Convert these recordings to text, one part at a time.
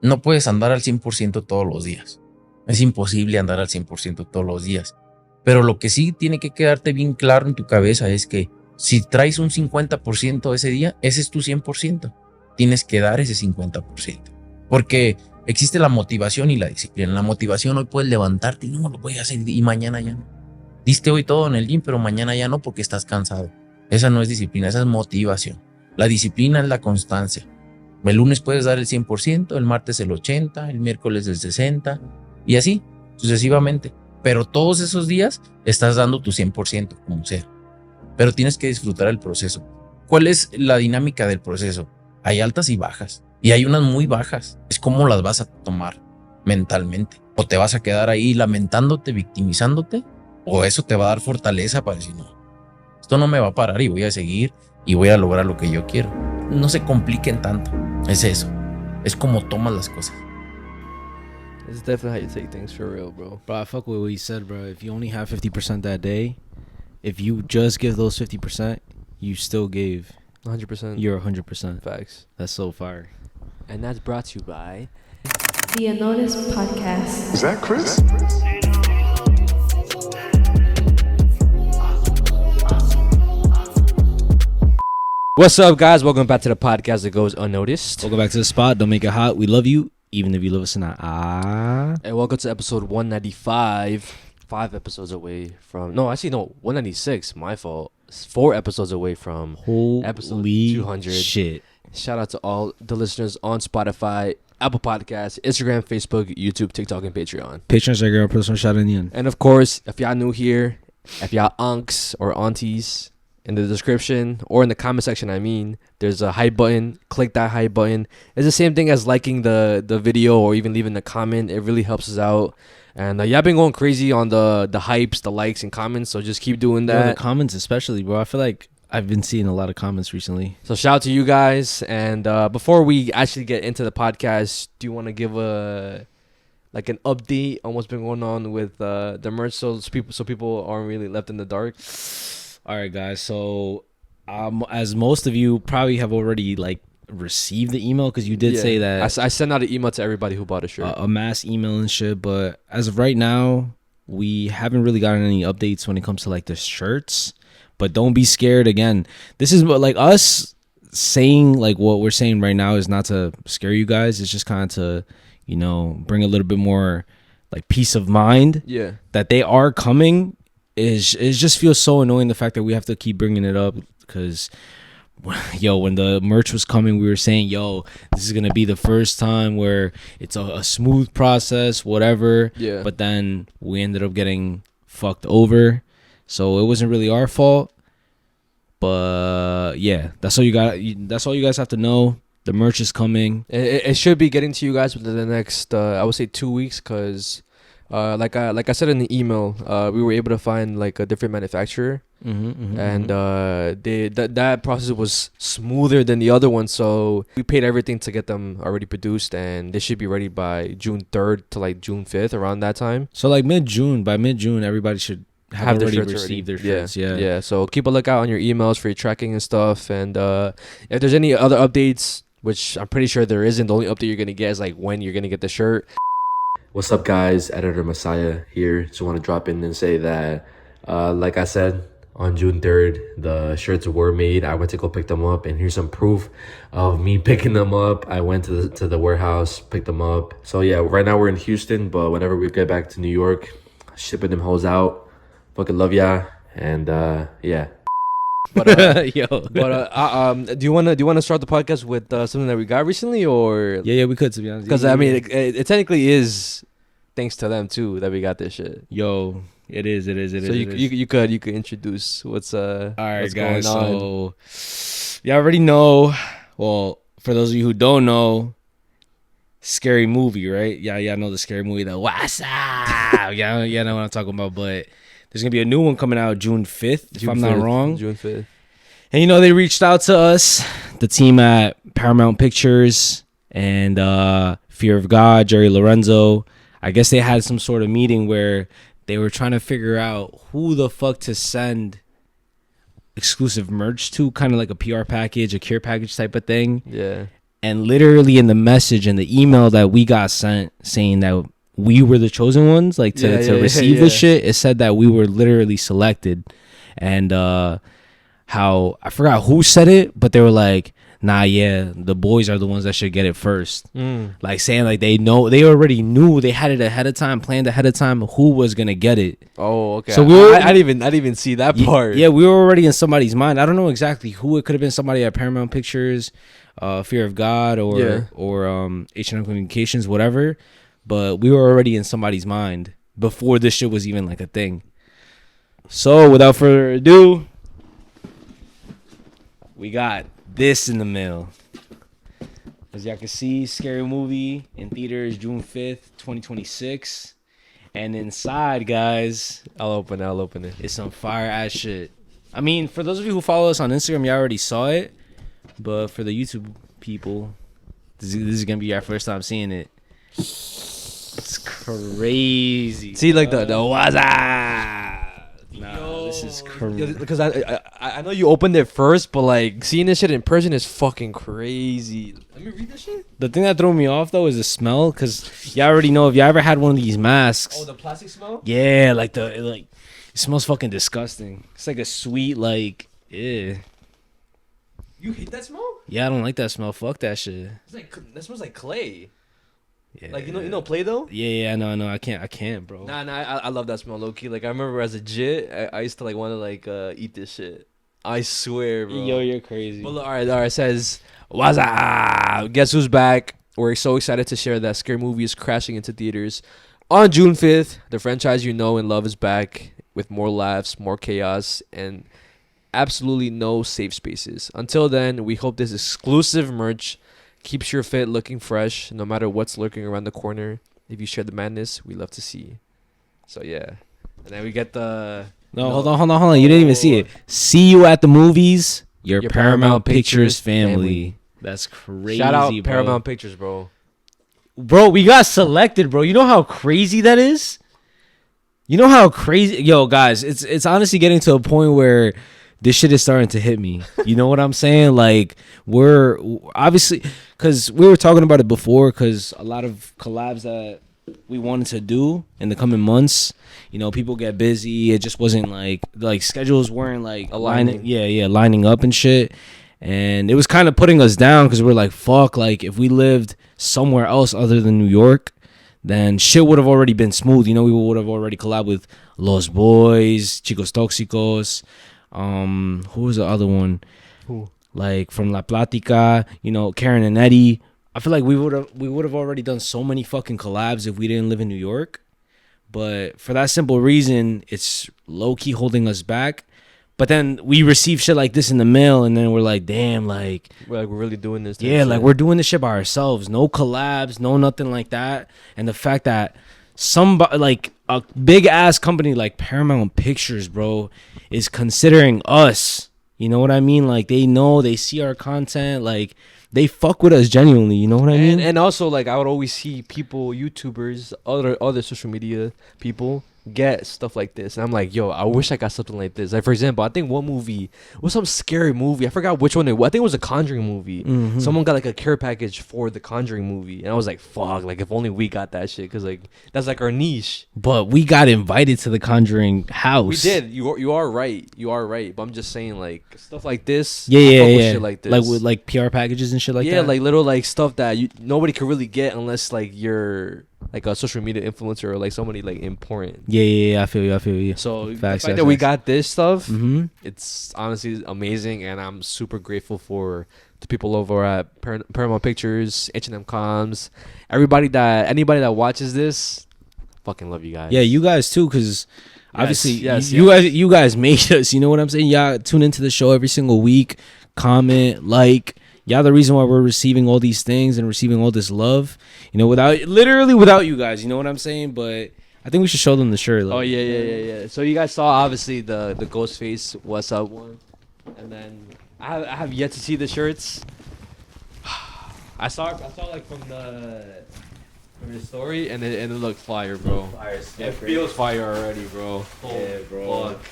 no puedes andar al 100% todos los días. Es imposible andar al 100% todos los días. Pero lo que sí tiene que quedarte bien claro en tu cabeza es que si traes un 50% ese día, ese es tu 100%. Tienes que dar ese 50%. Porque existe la motivación y la disciplina. La motivación, hoy puedes levantarte y no lo voy a hacer y mañana ya no. Diste hoy todo en el gym, pero mañana ya no porque estás cansado. Esa no es disciplina, esa es motivación. La disciplina es la constancia. El lunes puedes dar el 100%, el martes el 80%, el miércoles el 60% y así sucesivamente. Pero todos esos días estás dando tu 100%, como sea. Pero tienes que disfrutar el proceso. ¿Cuál es la dinámica del proceso? Hay altas y bajas. Y hay unas muy bajas. Es cómo las vas a tomar mentalmente. O te vas a quedar ahí lamentándote, victimizándote. O eso te va a dar fortaleza para decir, no, esto no me va a parar y voy a seguir y voy a lograr lo que yo quiero. No se compliquen tanto. Es eso. Es como tomas las cosas. It's definitely how you take things for real, bro. Bro, I fuck with what he said, bro. If you only have 50% that day, if you just give those 50%, you still gave 100%. your 100%. Facts. That's so fire. And that's brought to you by the Unnoticed podcast. Is that Chris? What's up, guys? Welcome back to the podcast that goes unnoticed. Welcome back to the spot. Don't make it hot. We love you, even if you love us or not. And welcome to episode 195. 5 episodes away from... No, actually, no. 196. My fault. 4 episodes away from episode 200. Shit. Shout out to all the listeners on Spotify, Apple Podcasts, Instagram, Facebook, YouTube, TikTok, and Patreon. Patreon, Instagram, personal shout in the end. And of course, if y'all new here, if y'all unks or aunties, in the description or in the comment section, there's a hype button. Click that hype button. It's the same thing as liking the video or even leaving a comment. It really helps us out. And y'all been going crazy on the hypes, the likes, and comments. So just keep doing that. Yeah, the comments especially, bro. I feel like I've been seeing a lot of comments recently. So shout out to you guys. And before we actually get into the podcast, do you want to give an update on what's been going on with the merch so people aren't really left in the dark? All right, guys. So, as most of you probably have already received the email, because you did say that I sent out an email to everybody who bought a shirt, a mass email and shit. But as of right now, we haven't really gotten any updates when it comes to the shirts. But don't be scared. Again, this is us saying what we're saying right now is not to scare you guys. It's just kind of to bring a little bit more peace of mind. Yeah, that they are coming. It just feels so annoying, the fact that we have to keep bringing it up, because when the merch was coming, we were saying, this is gonna be the first time where it's a smooth process, whatever. Yeah. But then we ended up getting fucked over, so it wasn't really our fault. But yeah, that's all you got. That's all you guys have to know. The merch is coming. It should be getting to you guys within the next I would say 2 weeks, because like I said in the email, we were able to find a different manufacturer, and that process was smoother than the other one. So we paid everything to get them already produced, and they should be ready by June 3rd to June 5th, around that time. So by mid June, everybody should have already received their shirts. Yeah. So keep a lookout on your emails for your tracking and stuff. And if there's any other updates, which I'm pretty sure there isn't, the only update you're gonna get is when you're gonna get the shirt. What's up, guys? Editor Mezziah here. Just want to drop in and say that, like I said, on June 3rd, the shirts were made. I went to go pick them up, and here's some proof of me picking them up. I went to the warehouse, picked them up. So yeah, right now we're in Houston, but whenever we get back to New York, shipping them hoes out. Fucking love ya, and yeah. But do you wanna start the podcast with something that we got recently, or yeah, we could, to be honest, because it technically is thanks to them too that we got this shit. It is. So you could introduce what's all right, what's guys. Going on. So you already know. Well, for those of you who don't know, Scary Movie, right? Yeah, know the Scary Movie. The what's up? yeah, know what I'm talking about, but. There's going to be a new one coming out June 5th, if I'm not wrong. June 5th. And, they reached out to us, the team at Paramount Pictures and Fear of God, Jerry Lorenzo. I guess they had some sort of meeting where they were trying to figure out who the fuck to send exclusive merch to, kind of like a PR package, a care package type of thing. Yeah. And literally in the message and the email that we got sent saying that we were the chosen ones, like to receive this shit, it said that we were literally selected. And how, I forgot who said it, but they were like, nah, yeah, the boys are the ones that should get it first. Like saying like they already knew, they had it ahead of time, planned ahead of time who was gonna get it. Oh, okay. So I didn't even see that part. Yeah, we were already in somebody's mind. I don't know exactly who. It could have been somebody at Paramount Pictures, Fear of God, or H&M Communications, whatever. But we were already in somebody's mind before this shit was even like a thing. So without further ado, we got this in the mail. As y'all can see, Scary Movie in theaters June 5th, 2026. And inside, guys, I'll open it. it's some fire ass shit. I mean, for those of you who follow us on Instagram, you already saw it. But for the YouTube people, this is gonna be our first time seeing it. It's crazy. See, like the waza. Nah, this is crazy. Because I know you opened it first, but like seeing this shit in person is fucking crazy. Let me read this shit. The thing that threw me off though is the smell, because y'all already know if you ever had one of these masks. Oh, the plastic smell? Yeah, like it smells fucking disgusting. It's like a sweet yeah. You hate that smell? Yeah, I don't like that smell. Fuck that shit. It's like that smells like clay. Yeah. Like you know Play-Doh? Yeah, I know. I can't, bro. Nah, I love that smell, low key. Like I remember as a jit, I used to like want to like eat this shit. I swear, bro. Yo, you're crazy. But look, all right. It says, Waza! Guess who's back? We're so excited to share that Scary Movie is crashing into theaters on June 5th. The franchise you know and love is back with more laughs, more chaos, and absolutely no safe spaces. Until then, we hope this exclusive merch keeps your fit looking fresh, no matter what's lurking around the corner. If you share the madness, we love to see. So yeah, and then we get the. No, hold on. You didn't even see it. See you at the movies. Your Paramount Pictures family. That's crazy. Shout out bro. Paramount Pictures, bro. Bro, we got selected, bro. You know how crazy that is? You know how crazy. Yo, guys, it's honestly getting to a point where this shit is starting to hit me. You know what I'm saying? Like, we're obviously, because we were talking about it before, because a lot of collabs that we wanted to do in the coming months, you know, people get busy. It just wasn't like schedules weren't like aligning. Lining up and shit. And it was kind of putting us down because we're like, fuck, like if we lived somewhere else other than New York, then shit would have already been smooth. You know, we would have already collabed with Los Boys, Chicos Tóxicos. Who was the other one? Who? Like from La Plática, you know, Karen and Eddie. I feel like we would have already done so many fucking collabs if we didn't live in New York. But for that simple reason, it's low key holding us back. But then we receive shit like this in the mail, and then we're like, damn, like we're really doing this. Yeah, like we're doing this shit by ourselves. No collabs, no nothing like that. And the fact that somebody like a big ass company like Paramount Pictures, bro, is considering us. You know what I mean? Like they know, they see our content, like they fuck with us genuinely. You know what I mean? And also, like I would always see people, YouTubers, other social media people get stuff like this, and I'm like, yo, I wish I got something like this. Like for example, I think one movie was some scary movie. I forgot which one it was. I think it was a Conjuring movie. Mm-hmm. Someone got like a care package for the Conjuring movie, and I was like, fuck, like if only we got that shit, because like that's like our niche. But we got invited to the Conjuring house. We did. You are right. But I'm just saying, like stuff like this. Yeah. Shit like this. Like with like PR packages and shit like that. Yeah, like little like stuff that nobody could really get unless like you're like a social media influencer or like somebody like important. Yeah, I feel you. So Facts, the fact that we got this stuff, mm-hmm. it's honestly amazing, and I'm super grateful for the people over at Paramount Pictures, H&M Comms, anybody that watches this. Fucking love you guys. Yeah, you guys too, because obviously you guys made us. You know what I'm saying? Y'all tune into the show every single week, comment, like. Y'all the reason why we're receiving all these things and receiving all this love. You know, without you guys. You know what I'm saying? But I think we should show them the shirt. Like. Oh yeah. So you guys saw obviously the Ghostface What's Up one, and then I have yet to see the shirts. I saw like from the story, and it looked fire, bro. It feels fire already, bro. Yeah, bro. Fuck.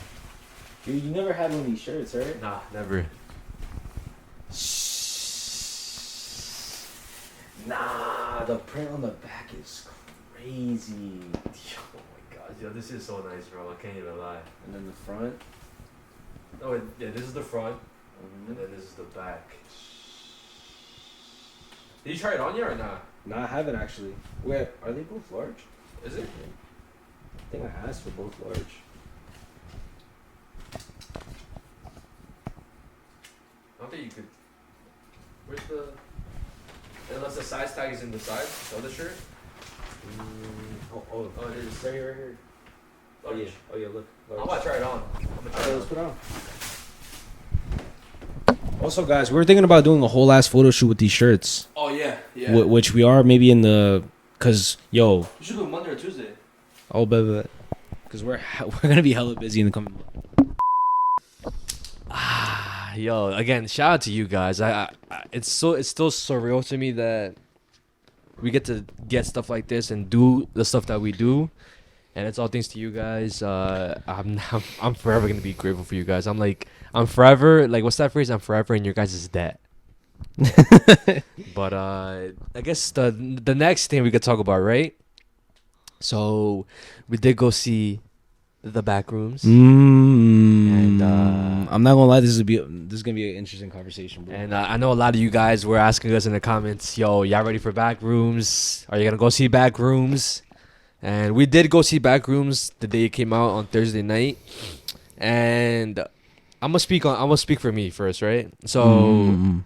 Dude, you never had one of these shirts, right? Nah, never. Nah, the print on the back is crazy. Oh my god, yo, this is so nice, bro. I can't even lie. And then the front. Oh, yeah, this is the front, and then this is the back. Did you try it on yet or not? No, I haven't actually. Wait, are they both large? Is it? I think I asked for both large. I don't think you could. Where's the? Unless the size tag is in the side of the shirt. Oh, it is. right here. Oh yeah, look. I'm about to try it on. Let's put it on. Also, guys, we were thinking about doing a whole ass photo shoot with these shirts. Oh yeah. Which we are maybe in the, cause yo. You should do it Monday or Tuesday. Oh, but cause we're gonna be hella busy in the coming month. Yo, again, shout out to you guys. It's still surreal to me that we get to get stuff like this and do the stuff that we do, and it's all thanks to you guys. I'm forever gonna be grateful for you guys. I'm forever, like, what's that phrase? I'm forever in your guys' debt. But I guess the next thing we could talk about, right? So we did go see the Backrooms, and I'm not gonna lie, this is gonna be an interesting conversation, bro. And I know a lot of you guys were asking us in the comments, yo, y'all ready for Backrooms? Are you gonna go see Backrooms? And we did go see Backrooms the day it came out on Thursday night. And I'm gonna speak for me first, right? So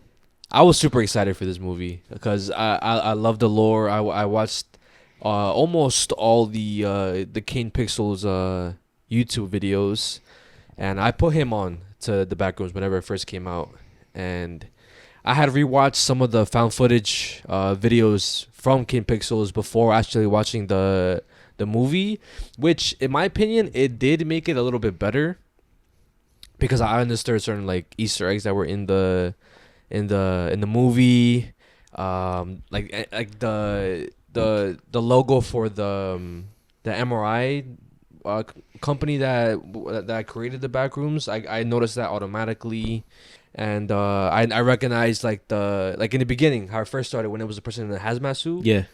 I was super excited for this movie because I love the lore. I watched almost all the Kane Pixels YouTube videos, and I put him on to the Backrooms whenever it first came out, and I had rewatched some of the found footage videos from Kane Pixels before actually watching the movie, which in my opinion it did make it a little bit better because I understood certain like Easter eggs that were in the movie, like the logo for the MRI company that created the Backrooms. I noticed that automatically, and I recognized like in the beginning how it first started when it was a person in a hazmat suit. Yeah,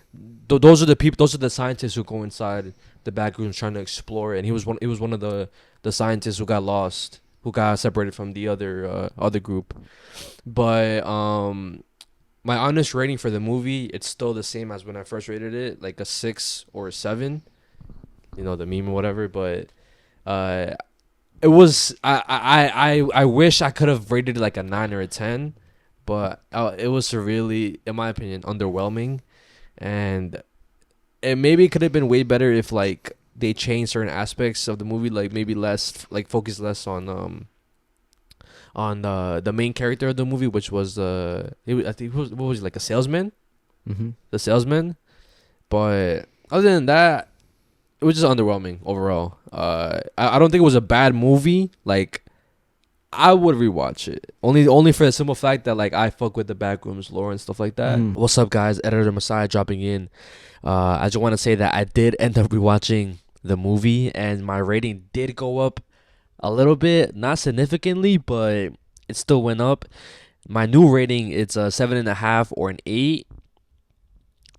those are the people. Those are the scientists who go inside the Backrooms trying to explore it. And he was one of the scientists who got lost, who got separated from the other group. But my honest rating for the movie, it's still the same as when I first rated it, like a 6 or a 7. You know, the meme or whatever. But it was I wish I could have rated it like a 9 or a 10, but it was really, in my opinion, underwhelming, and it maybe could have been way better if like they changed certain aspects of the movie, like maybe focus less on the main character of the movie, which was I think what was he, like a salesman, the salesman. But other than that, it was just underwhelming overall. I don't think it was a bad movie. Like, I would rewatch it only for the simple fact that like I fuck with the Backrooms lore and stuff like that. What's up, guys? Editor Mezziah dropping in. I just want to say that I did end up rewatching the movie, and my rating did go up a little bit, not significantly, but it still went up. My new rating, it's a 7.5 or an 8.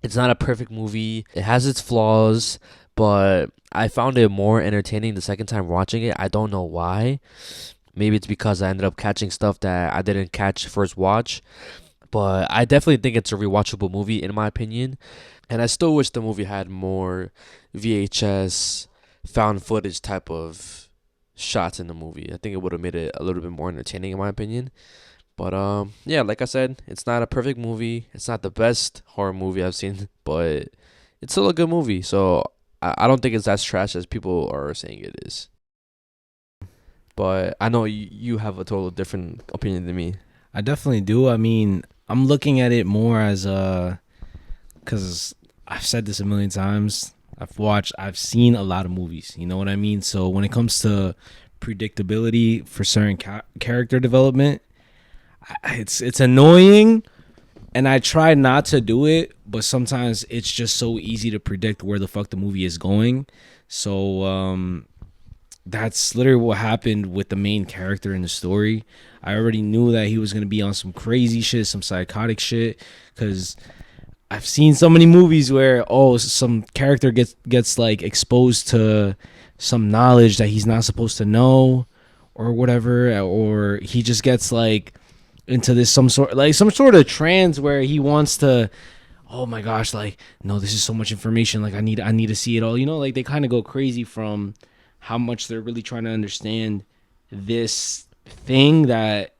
It's not a perfect movie. It has its flaws, but I found it more entertaining the second time watching it. I don't know why. Maybe it's because I ended up catching stuff that I didn't catch first watch. But I definitely think it's a rewatchable movie, in my opinion. And I still wish the movie had more VHS, found footage type of shots in the movie. I think it would have made it a little bit more entertaining, in my opinion. But yeah, like I said, it's not a perfect movie. It's not the best horror movie I've seen, but it's still a good movie. So I don't think it's as trash as people are saying it is. But I know you have a total different opinion than me. I definitely do. I mean, I'm looking at it more as because I've said this a million times. I've seen a lot of movies. You know what I mean? So when it comes to predictability for certain character development, it's annoying, and I try not to do it, but sometimes it's just so easy to predict where the fuck the movie is going. So that's literally what happened with the main character in the story. I already knew that he was going to be on some crazy shit, some psychotic shit, because I've seen so many movies where some character gets like exposed to some knowledge that he's not supposed to know or whatever, or he just gets like into this some sort of trance where he wants to, oh my gosh, like, no, this is so much information, like I need to see it all, you know, like they kind of go crazy from how much they're really trying to understand this thing that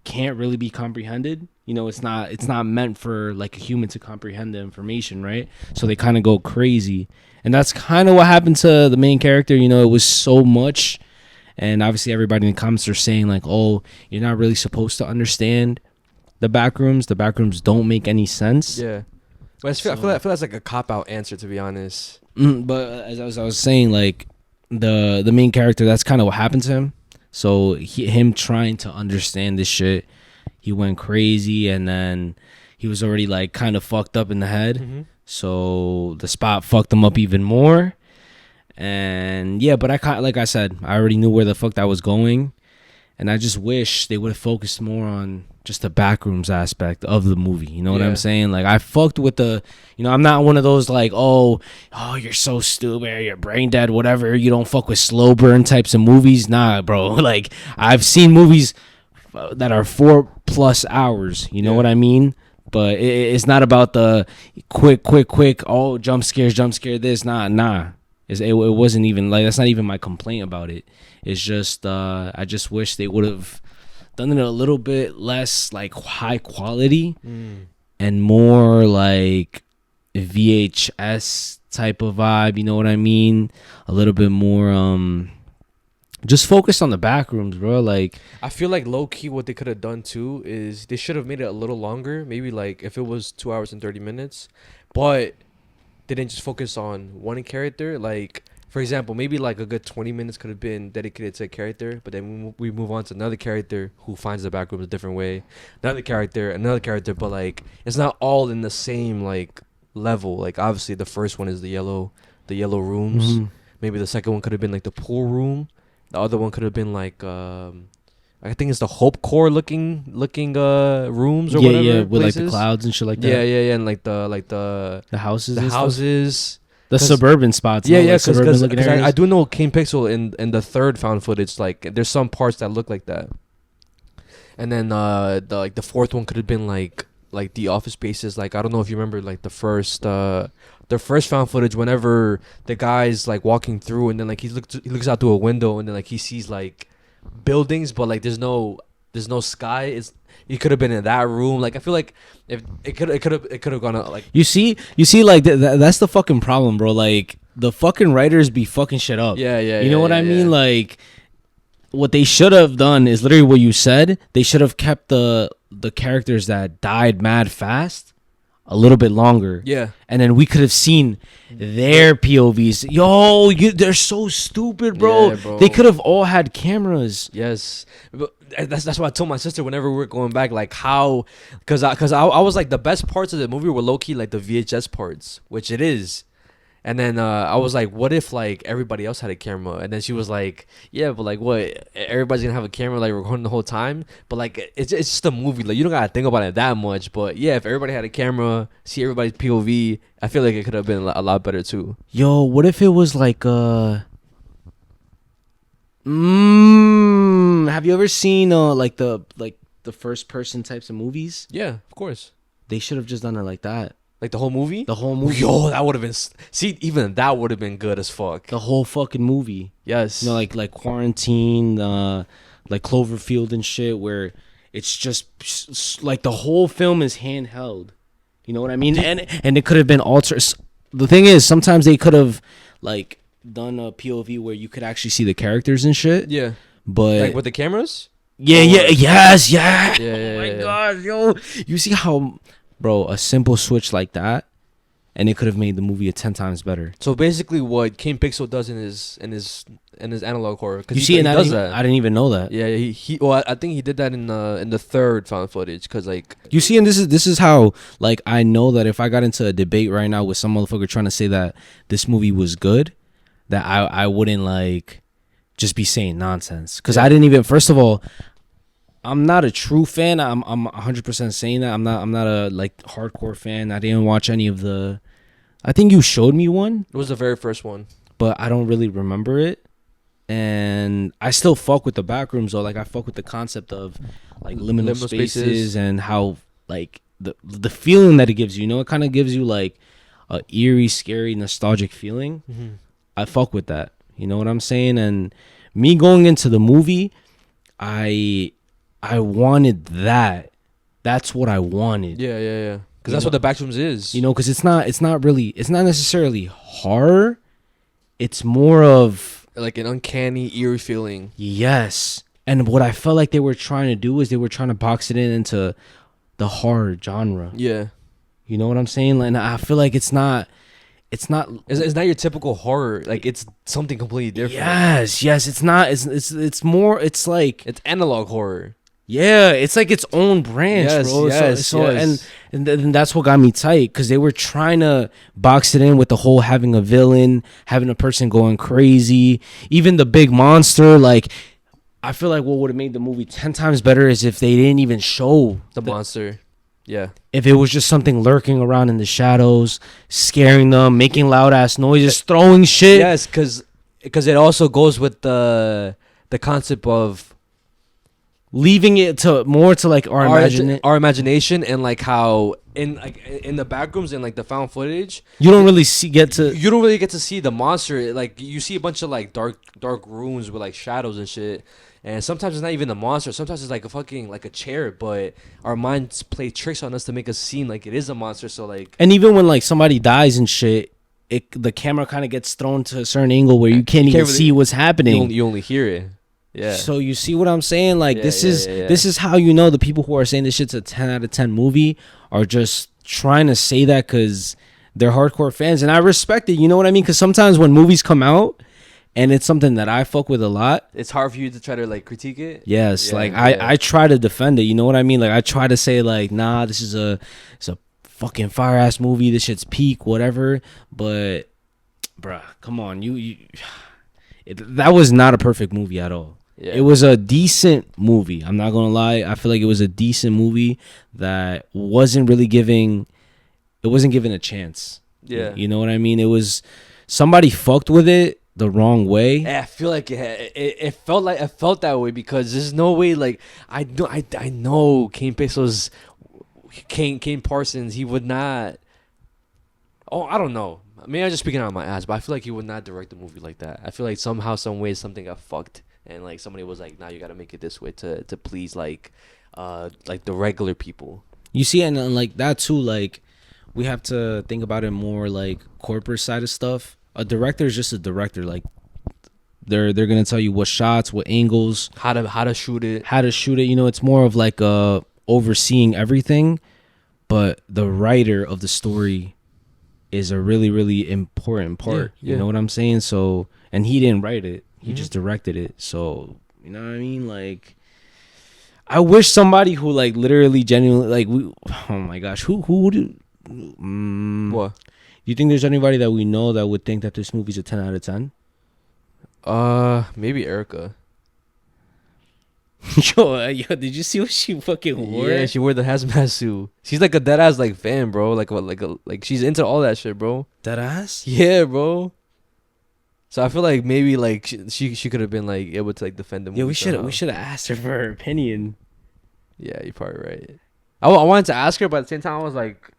can't really be comprehended. You know, it's not meant for like a human to comprehend the information, right? So they kind of go crazy. And that's kind of what happened to the main character. You know, it was so much. And obviously everybody in the comments are saying like, oh, you're not really supposed to understand the Backrooms. The Backrooms don't make any sense. Yeah. But I feel that's like a cop-out answer, to be honest. But as I was saying, like, the main character, that's kind of what happened to him. So him trying to understand this shit, he went crazy, and then he was already like kind of fucked up in the head. Mm-hmm. So the spot fucked him up even more. And yeah, but like I said, I already knew where the fuck that was going, and I just wish they would have focused more on just the Backrooms aspect of the movie. You know what I'm saying? Like, I fucked with I'm not one of those like, oh, you're so stupid, you're brain dead, whatever, you don't fuck with slow burn types of movies. Nah, bro. Like, I've seen movies that are 4+ hours. You know what I mean? But it's not about the quick, oh, jump scare this. Nah. It wasn't even like, that's not even my complaint about it. It's just I just wish they would have done it a little bit less like high quality and more like VHS type of vibe. You know what I mean? A little bit more just focused on the Backrooms, bro. Like, I feel like low key what they could have done too is they should have made it a little longer. Maybe like if it was 2 hours and 30 minutes, but they didn't just focus on one character. Like, for example, maybe like a good 20 minutes could have been dedicated to a character, but then we move on to another character who finds the Backrooms a different way. Another character, but like it's not all in the same like level. Like, obviously the first one is the yellow rooms. Mm-hmm. Maybe the second one could have been like the pool room. The other one could have been like I think it's the Hope Core looking rooms or whatever. Yeah, with places. Like the clouds and shit like that. Yeah, and like the houses. The houses. The suburban spots. Yeah, because I do know King Pixel in the third found footage, like there's some parts that look like that. And then the fourth one could have been like the office spaces. Like, I don't know if you remember like the first found footage, whenever the guy's like walking through and then like he looks out through a window and then like he sees like buildings, but like there's no sky. He could have been in that room. Like, I feel like if it could have gone like, you see like that's the fucking problem, bro. Like, the fucking writers be fucking shit up. You know what I mean? Like, what they should have done is literally what you said. They should have kept the characters that died mad fast a little bit longer. Yeah. And then we could have seen their POVs. Yo, they're so stupid, bro. Yeah, bro. They could have all had cameras. Yes. But that's why I told my sister whenever we were going back, like, how, because I was like, the best parts of the movie were low-key like the VHS parts, which it is. And then I was like, what if like everybody else had a camera? And then she was like, yeah, but like what? Everybody's gonna have a camera like recording the whole time? But like it's just a movie. Like, you don't gotta think about it that much. But yeah, if everybody had a camera, see everybody's POV, I feel like it could have been a lot better too. Yo, what if it was like have you ever seen like the first person types of movies? Yeah, of course. They should have just done it like that. Like the whole movie? The whole movie. Yo, that would have been... See, even that would have been good as fuck. The whole fucking movie. Yes. You know, like Quarantine, like Cloverfield and shit, where it's just... Like, the whole film is handheld. You know what I mean? And it could have been altered. The thing is, sometimes they could have, like, done a POV where you could actually see the characters and shit. Yeah. But... Like, with the cameras? Yes. Yeah. Oh, my God, yo. You see how... Bro, a simple switch like that, and it could have made the movie 10 times better. So basically, what King Pixel does in his analog horror, because he does that. I didn't even know that. Yeah, he. Well, I think he did that in the third found footage, because like, you see, and this is how, like, I know that if I got into a debate right now with some motherfucker trying to say that this movie was good, that I wouldn't like just be saying nonsense, because I didn't even. First of all, I'm not a true fan. I'm 100% saying that. I'm not a like hardcore fan. I didn't watch any of the. I think you showed me one. It was the very first one, but I don't really remember it. And I still fuck with the Backrooms though. Like I fuck with the concept of like liminal spaces and how like the feeling that it gives you. You know, it kind of gives you like a eerie, scary, nostalgic feeling. Mm-hmm. I fuck with that. You know what I'm saying? And me going into the movie, I wanted that. That's what I wanted. Yeah. Because that's what the Backrooms is. You know, because it's not necessarily horror. It's more of like an uncanny, eerie feeling. Yes. And what I felt like they were trying to do is they were trying to box it into the horror genre. Yeah. You know what I'm saying? And I feel like it's not it's not your typical horror. Like it's something completely different. Yes. It's not. It's more. It's like it's analog horror. Yeah, it's like its own branch, bro. Yes. And that's what got me tight because they were trying to box it in with the whole having a villain, having a person going crazy, even the big monster. Like, I feel like what would have made the movie 10 times better is if they didn't even show the monster. Yeah. If it was just something lurking around in the shadows, scaring them, making loud ass noises, throwing shit. Yes, because it also goes with the concept of leaving it to more to like our imagination and like how in the Backrooms and like the found footage you don't really get to see the monster. Like you see a bunch of like dark rooms with like shadows and shit, and sometimes it's not even the monster, sometimes it's like a fucking like a chair, but our minds play tricks on us to make us seem like it is a monster. So like, and even when like somebody dies and shit, the camera kind of gets thrown to a certain angle where you can't even see what's happening. You only hear it. Yeah. So you see what I'm saying? Like this is how you know the people who are saying this shit's a 10 out of 10 movie are just trying to say that because they're hardcore fans, and I respect it. You know what I mean? Because sometimes when movies come out and it's something that I fuck with a lot, it's hard for you to try to like critique it. Yes, I try to defend it. You know what I mean? Like I try to say like, nah, this is it's a fucking fire ass movie. This shit's peak, whatever. But, bruh, come on, that was not a perfect movie at all. Yeah. It was a decent movie. I'm not gonna lie. I feel like it was a decent movie that wasn't given a chance. Yeah. You know what I mean? It was somebody fucked with it the wrong way. Yeah, I feel like it felt that way because there's no way. Like I know Kane Parsons. He would not. Oh, I don't know. Maybe I'm just speaking out of my ass, but I feel like he would not direct a movie like that. I feel like somehow, some way, something got fucked, and like somebody was like, "Nah, you got to make it this way to please like the regular people." You see, and like that too. Like we have to think about it more like corporate side of stuff. A director is just a director. Like they're gonna tell you what shots, what angles, how to shoot it. You know, it's more of like overseeing everything, but the writer of the story is a really, really important part. Yeah. You know what I'm saying? So, and he didn't write it. He just directed it. So, you know what I mean? Like, I wish somebody who like literally genuinely like oh my gosh, who would what? You think there's anybody that we know that would think that this movie's a 10 out of 10? Maybe Erica. Yo, did you see what she fucking wore? Yeah, she wore the hazmat suit. She's like a dead ass like fan, bro. Like she's into all that shit, bro. Dead ass? Yeah, bro. So I feel like maybe like she could have been like able to like defend the movie. Yeah, we should have asked her for her opinion. Yeah, you're probably right. I wanted to ask her, but at the same time I was like,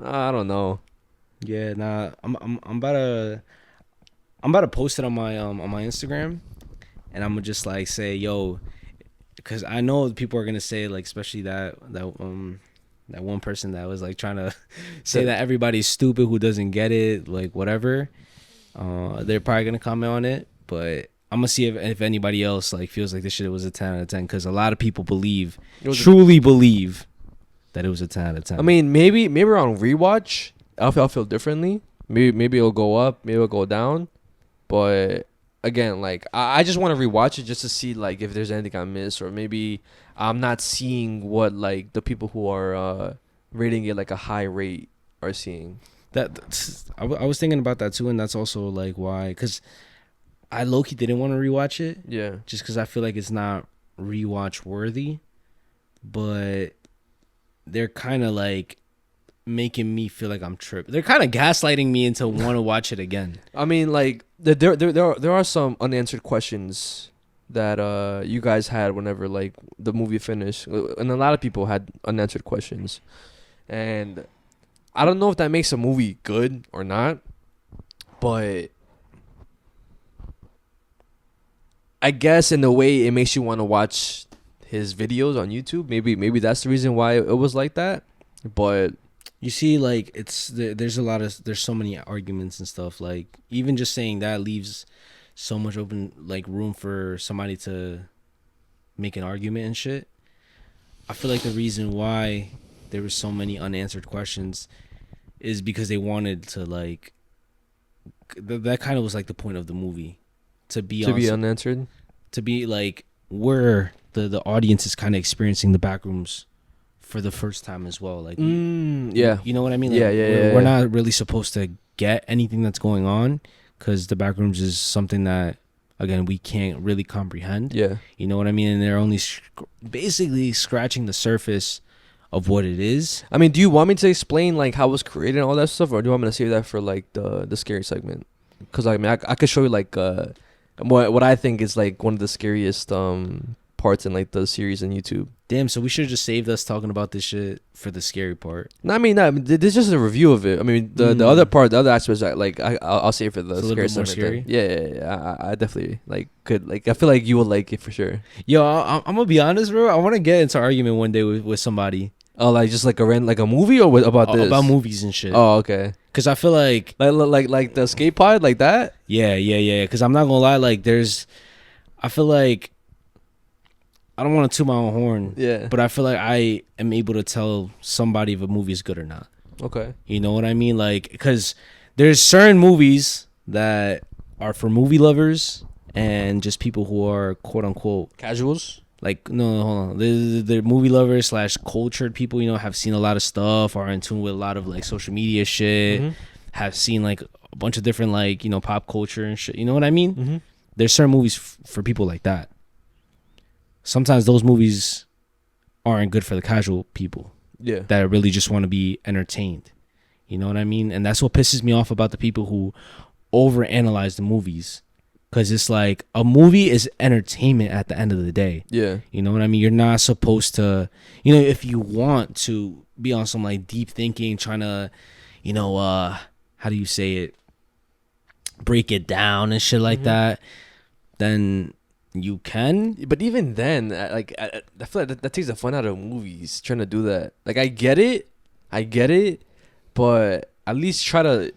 I don't know. Yeah, nah. I'm about to post it on my Instagram, and I'm gonna just like say, yo. Because I know people are gonna say, like, especially that one person that was like trying to say that everybody's stupid who doesn't get it, like whatever. They're probably gonna comment on it, but I'm gonna see if anybody else like feels like this shit was a 10 out of 10. Because a lot of people truly believe that it was a 10 out of 10. I mean, maybe on rewatch, I'll feel differently. Maybe it'll go up, maybe it'll go down, but. Again, like I just want to rewatch it just to see like if there's anything I missed, or maybe I'm not seeing what like the people who are rating it like a high rate are seeing. I was thinking about that too, and that's also like why, because I low-key didn't want to rewatch it. Yeah, just because I feel like it's not rewatch worthy. but they're kind of like making me feel like I'm tripping. They're kind of gaslighting me into want to watch it again. I mean, like there are some unanswered questions that you guys had whenever like the movie finished, and a lot of people had unanswered questions, and I don't know if that makes a movie good or not, but I guess in a way it makes you want to watch his videos on YouTube. Maybe that's the reason why it was like that. But you see, like there's so many arguments and stuff. Like even just saying that leaves so much open like room for somebody to make an argument and shit. I feel like the reason why there were so many unanswered questions is because they wanted to like that kind of was like the point of the movie to be unanswered, to be like where the audience is kind of experiencing the Backrooms for the first time as well. Like yeah, you know what I mean? Like, yeah. We're not really supposed to get anything that's going on because the Backrooms is something that again we can't really comprehend. Yeah, you know what I mean? And they're only basically scratching the surface of what it is. I mean, do you want me to explain like how it was created and all that stuff, or do you want me to save that for like the scary segment? Because I mean, I could show you like what I think is like one of the scariest parts in like the series on YouTube. Damn, so we should have just saved us talking about this shit for the scary part. No, I mean, this is just a review of it. I mean, the other part, the other aspects, like I'll save for the scary segment. Scary? Yeah. I definitely like could like. I feel like you will like it for sure. Yo, I'm gonna be honest, bro. I want to get into an argument one day with somebody. Oh, like just like a movie or about this? About movies and shit. Oh, okay. Cause I feel like the skate pod like that. Yeah. Cause I'm not gonna lie, like I feel like I don't want to toot my own horn. Yeah. But I feel like I am able to tell somebody if a movie is good or not. Okay. You know what I mean? Like, cause there's certain movies that are for movie lovers and just people who are quote unquote casuals. Like, no, hold on. The movie lovers / cultured people, you know, have seen a lot of stuff, are in tune with a lot of like social media shit, have seen like a bunch of different like, you know, pop culture and shit. You know what I mean? Mm-hmm. There's certain movies for people like that. Sometimes those movies aren't good for the casual people. Yeah. That really just want to be entertained. You know what I mean? And that's what pisses me off about the people who overanalyze the movies. Because it's like a movie is entertainment at the end of the day. Yeah. You know what I mean? You're not supposed to, you know, if you want to be on some like deep thinking, trying to, you know, how do you say it? Break it down and shit like that, then you can. But even then, like, I feel like that takes the fun out of movies, trying to do that. Like, I get it, but at least try to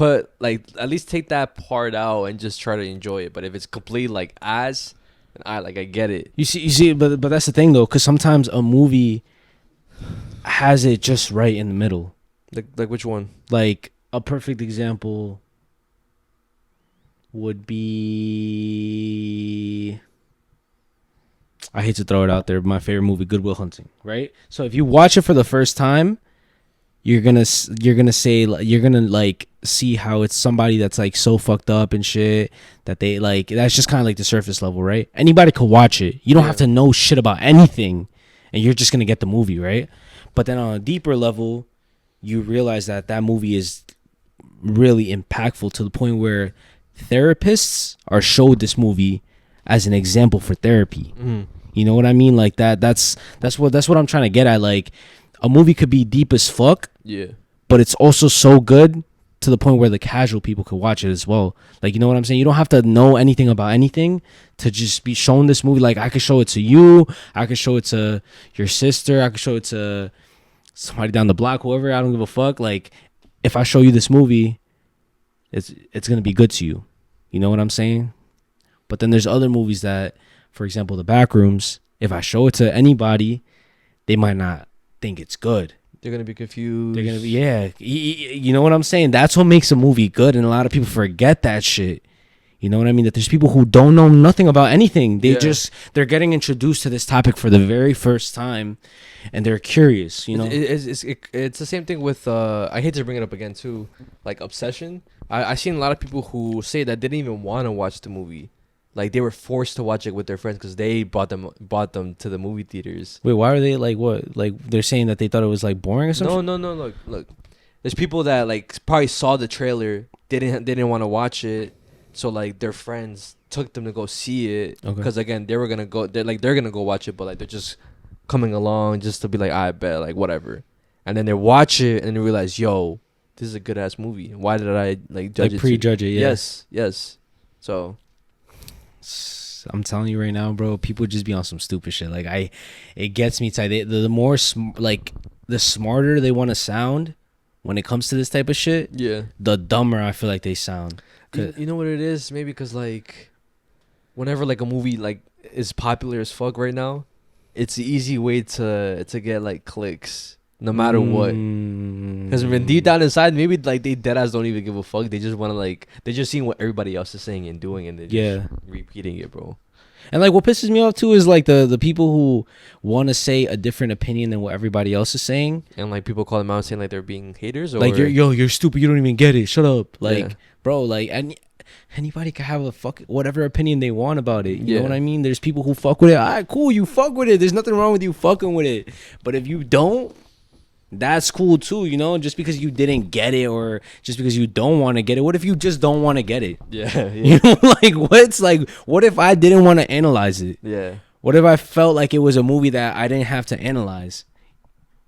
at least take that part out and just try to enjoy it. But if it's complete like ass, I get it. You see, but that's the thing though, because sometimes a movie has it just right in the middle. Like which one? Like a perfect example would be, I hate to throw it out there, but my favorite movie, Good Will Hunting, right? So if you watch it for the first time, you're gonna like see how it's somebody that's like so fucked up and shit that they like, that's just kind of like the surface level, right? Anybody could watch it. You don't have to know shit about anything, and you're just gonna get the movie, right? But then on a deeper level, you realize that movie is really impactful to the point where therapists are showed this movie as an example for therapy. You know what I mean? Like that's what I'm trying to get at. Like, a movie could be deep as fuck, but it's also so good to the point where the casual people could watch it as well. Like, you know what I'm saying? You don't have to know anything about anything to just be shown this movie. Like, I could show it to you, I could show it to your sister, I could show it to somebody down the block, whoever. I don't give a fuck. Like, if I show you this movie, it's gonna be good to you. You know what I'm saying? But then there's other movies that, for example, The Backrooms, if I show it to anybody, they might not think it's good. They're gonna be confused. They're gonna be, you know what I'm saying? That's what makes a movie good, and a lot of people forget that shit. You know what I mean? That there's people who don't know nothing about anything. They're getting introduced to this topic for the very first time, and they're curious. You know, it's the same thing with. I hate to bring it up again too, like Obsession. I've seen a lot of people who say that they didn't even want to watch the movie, Like they were forced to watch it with their friends because they brought them to the movie theaters. Wait, why are they like what? Like they're saying that they thought it was like boring or something? No. Look. There's people that like probably saw the trailer. They didn't want to watch it, so like their friends took them to go see it. Okay. Because again, they were gonna go. They're gonna go watch it, but like they're just coming along just to be like, I bet, like whatever. And then they watch it and they realize, yo, this is a good ass movie. Why did I like judge Like prejudge it? Yeah. Yes. So I'm telling you right now, bro. People just be on some stupid shit. Like it gets me tight. The more the smarter they want to sound when it comes to this type of shit, yeah. the dumber I feel like they sound. You know what it is? Maybe because like, whenever like a movie like is popular as fuck right now, it's the easy way to get like clicks, no matter what. Because when deep down inside, maybe like they deadass don't even give a fuck. They just want to like they're just seeing what everybody else is saying and doing, and they're just repeating it, bro. And like what pisses me off too is like the people who want to say a different opinion than what everybody else is saying, and like people call them out saying like they're being haters, or like you're stupid, you don't even get it, shut up, like Yeah. bro, like anybody can have a whatever opinion they want about it. You know what I mean? There's people who fuck with it. All right, cool, you fuck with it. There's nothing wrong with you fucking with it. But if you don't, that's cool too, you know? Just because you didn't get it or just because you don't want to get it. What if you just don't want to get it? Yeah. You know, what if I didn't want to analyze it? Yeah. What if I felt like it was a movie that I didn't have to analyze?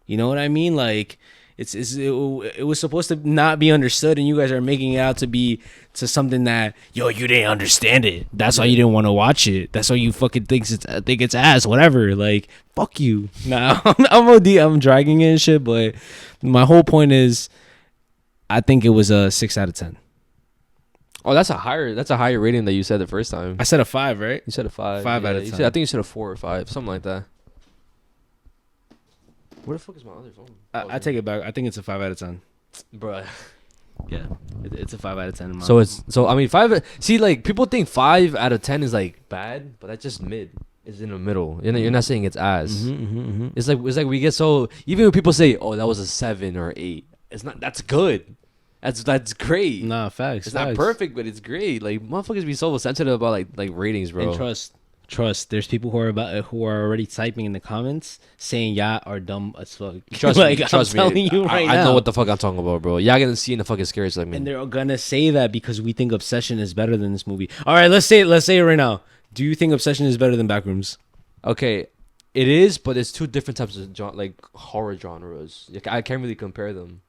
You know what I mean? Like it was supposed to not be understood, and you guys are making it out to be to something that you didn't understand it. That's why you didn't want to watch it. That's why you fucking think it's ass. Whatever. Like fuck you. Nah, I'm dragging it and shit. But my whole point is, I think it was a 6 out of 10. Oh, that's a higher rating than you said the first time. I said a 5, right? You said a 5. 5 out of 10. I think you said a 4 or 5, something like that. Where the fuck is my other phone? I take it back. I think it's a 5 out of 10. Bruh. Yeah, it's a 5 out of 10. So I mean 5. See, like people think 5 out of 10 is like bad, but that's just mid. It's in the middle. You're not saying it's ass. It's like we get so even when people say, oh, that was a 7 or 8. It's not. That's good. That's great. Nah, facts. It's not perfect, but it's great. Like motherfuckers be so sensitive about like ratings, bro. And trust. There's people who are already typing in the comments saying y'all are dumb as fuck. Trust like, me. Trust I'm telling me. you right now. I know what the fuck I'm talking about, bro. Y'all gonna see in the fucking scary segment. And they're gonna say that because we think Obsession is better than this movie. All right, let's say it right now. Do you think Obsession is better than Backrooms? Okay, it is, but it's two different types of like horror genres. I can't really compare them.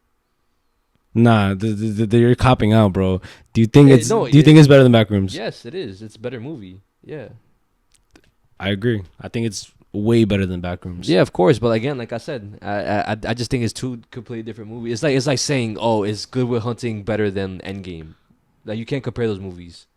Nah, you're copping out, bro. Do you think it's better than Backrooms? Yes, it is. It's a better movie. Yeah. I agree. I think it's way better than Backrooms. Yeah, of course. But again, like I said, I just think it's two completely different movies. It's like saying, oh, is Good Will Hunting better than Endgame? Like you can't compare those movies.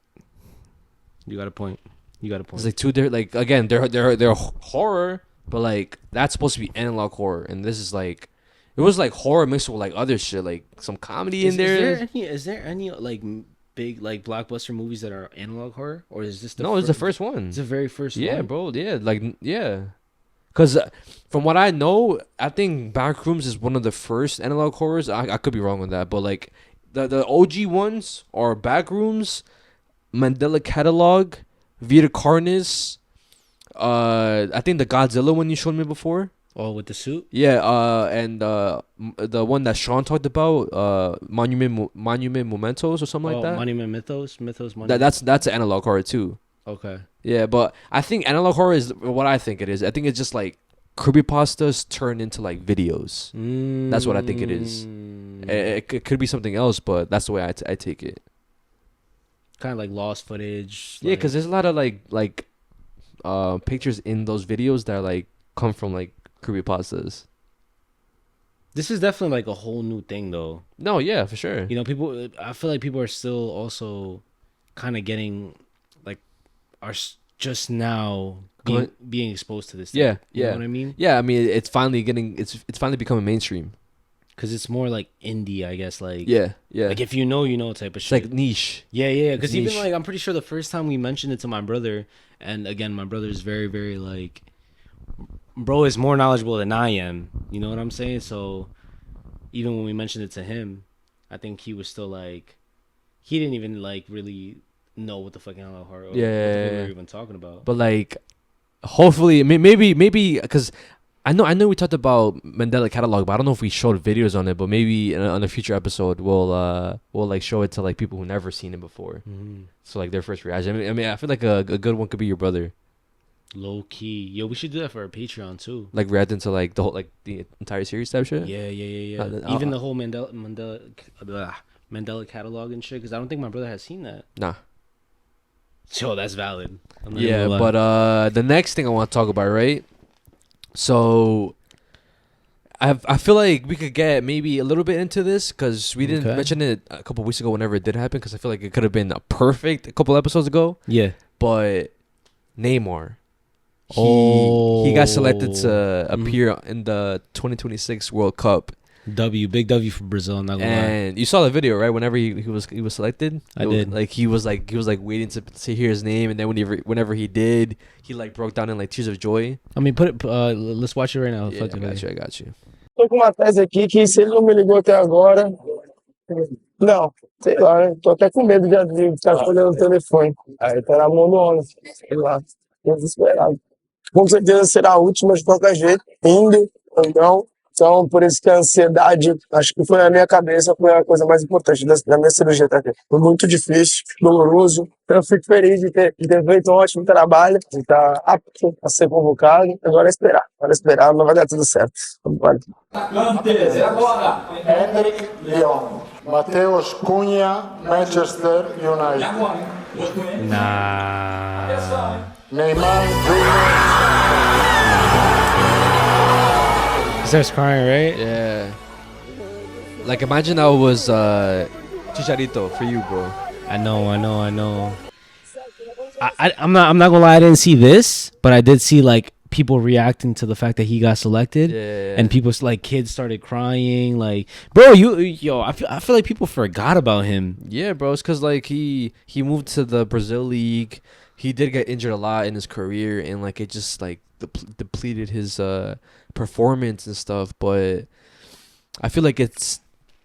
You got a point. It's like two different. Like again, they're horror, but like that's supposed to be analog horror, and this is like it was like horror mixed with like other shit, like some comedy in there. Is there any like big like blockbuster movies that are analog horror, or is this it's the first one. It's the very first one. Yeah, bro. Yeah, like yeah. Because from what I know, I think Backrooms is one of the first analog horrors. I could be wrong on that, but like the OG ones are Backrooms, Mandela Catalog, Vida Carnes. I think the Godzilla one you showed me before. Oh, with the suit? Yeah, and the one that Sean talked about, Monument Mementos or something like that. Monument Mythos Monument. That's an analog horror too. Okay. Yeah, but I think analog horror is what I think it is. I think it's just like creepypastas turned into like videos. That's what I think it is. It could be something else, but that's the way I take it. Kind of like lost footage. Yeah, because there's a lot of like pictures in those videos that like come from like creepypastas. This is definitely like a whole new thing, though. No, yeah, for sure. You know, I feel like people are still also kind of getting are just now being exposed to this thing. Yeah, you know what I mean? Yeah, I mean it's finally becoming mainstream. Because it's more like indie, I guess. Like yeah. Like if you know type of it's shit. like niche. Yeah. Because even like I'm pretty sure the first time we mentioned it to my brother, and again my brother is very very like, bro is more knowledgeable than I am. You know what I'm saying? So even when we mentioned it to him, I think he was still like, he didn't even like really know what the fucking hell horror. Yeah. What the fuck we're even talking about. But like, hopefully, maybe because I know we talked about Mandela catalog, but I don't know if we showed videos on it. But maybe on a future episode we'll like show it to like people who never seen it before. So like their first reaction. I mean I feel like a good one could be your brother. Low key, yo, we should do that for our Patreon too. Like reacting to like the whole like the entire series type shit. Yeah. Even the whole Mandela catalog and shit. Because I don't think my brother has seen that. Nah. Yo, that's valid. Yeah, but the next thing I want to talk about, right? So I feel like we could get maybe a little bit into this because we didn't mention it a couple weeks ago whenever it did happen, because I feel like it could have been perfect a couple episodes ago. Yeah. But Neymar, he got selected to appear in the 2026 World Cup. Big W for Brazil. I'm not gonna lie. And you saw the video, right? Whenever he was selected, I did. Like he was waiting to hear his name, and then whenever he did, he like broke down in like tears of joy. I mean, let's watch it right now. Yeah, I got you. Tô com uma tese aqui que se ele não me ligou até agora. Não, sei lá, né? Tô até com medo de ficar escolhendo o telefone. Aí tá na mão do homem, sei lá, tô desesperado. Com certeza será a última de qualquer jeito, indo ou não. Então, por isso que a ansiedade, acho que foi na minha cabeça, foi a coisa mais importante da minha cirurgia até aqui. Foi muito difícil, doloroso. Então, eu fico feliz de ter feito um ótimo trabalho, de estar apto a ser convocado. Agora é esperar, mas vai dar tudo certo. Vamos embora. Hendrik Lyon, Mateus Cunha, Manchester United. Nah. Neymar Jr. He starts crying, right? Yeah. Like imagine that was Chicharito for you, bro. I know. I'm not gonna lie. I didn't see this, but I did see like people reacting to the fact that he got selected, and people like kids started crying. Like, bro, I feel like people forgot about him. Yeah, bro. It's because like he moved to the Brazil league. He did get injured a lot in his career, and like it just like depleted his performance and stuff. But I feel like it's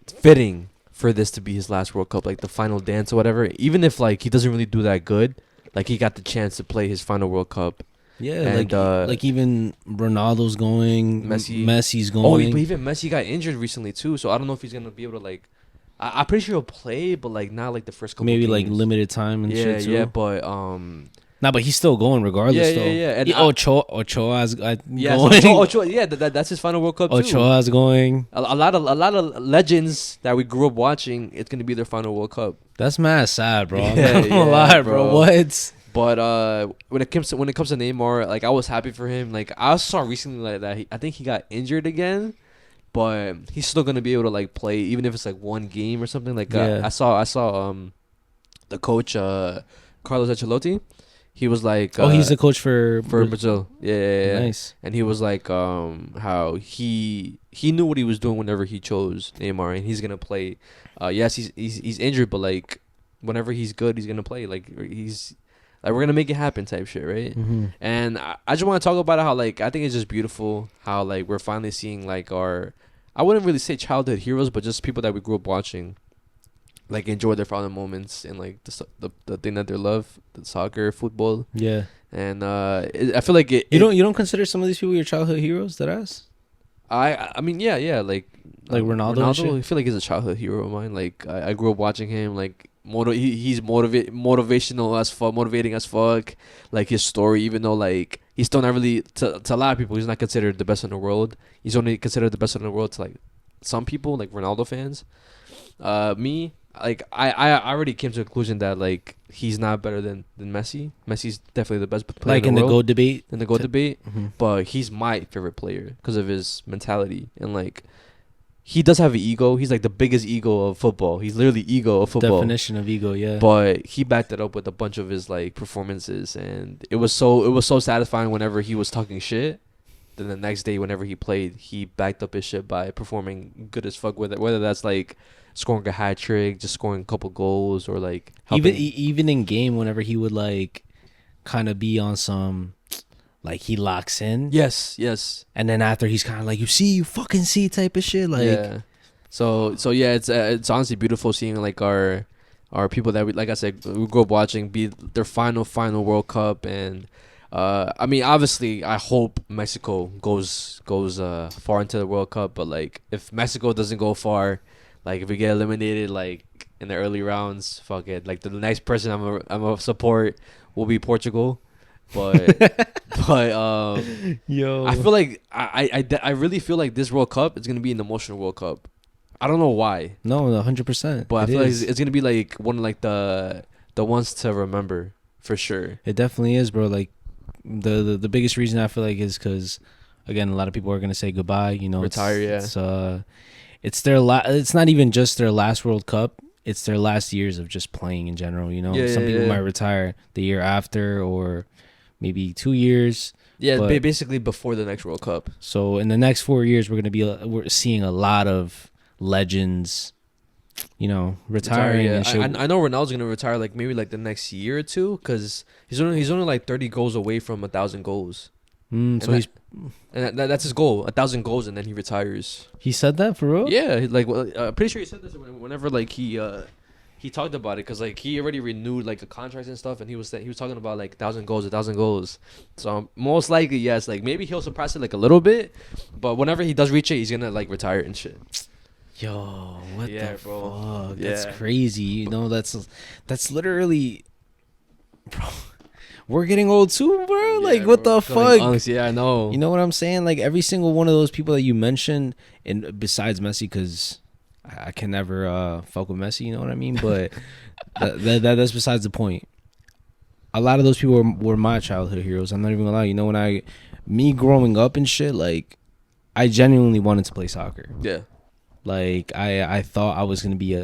fitting for this to be his last World Cup, like the final dance or whatever. Even if like he doesn't really do that good, like he got the chance to play his final World Cup. Yeah, and, like even Ronaldo's going, Messi's going. Oh, but even Messi got injured recently too, so I don't know if he's gonna be able to like. I'm pretty sure he'll play, but like not like the first couple. Maybe games. like limited time and shit too. Yeah, but Nah, but he's still going regardless. Yeah. And Ochoa's going. Ochoa, yeah, that's his final World Cup too. Ochoa's going. A lot of legends that we grew up watching, it's gonna be their final World Cup. That's mad sad, bro. I'm Yeah, not gonna lie, bro. What? But when it comes to Neymar, like I was happy for him. Like I saw recently like that I think he got injured again, but he's still gonna be able to like play even if it's like one game or something. Like I saw the coach Carlos Ancelotti. He was like, he's the coach for Brazil. Yeah. Nice. And he was like, how he knew what he was doing whenever he chose Neymar, and he's gonna play. Yes, he's injured, but like whenever he's good, he's gonna play. Like he's like we're gonna make it happen type shit, right? Mm-hmm. And I just want to talk about how like I think it's just beautiful how like we're finally seeing like our, I wouldn't really say childhood heroes, but just people that we grew up watching, like enjoy their final moments and like the thing that they love, the soccer, football. Yeah. And I feel like you don't consider some of these people your childhood heroes? That ass. I mean yeah like Ronaldo. I feel like he's a childhood hero of mine. Like I grew up watching him. Like he's motivational as fuck, motivating as fuck. Like his story, even though like he's still not really to a lot of people, he's not considered the best in the world. He's only considered the best in the world to like some people, like Ronaldo fans. Me, like I already came to the conclusion that like he's not better than Messi. Messi's definitely the best player like in the world. GOAT debate. In the GOAT debate, Mm-hmm. but he's my favorite player because of his mentality and like he does have an ego. He's like the biggest ego of football. He's literally ego of football. Definition of ego, yeah. But he backed it up with a bunch of his like performances, and it was so satisfying whenever he was talking shit. Then the next day, whenever he played, he backed up his shit by performing good as fuck with it. Whether that's like scoring a hat trick, just scoring a couple goals, or like even in game, whenever he would like kind of be on some. Like he locks in. Yes. And then after he's kind of like, you fucking see type of shit. Like, yeah. So yeah, it's honestly beautiful seeing like our are people that we, like I said, we grew up watching be their final World Cup. And I mean, obviously, I hope Mexico goes far into the World Cup. But like, if Mexico doesn't go far, like if we get eliminated like in the early rounds, fuck it. Like the next person I'm gonna support will be Portugal. But Yo, I feel like I really feel like this World Cup is gonna be an emotional World Cup. I don't know why, no, 100%. but I feel like it's gonna be like one of like the ones to remember for sure. It definitely is, bro. Like the biggest reason I feel like is because, again, a lot of people are gonna say goodbye. You know, Retire, it's their it's not even just their last World Cup. It's their last years of just playing in general. You know, some people might retire the year after or maybe 2 years. Yeah, but basically before the next World Cup. So in the next 4 years, we're seeing a lot of legends, you know, retiring. Yeah. And shit. I know Ronaldo's gonna retire like maybe like the next year or two because he's only like 30 goals away from 1,000 goals. So that's his goal, 1,000 goals, and then he retires. he said that for real? Yeah, like pretty sure he said this whenever like he talked about it because like he already renewed like the contracts and stuff, and he was talking about like 1,000 goals. So most likely yes, like maybe he'll surpass it like a little bit, but whenever he does reach it, he's gonna like retire and shit. Yo, what the bro. fuck? That's crazy. You know, that's literally, bro. We're getting old too, bro. Like, what the fuck? Yeah, I know. You know what I'm saying? Like, every single one of those people that you mentioned, and besides Messi, because I can never fuck with Messi. You know what I mean? But that's besides the point. A lot of those people were my childhood heroes. I'm not even gonna lie. You know, me growing up and shit, like, I genuinely wanted to play soccer. Yeah. Like I thought I was gonna be I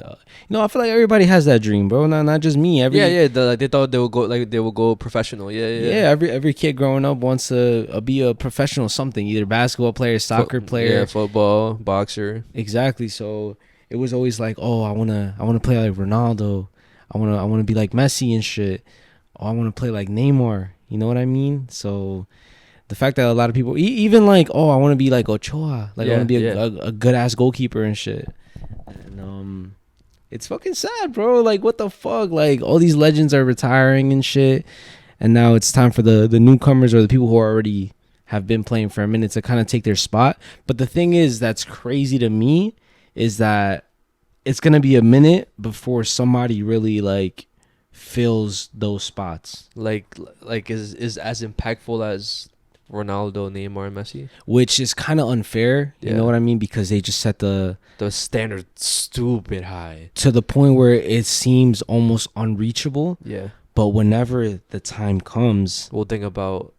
feel like everybody has that dream, bro. Not just me. They thought they would go professional. Yeah. Every kid growing up wants to be a professional something, either basketball player, soccer player, football, boxer. Exactly. So it was always like, oh, I wanna play like Ronaldo. I wanna be like Messi and shit. Oh, I wanna play like Neymar. You know what I mean? So the fact that a lot of people, even like, oh, I want to be like Ochoa, like I want to be a good ass goalkeeper and shit. And it's fucking sad, bro. Like, what the fuck? Like, all these legends are retiring and shit, and now it's time for the newcomers or the people who already have been playing for a minute to kind of take their spot. But the thing is, that's crazy to me, is that it's gonna be a minute before somebody really like fills those spots. Like is as impactful as Ronaldo, Neymar, and Messi, which is kind of unfair. You know what I mean? Because they just set the standard stupid high to the point where it seems almost unreachable. Yeah. But whenever the time comes, we'll think about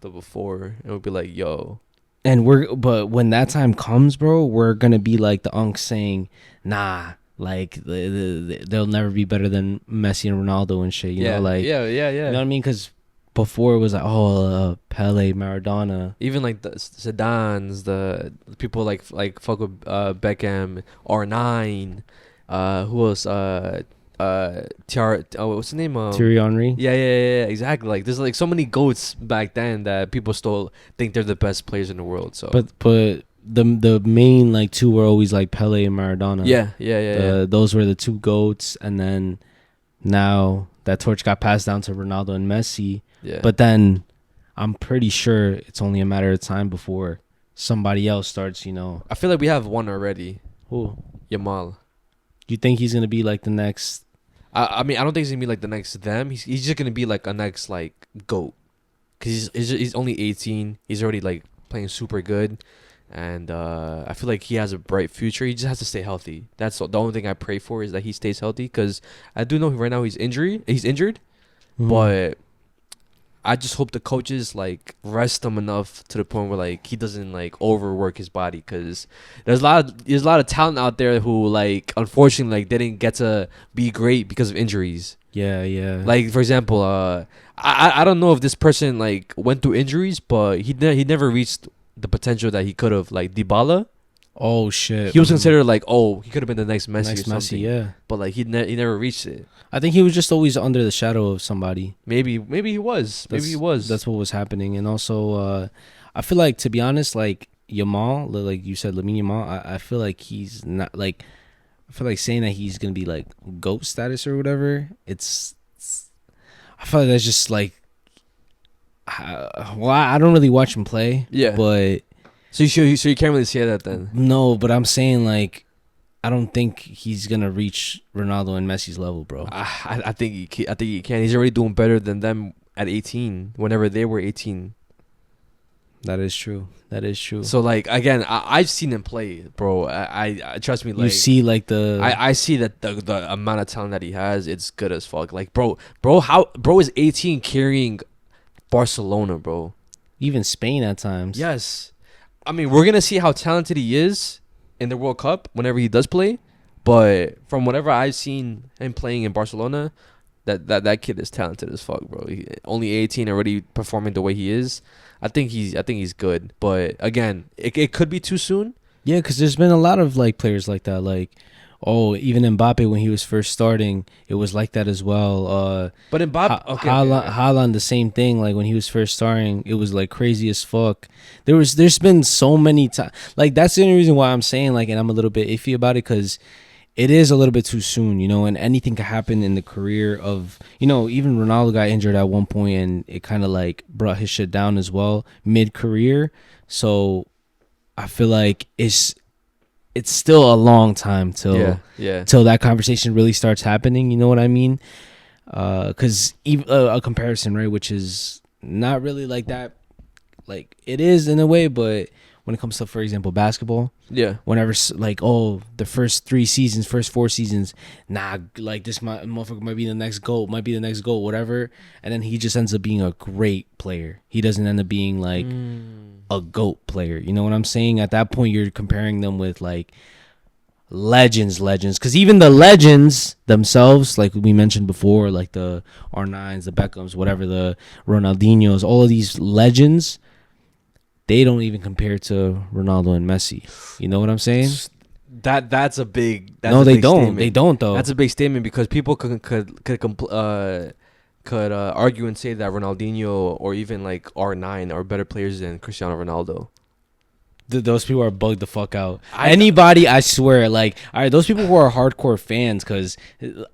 the before, and we'll be like, "Yo." And but when that time comes, bro, we're gonna be like the unks saying, "Nah." Like they'll never be better than Messi and Ronaldo and shit. You know, like yeah. You know what I mean? Because before it was like, Pele, Maradona, even like the Zidanes, the people like fuck with Beckham, R9, who else? What's the name? Thierry Henry. Yeah, exactly. Like there's like so many goats back then that people still think they're the best players in the world. So, but the main like two were always like Pele and Maradona. Yeah. Those were the two goats, and then now that torch got passed down to Ronaldo and Messi. Yeah. But then I'm pretty sure it's only a matter of time before somebody else starts, you know. I feel like we have one already. Who? Yamal. You think he's going to be like the next? I mean, I don't think he's going to be like the next them. He's just going to be like a next like GOAT. Because he's only 18. He's already like playing super good. And I feel like he has a bright future. He just has to stay healthy. That's the only thing I pray for, is that he stays healthy. Because I do know right now he's injured. Mm-hmm. But I just hope the coaches like rest him enough to the point where like he doesn't like overwork his body, because there's a lot of talent out there who like unfortunately like didn't get to be great because of injuries. Yeah. Like for example, I don't know if this person like went through injuries, but he never reached the potential that he could have. Like Dybala. Oh shit. He was considered like, he could have been the next Messi or something. Messi, yeah. But like he never reached it. I think he was just always under the shadow of somebody. Maybe he was. That's what was happening. And also, I feel like, to be honest, like Yamal, like you said, Lamine Yamal, I feel like he's not like, I feel like saying that he's gonna be like GOAT status or whatever. I feel like that's just like, well, I don't really watch him play. Yeah. But So you can't really say that then. no, but I'm saying like, I don't think he's gonna reach Ronaldo and Messi's level, bro. I think he can. He's already doing better than them at 18. Whenever they were 18. That is true. So like again, I've seen him play, bro. I trust me. Like You see, like I see that the amount of talent that he has, it's good as fuck. Like bro is 18 carrying Barcelona, bro. even Spain at times. Yes, I mean we're gonna see how talented he is in the World Cup whenever he does play. But from whatever I've seen him playing in Barcelona, that kid is talented as fuck, bro. Only 18, already performing the way he is. I think he's good, but again, it could be too soon. Yeah, because there's been a lot of like players like that. Like, even Mbappe when he was first starting, it was like that as well. But Mbappe, Haaland, the same thing. Like when he was first starting, it was like crazy as fuck. There's been so many times. Like that's the only reason why I'm saying like, and I'm a little bit iffy about it because it is a little bit too soon, and anything could happen in the career of, even Ronaldo got injured at one point and it kind of like brought his shit down as well mid-career. So I feel like it's still a long time till that conversation really starts happening. You know what I mean? Because even a comparison, right, which is not really like that. Like it is in a way, but when it comes to, for example, basketball, whenever like the first 4 seasons, like this motherfucker might be the next GOAT, whatever, and then he just ends up being a great player. He doesn't end up being like a GOAT player. You know what I'm saying? At that point, you're comparing them with like legends, because even the legends themselves, like we mentioned before, like the R9s, the Beckhams, whatever, the Ronaldinhos, all of these legends, they don't even compare to Ronaldo and Messi. You know what I'm saying? That's a big. No, they don't. Statement. They don't though. That's a big statement because people could argue and say that Ronaldinho or even like R9 are better players than Cristiano Ronaldo. Those people are bugged the fuck out. Anybody, I swear, like, all right, those people who are hardcore fans, because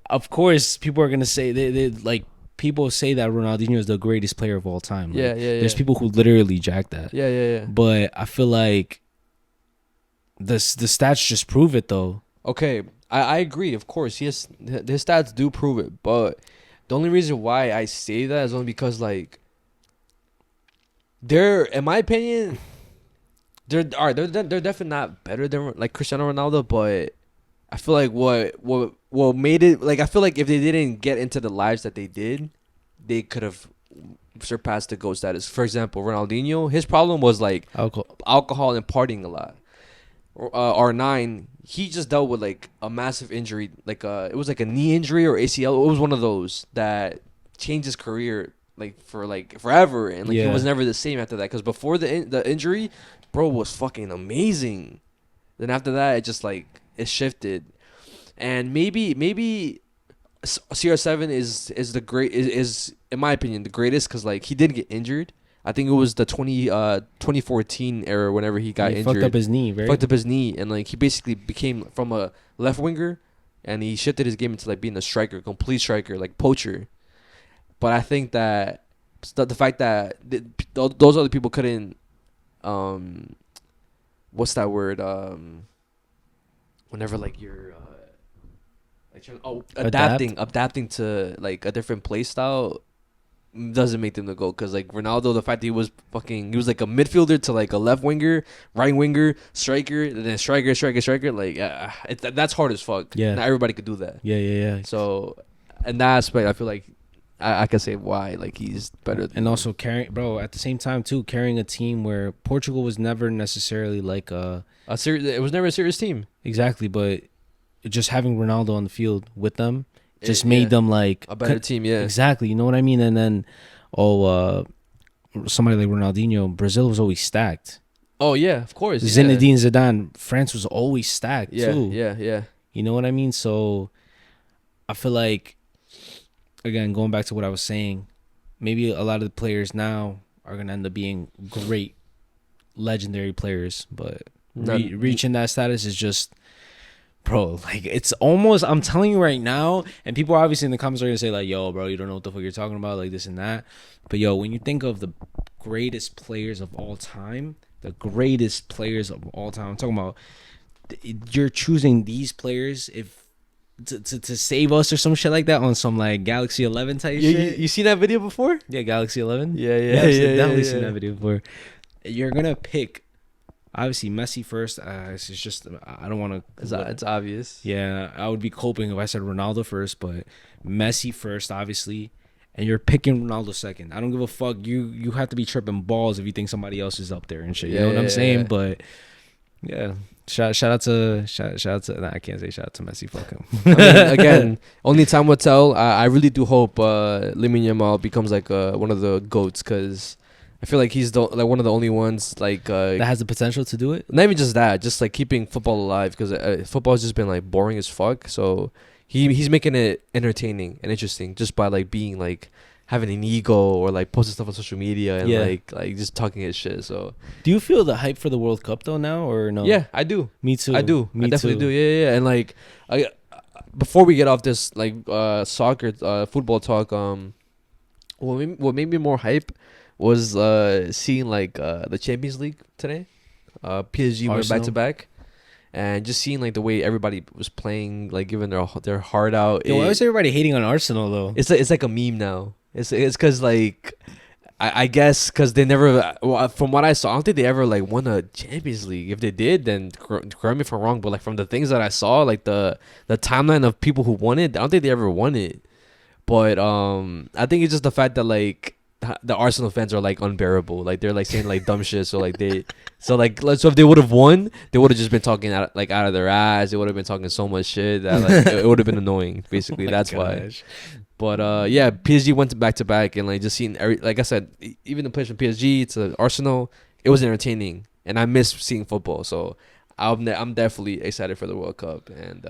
of course people are gonna say they like. People say that Ronaldinho is the greatest player of all time. Like, there's people who literally jack that. Yeah. But I feel like the stats just prove it, though. Okay, I agree. Of course, his stats do prove it. But the only reason why I say that is only because, like, in my opinion, they're definitely not better than like Cristiano Ronaldo. But I feel like what made it, like, I feel like if they didn't get into the lives that they did, they could have surpassed the GOAT status. For example, Ronaldinho, his problem was like alcohol and partying a lot. R9, he just dealt with like a massive injury, like it was like a knee injury or ACL. It was one of those that changed his career like for like forever, and like he was never the same after that. Because before the injury, bro was fucking amazing. Then after that, it just like it shifted. And maybe CR7 is the great is in my opinion the greatest because like he did get injured. I think it was the 2014 era whenever he got injured. Fucked up his knee, right? Fucked up his knee, and like he basically became from a left winger, and he shifted his game into like being a striker, complete striker, like poacher. But I think that the fact that those other people couldn't, what's that word? Whenever like you're adapting to like a different play style doesn't make them the GOAT. Because like Ronaldo, the fact that he was like a midfielder to like a left winger, right winger, striker, and then striker, like that's hard as fuck. Yeah, not everybody could do that. Yeah. So in that aspect, I feel like I can say why like he's better. And also at the same time too, carrying a team where Portugal was never necessarily like it was never a serious team. Exactly, but just having Ronaldo on the field with them just made them like a better team. Yeah, exactly. You know what I mean? And then somebody like Ronaldinho, Brazil was always stacked. Oh yeah, of course. Zinedine Zidane, France was always stacked too. Yeah. You know what I mean? So I feel like, again, going back to what I was saying, maybe a lot of the players now are gonna end up being great, legendary players, but reaching that status is just bro, like it's almost, I'm telling you right now, and people are obviously in the comments are gonna say like, yo, bro, you don't know what the fuck you're talking about, like this and that. But yo, when you think of the greatest players of all time, I'm talking about, you're choosing these players if to save us or some shit like that on some like Galaxy 11 type shit. You seen that video before? Yeah, Galaxy 11. Yeah, I've definitely seen that video before. You're gonna pick obviously Messi first. It's just I don't want to. It's obvious. Yeah, I would be coping if I said Ronaldo first, but Messi first, obviously, and you're picking Ronaldo second. I don't give a fuck. You have to be tripping balls if you think somebody else is up there and shit. You know what I'm saying? Yeah. But yeah, shout out to. Nah, I can't say shout out to Messi. Fuck him. I mean, again, only time will tell. I really do hope Lamine Yamal becomes like one of the GOATs, because I feel like he's one of the only ones like that has the potential to do it. not even just that, just like keeping football alive, because football has just been like boring as fuck. So he's making it entertaining and interesting just by like being like having an ego or like posting stuff on social media and like just talking his shit. So Do you feel the hype for the World Cup though now or no? yeah, I do. Me too. I do. Me I definitely too. do. Yeah. And like, before we get off this like soccer football talk, what made me more hype was seeing like the Champions League today. PSG went back to Arsenal. back, and just seeing like the way everybody was playing, like giving their heart out. Yo, why is everybody hating on Arsenal though? It's like a meme now. It's because like I guess because they never, from what I saw, I don't think they ever like won a Champions League. If they did, then correct me if I'm wrong. But like from the things that I saw, like the timeline of people who won it, I don't think they ever won it. But I think it's just the fact that like the Arsenal fans are like unbearable. Like they're like saying like dumb shit. So like so if they would have won, they would have just been talking out of their ass. They would have been talking so much shit that like it would have been annoying. Basically, that's why. But yeah, PSG went back to back, and like just seeing like I said, even the players from PSG to Arsenal, it was entertaining, and I miss seeing football. So I'm definitely excited for the World Cup, and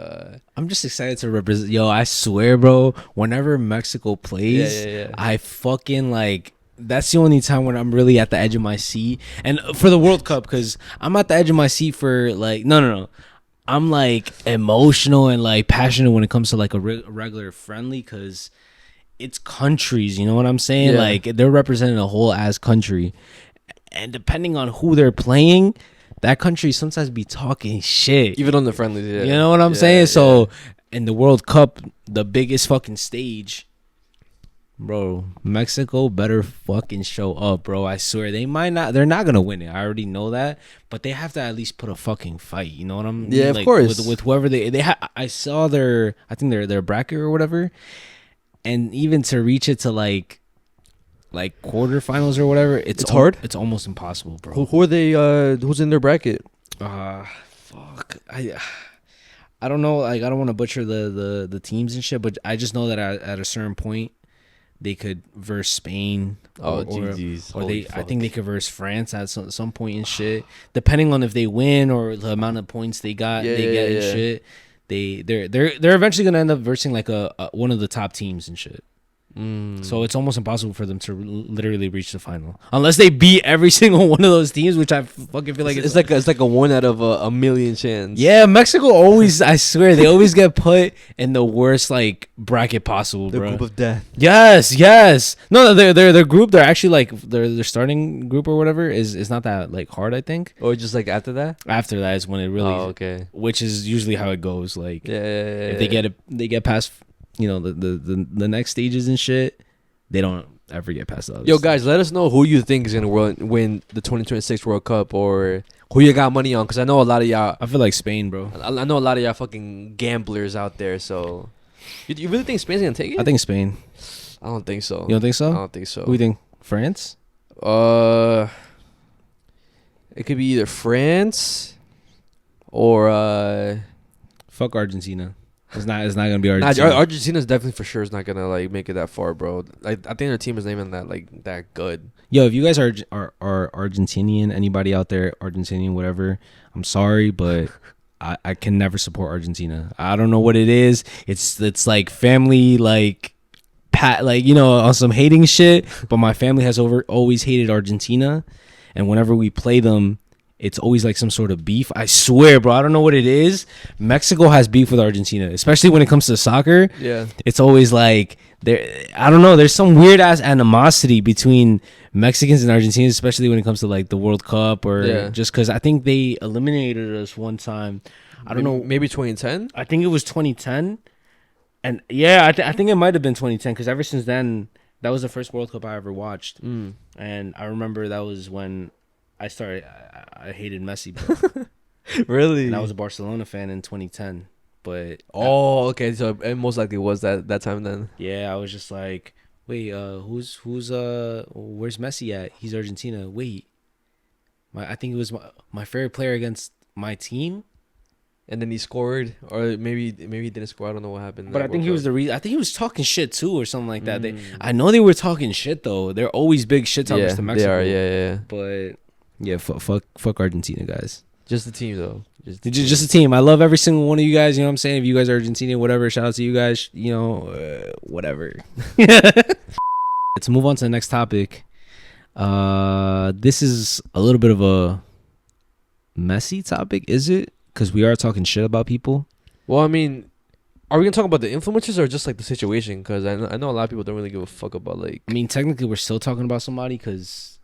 I'm just excited to represent. Yo, I swear, bro. Whenever Mexico plays, Yeah. I fucking like. That's the only time when I'm really at the edge of my seat, and for the World Cup, because I'm at the edge of my seat for like no. I'm like emotional and like passionate when it comes to like a regular friendly, because it's countries. You know what I'm saying? Yeah. Like they're representing a whole ass country, and depending on who they're playing, that country sometimes be talking shit. even on the friendlies, yeah. You know what I'm saying? So in the World Cup, the biggest fucking stage, bro, Mexico better fucking show up, bro. I swear they're not gonna win it. I already know that, but they have to at least put a fucking fight. You know what I'm? Yeah, of like, course. With whoever they have. I saw their bracket or whatever, and even to reach it to like quarterfinals or whatever, it's hard. It's almost impossible, bro. Who are they? Who's in their bracket? Fuck. I don't know. Like I don't want to butcher the teams and shit, but I just know that at a certain point they could verse Spain. Oh, or GGs. or Holy I fuck. think they could verse France at some point and shit. Depending on if they win or the amount of points they get and shit. They're eventually gonna end up versing like a one of the top teams and shit. So it's almost impossible for them to literally reach the final unless they beat every single one of those teams, which I fucking feel like It's like a 1 out of a million chance. yeah, Mexico always, I swear, they always get put in the worst like bracket possible, The bro. group of death. Yes. No, their group, they're actually like their starting group or whatever is not that like hard, I think. Or just like after that. After that is when it really, Okay. which is usually how it goes. Like Yeah. if they get past, you know, the next stages and shit, they don't ever get past the other. Yo, guys, let us know who you think is gonna win the 2026 World Cup, or who you got money on. Because I know a lot of y'all. I feel like Spain, bro. I know a lot of y'all fucking gamblers out there. So, you really think Spain's gonna take it? I think Spain. I don't think so. You don't think so? I don't think so. Who do you think? France? It could be either France or Fuck Argentina. It's not gonna be Nah, Argentina. Argentina's definitely for sure is not gonna like make it that far, bro. I think their team is not even that good. Yo, if you guys are Argentinian, anybody out there, Argentinian, whatever, I'm sorry, but I can never support Argentina. I don't know what it is. It's like family, like you know, on some hating shit. But my family has always hated Argentina, and whenever we play them, it's always like some sort of beef. I swear, bro, I don't know what it is. Mexico has beef with Argentina, especially when it comes to soccer. Yeah. It's always like there. I don't know. There's some weird ass animosity between Mexicans and Argentinians, especially when it comes to like the World Cup or just because I think they eliminated us one time. I don't know. Maybe 2010. I think it was 2010, and yeah, I think it might have been 2010 because ever since then, that was the first World Cup I ever watched, and I remember that was when I started. I hated Messi, bro. Really? And I was a Barcelona fan in 2010, but okay, so it most likely was that time then. yeah, I was just like, wait, where's Messi at? He's Argentina. Wait, I think it was my favorite player against my team. And then he scored, or maybe he didn't score. I don't know what happened. But I think he was the reason. I think he was talking shit too, or something like that. I know they were talking shit though. They're always big shit talkers to Mexico. They are, yeah. But yeah, fuck Argentina, guys. Just the team though. Just a team. I love every single one of you guys. You know what I'm saying? If you guys are Argentinian, whatever, shout out to you guys. You know, whatever. Let's move on to the next topic. This is a little bit of a messy topic, is it? Because we are talking shit about people. Well, I mean, are we gonna talk about the influencers or just like the situation? Because I know a lot of people don't really give a fuck about like. I mean, technically, we're still talking about somebody because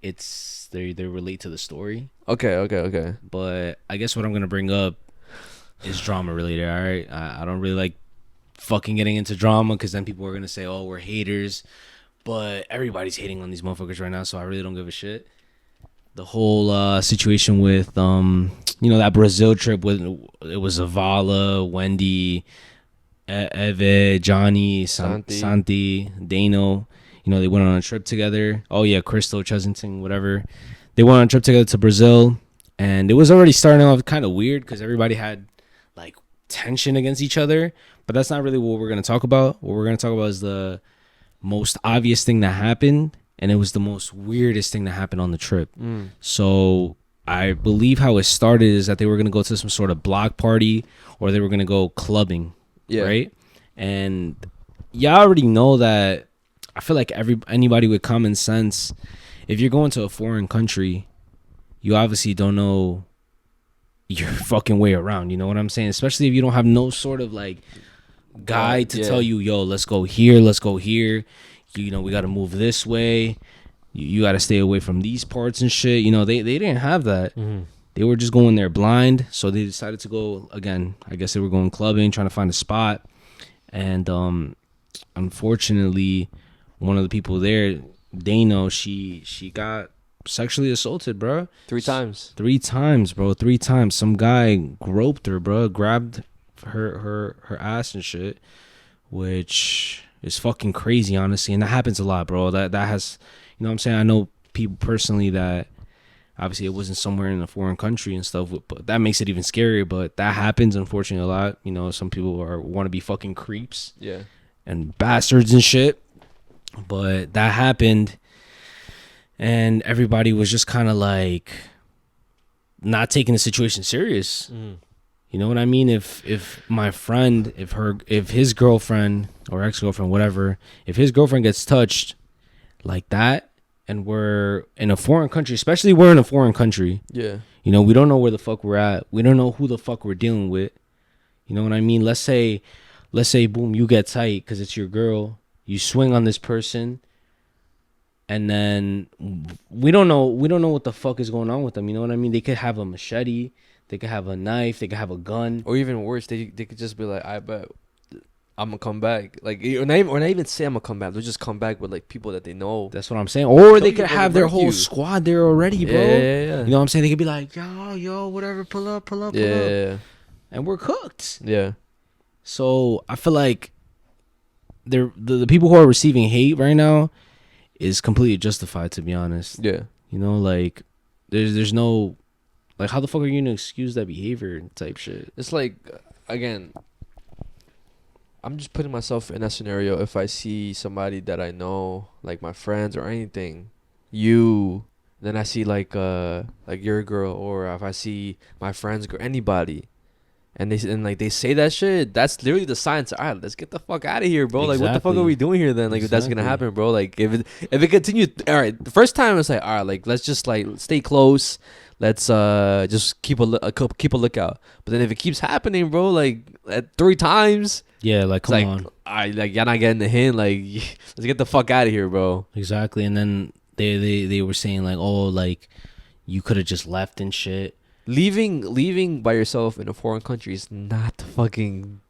it's they relate to the story. Okay. But I guess what I'm gonna bring up is drama related. All right, I don't really like fucking getting into drama because then people are gonna say, "Oh, we're haters," but everybody's hating on these motherfuckers right now, so I really don't give a shit. The whole situation with that Brazil trip with it was Zavala, Wendy, Eve, Johnny, Santi, Dano. They went on a trip together. Oh yeah, Crystal, Chesington, whatever. They went on a trip together to Brazil, and it was already starting off kind of weird because everybody had like tension against each other. But that's not really what we're gonna talk about. What we're gonna talk about is the most obvious thing that happened. And it was the most weirdest thing that happened on the trip. So I believe how it started is that they were going to go to some sort of block party or they were going to go clubbing. Yeah. Right. And y'all already know that I feel like anybody with common sense, if you're going to a foreign country, you obviously don't know your fucking way around. You know what I'm saying? Especially if you don't have no sort of like guide to tell you, yo, let's go here. Let's go here. We got to move this way. You got to stay away from these parts and shit. They didn't have that. They were just going there blind. So they decided to go, again, I guess they were going clubbing, trying to find a spot. And unfortunately, one of the people there, Dano, she got sexually assaulted, bro. 3 times. 3 times, bro. 3 times. Some guy groped her, bro. Grabbed her ass and shit, which... it's fucking crazy, honestly, and that happens a lot, bro. That has, what I'm saying? I know people personally that obviously it wasn't somewhere in a foreign country and stuff, but that makes it even scarier. But that happens, unfortunately, a lot. Some people want to be fucking creeps, and bastards and shit. But that happened, and everybody was just kind of like not taking the situation serious. You know what I mean? If my friend, if his girlfriend or ex-girlfriend, whatever, if his girlfriend gets touched like that, and we're in a foreign country, especially we're in a foreign country. Yeah. We don't know where the fuck we're at. We don't know who the fuck we're dealing with. You know what I mean? Let's say, boom, you get tight because it's your girl. You swing on this person, and then we don't know what the fuck is going on with them. You know what I mean? They could have a machete. They could have a knife. They could have a gun. Or even worse, they could just be like, I bet I'm going to come back. Like, or not even say I'm going to come back. They'll just come back with, like, people that they know. That's what I'm saying. Or they could have their whole squad there already, bro. Yeah. You know what I'm saying? They could be like, yo, whatever, pull up. Yeah. And we're cooked. Yeah. So I feel like the people who are receiving hate right now is completely justified, to be honest. Yeah. Like, there's no... like, how the fuck are you gonna excuse that behavior type shit? It's like, again, I'm just putting myself in that scenario. If I see somebody that I know, like my friends or anything, then I see like your girl, or if I see my friend's girl, anybody, and they say that shit, that's literally the sign to, all right, let's get the fuck out of here, bro. Like, what the fuck Exactly. are we doing here then? Like, if that's gonna happen, bro. Like, if it continues, all right, the first time it's like, all right, like, let's just like stay close. Let's just keep a lookout. But then if it keeps happening, bro, like at 3 times, Yeah, like it's come like, on. I like you're not getting the hint. Like, let's get the fuck out of here, bro. Exactly. And then they were saying like, oh, like you could have just left and shit. Leaving by yourself in a foreign country is not fucking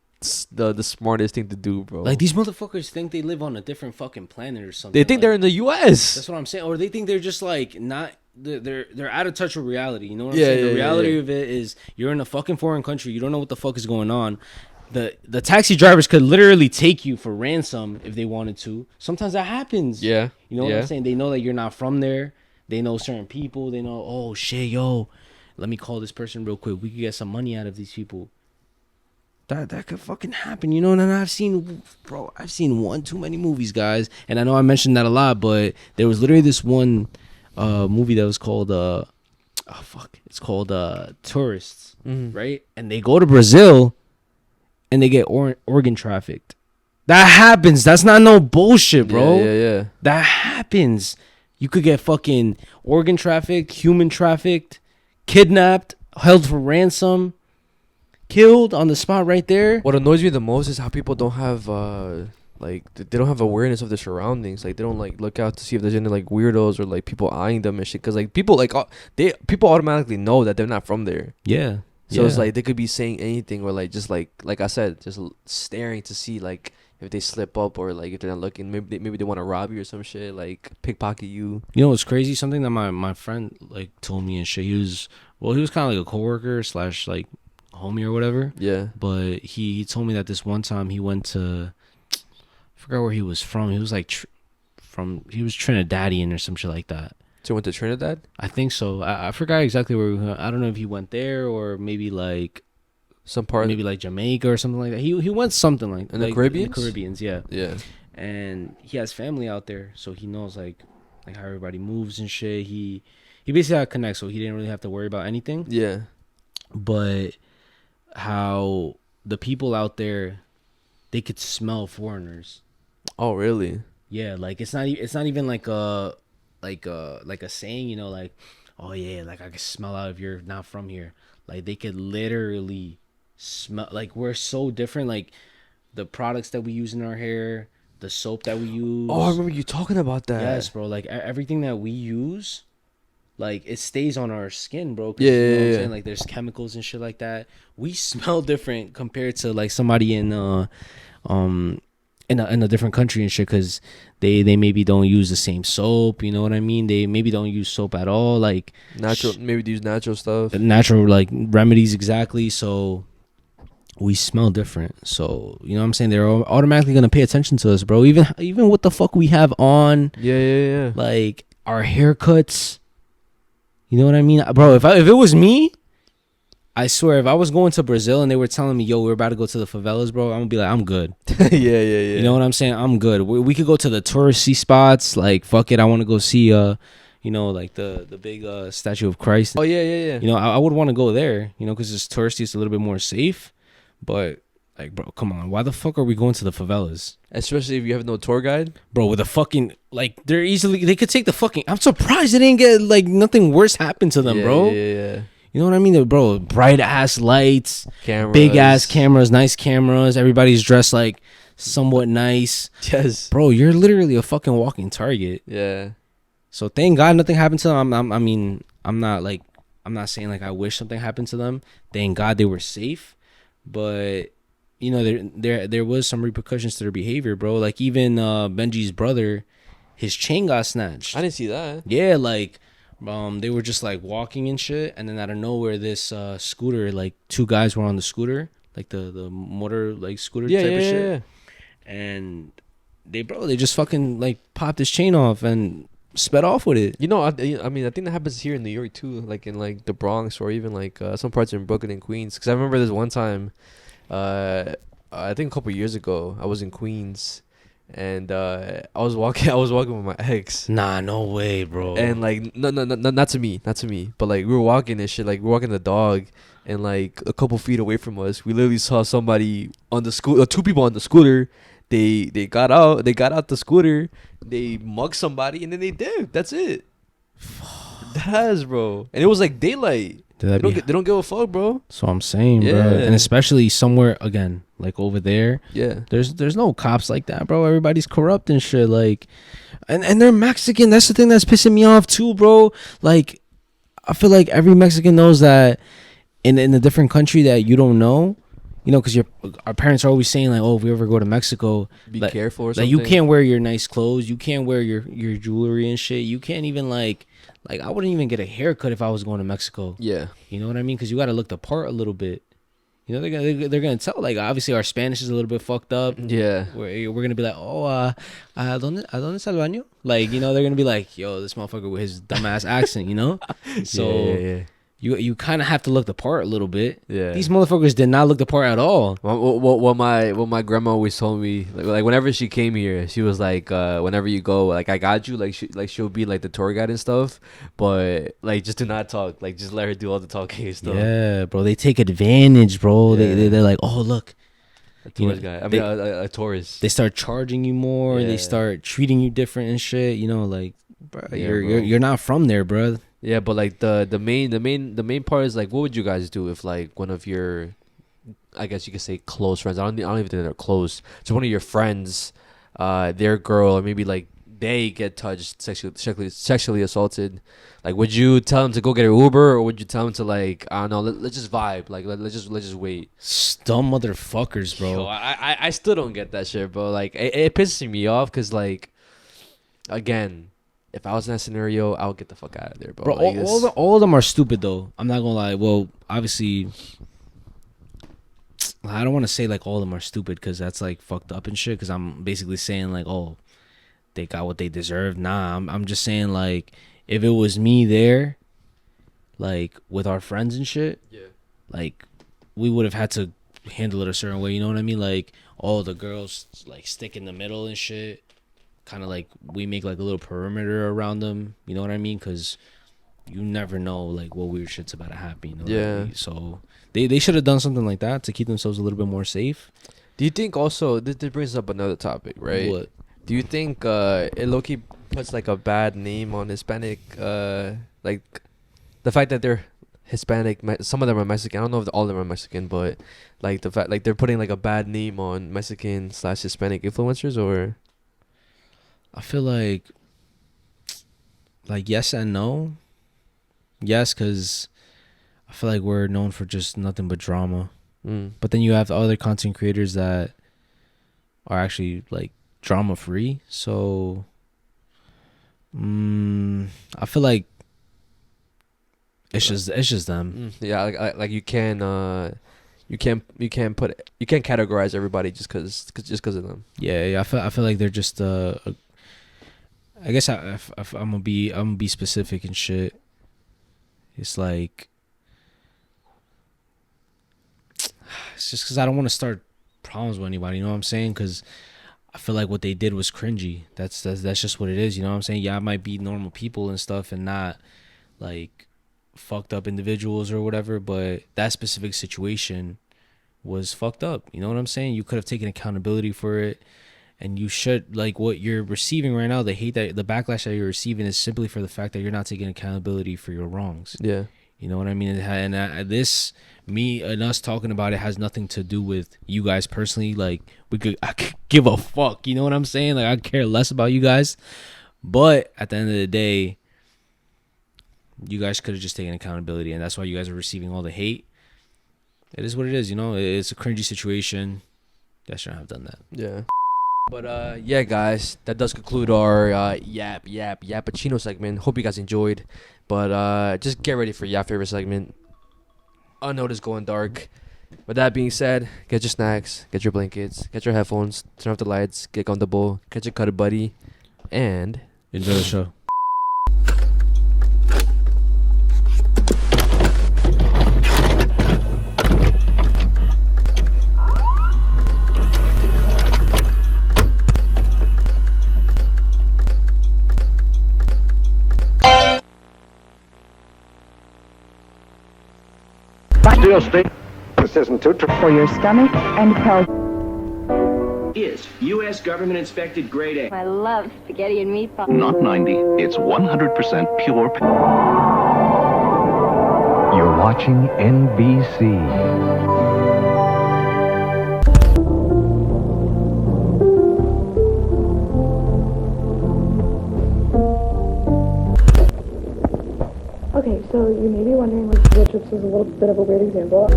the smartest thing to do, bro. Like these motherfuckers think they live on a different fucking planet or something. They think they're in the U.S. That's what I'm saying. Or they think they're just like not. They're out of touch with reality. You know what I'm Yeah, saying? yeah, The reality of it is you're in a fucking foreign country. You don't know what the fuck is going on. The taxi drivers could literally take you for ransom if they wanted to. Sometimes that happens. Yeah. You know what I'm saying? They know that you're not from there. They know certain people. They know, oh shit, yo, let me call this person real quick. We could get some money out of these people. That could fucking happen, you know. And I've seen one too many movies, guys. And I know I mentioned that a lot, but there was literally this one movie that was called it's called Tourists, right? And they go to Brazil and they get organ trafficked. That happens. That's not no bullshit, bro. Yeah. That happens. You could get fucking organ trafficked, human trafficked, kidnapped, held for ransom, killed on the spot right there. What annoys me the most is how people don't have like they don't have awareness of their surroundings. Like they don't like look out to see if there's any like weirdos or like people eyeing them and shit. Cause like people people automatically know that they're not from there. Yeah. So it's like they could be saying anything or like just like I said, just staring to see like if they slip up or like if they're not looking. Maybe they want to rob you or some shit, like pickpocket you. You know what's crazy? Something that my friend like told me and shit. He was kind of like a coworker / like homie or whatever. Yeah. But he told me that this one time he went to, I forgot where he was from. He was like he was Trinidadian or some shit like that. So you went to Trinidad? I think so. I forgot exactly where we went. I don't know if he went there or maybe like Some part maybe like Jamaica or something like that. He went something like in the like, Caribbean. Caribbeans, yeah. Yeah. And he has family out there, so he knows like how everybody moves and shit. He basically had connect, so he didn't really have to worry about anything. Yeah. But how the people out there, they could smell foreigners. Oh really? Yeah, like it's not even like a saying, you know, like, oh yeah, like I can smell out if you're not from here. Like they could literally smell. Like we're so different. Like the products that we use in our hair, the soap that we use. Oh, I remember you talking about that. Yes, bro. Like everything that we use, like it stays on our skin, bro. Yeah, you know what I'm yeah. saying? Like there's chemicals and shit like that. We smell different compared to like somebody in a different country and shit, because they maybe don't use the same soap, you know what I mean? They maybe don't use soap at all, like Natural, maybe they use natural stuff. natural like remedies, exactly. So we smell different. So you know what I'm saying? They're automatically gonna pay attention to us, bro. Even what the fuck we have on, Yeah. like our haircuts. You know what I mean, bro? If it was me, I swear, if I was going to Brazil and they were telling me, yo, we're about to go to the favelas, bro, I'm gonna be like, I'm good. yeah. You know what I'm saying? I'm good. We could go to the touristy spots. Like, fuck it. I want to go see, you know, like the big statue of Christ. Oh, yeah. You know, I would want to go there, you know, because it's touristy. It's a little bit more safe. But, like, bro, come on. Why the fuck are we going to the favelas? Especially if you have no tour guide. Bro, with a fucking, like, they could take the fucking, I'm surprised they didn't get, like, nothing worse happened to them, bro. Yeah. You know what I mean, bro? Bright ass lights, Cameras. big ass cameras, nice cameras. Everybody's dressed like somewhat nice. Yes. Bro, you're literally a fucking walking target. Yeah. So thank God nothing happened to them. I'm not saying like I wish something happened to them. Thank God they were safe. But you know, there was some repercussions to their behavior, bro. Like even Benji's brother, his chain got snatched. I didn't see that. Yeah, like they were just like walking and shit, and then out of nowhere this scooter, like 2 guys were on the scooter, like the motor like scooter type of shit. And they just fucking like popped his chain off and sped off with it. You know, I mean, I think that happens here in New York too, like in like the Bronx or even like some parts in Brooklyn and Queens. Because I remember this one time, I think a couple years ago, I was in Queens, and I was walking with my ex. Nah, no way, bro. And like no, not to me, but like we were walking and shit, like we were walking the dog, and like a couple feet away from us, we literally saw somebody on the scooter, 2 people on the scooter. They got out the scooter, they mugged somebody, and then they dipped. That's it. That's, bro. And it was like daylight. They don't give a fuck, bro. So I'm saying, bro. And especially somewhere again, like over there. Yeah. There's no cops like that, bro. Everybody's corrupt and shit. Like, and they're Mexican. That's the thing that's pissing me off too, bro. Like, I feel like every Mexican knows that in a different country that you don't know, you know, because our parents are always saying like, oh, if we ever go to Mexico, be careful or like something. you can't wear your nice clothes, you can't wear your jewelry and shit. You can't even like I wouldn't even get a haircut if I was going to Mexico. Yeah, you know what I mean? Because you got to look the part a little bit. You know, they're gonna tell, like, obviously our Spanish is a little bit fucked up. Yeah, we're gonna be like, oh, ¿dónde está el baño? Like, you know, they're gonna be like, yo, this motherfucker with his dumbass accent, you know. So yeah. You kind of have to look the part a little bit. Yeah. These motherfuckers did not look the part at all. What my grandma always told me, like whenever she came here, she was like, whenever you go, like I got you, she'll be like the tour guide and stuff, but like just do not talk, like just let her do all the talking and stuff. Yeah, bro, they take advantage, bro. Yeah. They're like, oh look, a tourist guy. I mean, a tourist. They start charging you more. Yeah. They start treating you different and shit. You know, like, bro, you're not from there, bro. Yeah, but like the main part is like, what would you guys do if like one of your, I guess you could say close friends. I don't even think they're close. So one of your friends, their girl, or maybe like they get touched, sexually assaulted. Like, would you tell them to go get an Uber, or would you tell them to like, I don't know, let's just vibe, like let's just wait? Dumb motherfuckers, bro. Yo, I still don't get that shit, bro. Like it pisses me off because like, again, if I was in that scenario, I would get the fuck out of there, bro. Bro, like, all of them are stupid, though. I'm not gonna lie. Well, obviously, I don't want to say like all of them are stupid because that's like fucked up and shit. Because I'm basically saying like, oh, they got what they deserve. Nah, I'm just saying like, if it was me there, like with our friends and shit, yeah, like we would have had to handle it a certain way. You know what I mean? Like, all the girls like stick in the middle and shit. Kind of like we make like a little perimeter around them, you know what I mean? Because you never know like what weird shit's about to happen, you know? Yeah. So they should have done something like that to keep themselves a little bit more safe. Do you think also this brings up another topic, right? What? Do you think it low-key puts like a bad name on Hispanic, like the fact that they're Hispanic, some of them are Mexican. I don't know if all of them are Mexican, but like the fact like they're putting like a bad name on Mexican/Hispanic influencers, or? I feel like yes and no. Yes, because I feel like we're known for just nothing but drama. But then you have the other content creators that are actually like drama free. So I feel like it's just them. Yeah, like you can't categorize everybody just because of them. Yeah. I feel like they're just I guess if I'm gonna be specific and shit. It's like it's just because I don't want to start problems with anybody. You know what I'm saying? Because I feel like what they did was cringy. That's just what it is. You know what I'm saying? Yeah, I might be normal people and stuff and not like fucked up individuals or whatever, but that specific situation was fucked up. You know what I'm saying? You could have taken accountability for it. And you should, like, what you're receiving right now, the hate that the backlash that you're receiving is simply for the fact that you're not taking accountability for your wrongs. Yeah. You know what I mean? And me and us talking about it has nothing to do with you guys personally. Like, I could give a fuck. You know what I'm saying? Like, I care less about you guys. But at the end of the day, you guys could have just taken accountability. And that's why you guys are receiving all the hate. It is what it is, you know? It's a cringy situation. I shouldn't have done that. Yeah. But yeah, guys, that does conclude our Yappuccino segment. Hope you guys enjoyed. But just get ready for your favorite segment. Unnoticed going dark. With that being said, get your snacks, get your blankets, get your headphones, turn off the lights, get comfortable, get your cuddle buddy, and enjoy the show. real estate. This isn't too for your stomach and health. Is U.S. government inspected grade A. I love spaghetti and meatballs. Not 90. It's 100% pure. You're watching NBC. Okay, so you may be wondering, like, which is a little bit of a weird example.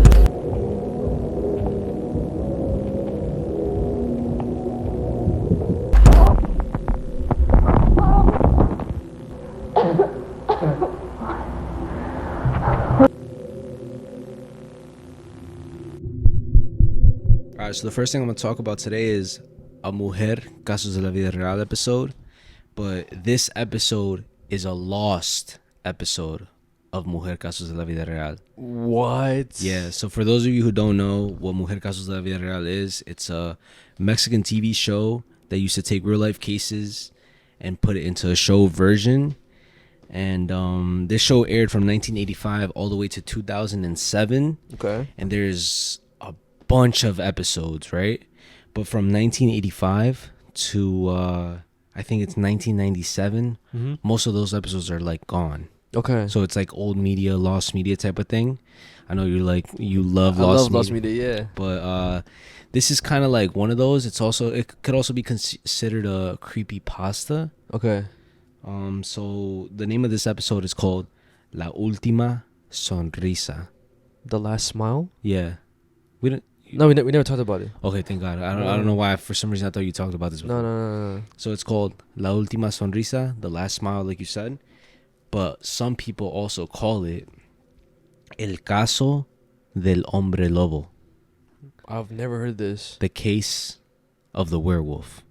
Alright, so the first thing I'm going to talk about today is a Mujer, Casos de la Vida Real episode. But this episode is a lost episode of Mujer, Casos de la Vida Real. What? Yeah, so for those of you who don't know what Mujer, Casos de la Vida Real is, it's a Mexican TV show that used to take real life cases and put it into a show version. And this show aired from 1985 all the way to 2007. Okay. And there's a bunch of episodes, right? But from 1985 to I think it's 1997, most of those episodes are like gone. Okay. So it's like old media, lost media type of thing. I know you love I lost love lost media, yeah. But this is kind of like one of those. It could also be considered a creepypasta. Okay. So the name of this episode is called La Última Sonrisa. The Last Smile? Yeah. We never talked about it. Okay, thank God. I don't know why. For some reason, I thought you talked about this before. No. So it's called La Última Sonrisa, The Last Smile, like you said. But some people also call it El Caso del Hombre Lobo. I've never heard this. The Case of the Werewolf.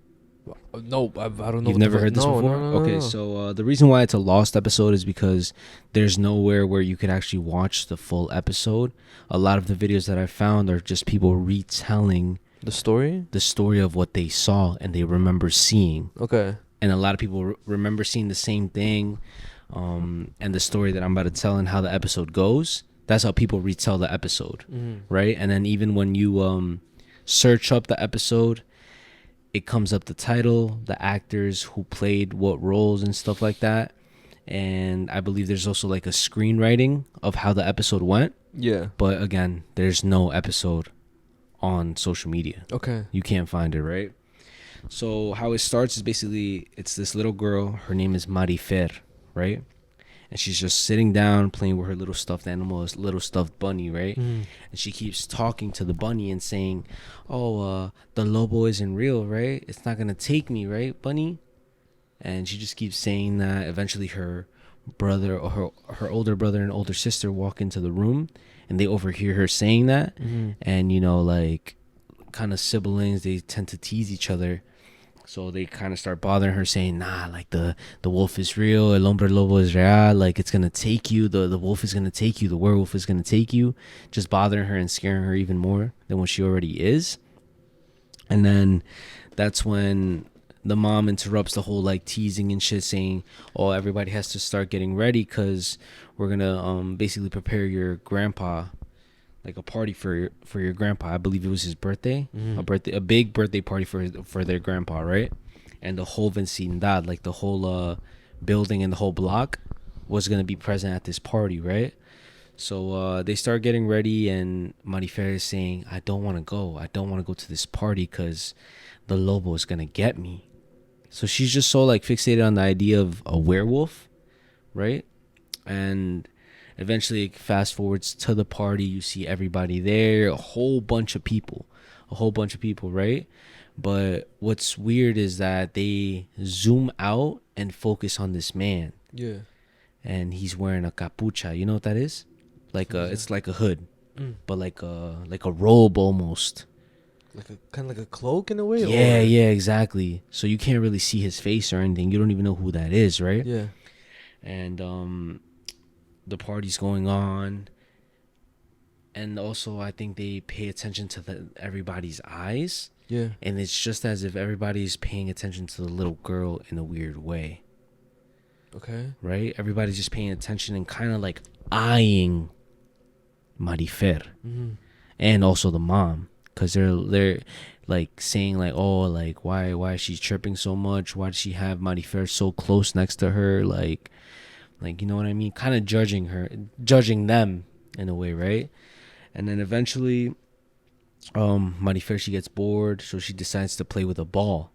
No, I don't know. You've never heard this before? No. Okay, so the reason why it's a lost episode is because there's nowhere where you could actually watch the full episode. A lot of the videos that I found are just people retelling the story of what they saw and they remember seeing. Okay. And a lot of people remember seeing the same thing, and the story that I'm about to tell and how the episode goes. That's how people retell the episode, right? And then even when you search up the episode, it comes up the title, the actors who played what roles and stuff like that. And I believe there's also like a screenwriting of how the episode went. Yeah. But again, there's no episode on social media. Okay. You can't find it, right? So how it starts is basically it's this little girl. Her name is Marifer, right? And she's just sitting down playing with her little stuffed animal, this little stuffed bunny, right? And she keeps talking to the bunny and saying, the Lobo isn't real, right? It's not going to take me, right, bunny? And she just keeps saying that. Eventually her brother or her older brother and older sister walk into the room and they overhear her saying that. And, like kind of siblings, they tend to tease each other. So they kind of start bothering her, saying, nah, like the wolf is real, el hombre lobo es real, like it's going to take you, the wolf is going to take you, the werewolf is going to take you, just bothering her and scaring her even more than what she already is. And then that's when the mom interrupts the whole like teasing and shit, saying, everybody has to start getting ready because we're going to basically prepare your grandpa, like a party for your grandpa. I believe it was his birthday, a big birthday party for their grandpa, right? And the whole vecindad, like the whole building and the whole block was gonna be present at this party, right? So they start getting ready, and Marifer is saying, I don't want to go to this party because the Lobo is gonna get me. So she's just so like fixated on the idea of a werewolf, right? And eventually, fast forwards to the party. You see everybody there, a whole bunch of people, right? But what's weird is that they zoom out and focus on this man. Yeah. And he's wearing a capucha. You know what that is? It's like a hood, but like a robe almost. Like a kind of like a cloak in a way. Yeah, exactly. So you can't really see his face or anything. You don't even know who that is, right? Yeah. And the party's going on, and also I think they pay attention to everybody's eyes. Yeah. And it's just as if everybody's paying attention to the little girl in a weird way. Okay. Right? Everybody's just paying attention and kind of like eyeing Marifer, and also the mom, because they're like saying like, oh, like why is she tripping so much? Why does she have Marifer so close next to her? Like you know what I mean? Kind of judging them in a way, right? And then eventually, Marifer, she gets bored, so she decides to play with a ball.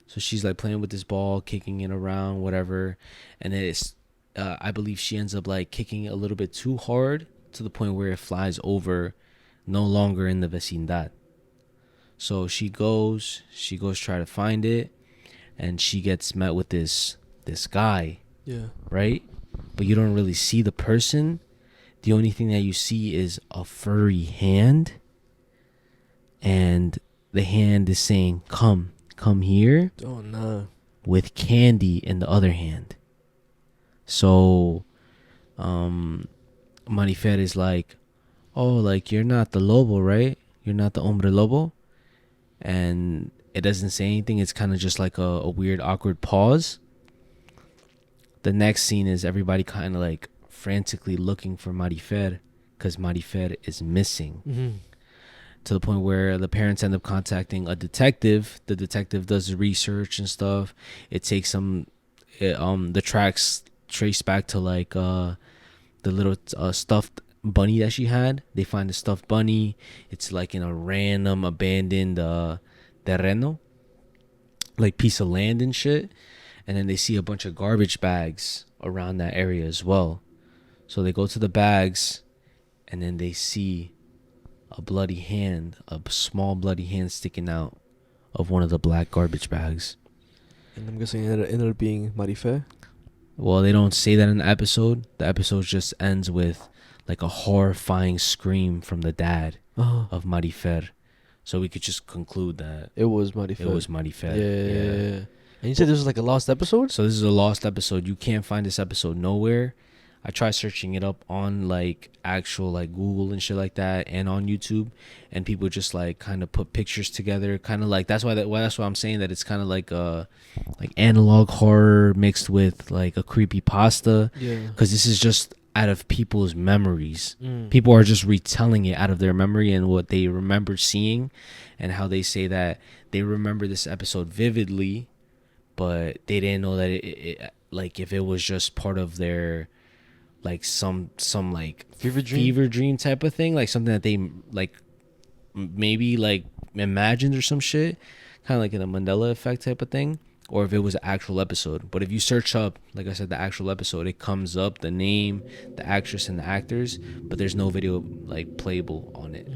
So she's like playing with this ball, kicking it around, whatever, and it's I believe she ends up like kicking it a little bit too hard to the point where it flies over, no longer in the vecindad. So she goes try to find it, and she gets met with this guy. Yeah. Right? But you don't really see the person. The only thing that you see is a furry hand, and the hand is saying, come here. Oh no. With candy in the other hand. So Marifer is like, oh, like, you're not the lobo, right? You're not the hombre lobo. And it doesn't say anything. It's kind of just like a weird awkward pause. The next scene is everybody kind of like frantically looking for Marifer, because Marifer is missing. To the point where the parents end up contacting a detective. The detective does the research and stuff. It takes the tracks trace back to like the little stuffed bunny that she had. They find the stuffed bunny. It's like in a random abandoned terreno, like piece of land and shit. And then they see a bunch of garbage bags around that area as well. So they go to the bags, and then they see a bloody hand, a small bloody hand sticking out of one of the black garbage bags. And I'm guessing it ended up being Marifer. Well, they don't say that in the episode. The episode just ends with like a horrifying scream from the dad of Marifer. So we could just conclude that it was Marifer. It was Marifer. Yeah. And you said this was like a lost episode? So this is a lost episode. You can't find this episode nowhere. I tried searching it up on like actual like Google and shit like that, and on YouTube, and people just like kind of put pictures together, kind of like that's why I'm saying that it's kind of like like analog horror mixed with like a creepy pasta. Yeah. Because this is just out of people's memories. People are just retelling it out of their memory and what they remember seeing, and how they say that they remember this episode vividly, but they didn't know that it like if it was just part of their like some like fever dream type of thing, like something that they like maybe like imagined or some shit, kind of like in a Mandela effect type of thing, or if it was an actual episode. But if you search up, like I said, the actual episode, it comes up the name, the actress, and the actors, but there's no video like playable on it.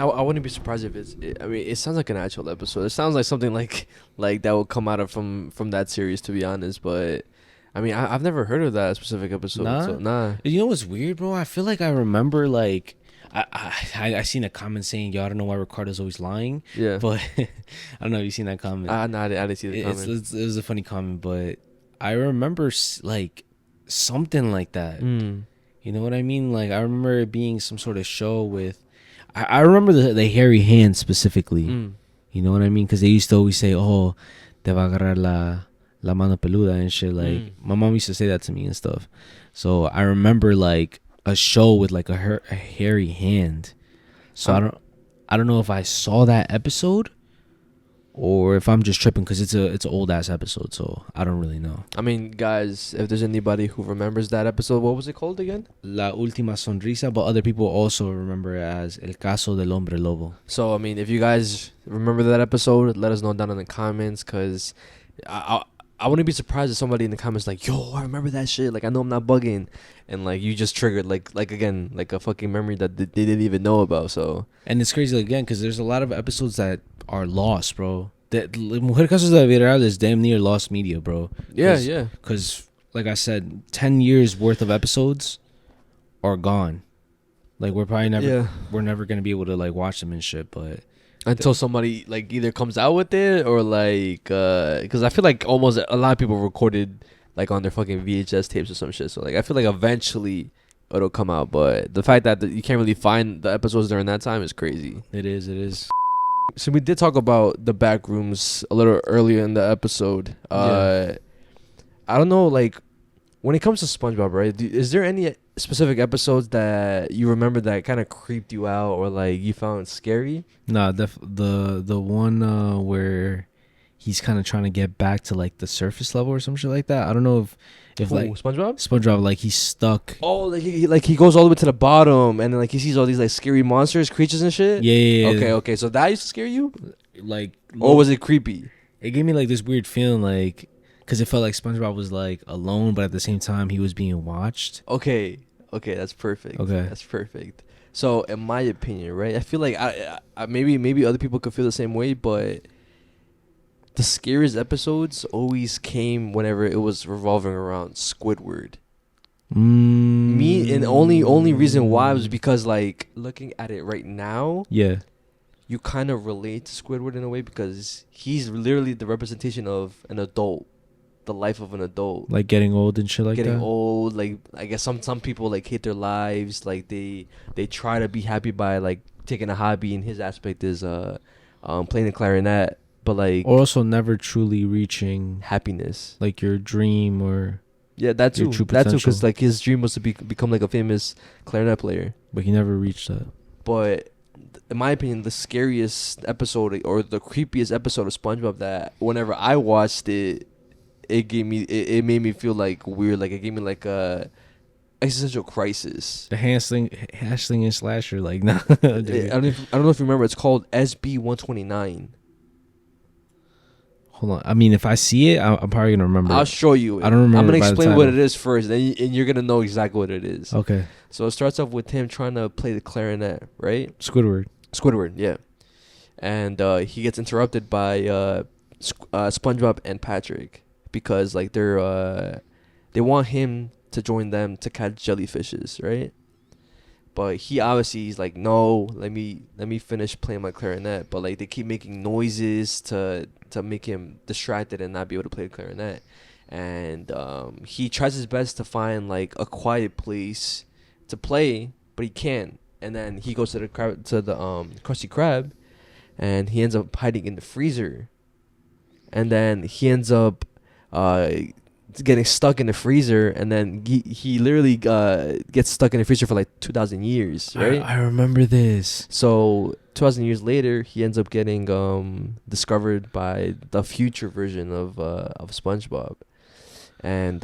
I wouldn't be surprised if it sounds like an actual episode. It sounds like something like that would come out of from that series, to be honest. But I mean, I've never heard of that specific episode. Nah. You know what's weird, bro? I feel like I remember like I seen a comment saying, "Yo, I don't know why Ricardo's always lying." Yeah. But I don't know if you seen that comment. No, I didn't see the comment. It was a funny comment, but I remember like something like that. You know what I mean? Like I remember it being some sort of show with. I remember the hairy hand specifically. You know what I mean? Because they used to always say, "Oh, te va a agarrar la mano peluda" and shit. Like my mom used to say that to me and stuff. So I remember like a show with like a hairy hand. So I don't know if I saw that episode or if I'm just tripping, because it's an old ass episode, so I don't really know. I mean, guys, if there's anybody who remembers that episode, what was it called again? La Última Sonrisa, but other people also remember it as El Caso del Hombre Lobo. So, I mean, if you guys remember that episode, let us know down in the comments, because I wouldn't be surprised if somebody in the comments like, "Yo, I remember that shit. Like, I know I'm not bugging," and like you just triggered like again like a fucking memory that they didn't even know about. So, and it's crazy again because there's a lot of episodes that are lost, bro. That Mujer, Casos de Vida is damn near lost media, bro. Yeah. Because like I said, 10 years worth of episodes are gone. Like we're never gonna be able to like watch them and shit, but. Until somebody like either comes out with it or like because I feel like almost a lot of people recorded like on their fucking VHS tapes or some shit. So like I feel like eventually it'll come out, but the fact that you can't really find the episodes during that time is crazy. It is. So we did talk about the Backrooms a little earlier in the episode. I don't know, like when it comes to SpongeBob, right? Is there any specific episodes that you remember that kind of creeped you out or like you found scary? Nah, the one where he's kind of trying to get back to like the surface level or some shit like that. I don't know if like SpongeBob, like he's stuck. Oh, like he goes all the way to the bottom and then like he sees all these like scary monsters, creatures and shit. Yeah. Okay. So that used to scare you? Like, or was it creepy? It gave me like this weird feeling, like, because it felt like SpongeBob was like alone, but at the same time he was being watched. Okay, that's perfect. That's perfect. So in my opinion, right, I feel like I maybe other people could feel the same way, but the scariest episodes always came whenever it was revolving around Squidward. Me, and only reason why was because like looking at it right now, you kind of relate to Squidward in a way because he's literally the representation of an adult, the life of an adult, like getting old and shit like that. Getting old, like I guess some people like hate their lives, like they try to be happy by like taking a hobby, and his aspect is playing the clarinet. But like, or also never truly reaching happiness, like your dream or that too, because like his dream was to become like a famous clarinet player, but he never reached that. But in my opinion, the scariest episode or the creepiest episode of SpongeBob that whenever I watched it, it made me feel like weird, like it gave me like a existential crisis. The Hashling and Slasher, like nah. I don't know if you remember. It's called SB-129. Hold on. I mean, if I see it, I'm probably gonna remember. I'll show you. I don't remember. I'm gonna explain what it is first, and you're gonna know exactly what it is. Okay. So it starts off with him trying to play the clarinet, right? Squidward, yeah. And he gets interrupted by SpongeBob and Patrick because like they want him to join them to catch jellyfishes, right? But he obviously is like, no, let me finish playing my clarinet. But like they keep making noises to make him distracted and not be able to play the clarinet. And he tries his best to find like a quiet place to play, but he can't. And then he goes to the Krusty Krab, and he ends up hiding in the freezer. And then he ends up getting stuck in the freezer, and then he literally gets stuck in the freezer for like 2,000 years, right? I remember this. So 2,000 years later, he ends up getting discovered by the future version of SpongeBob, and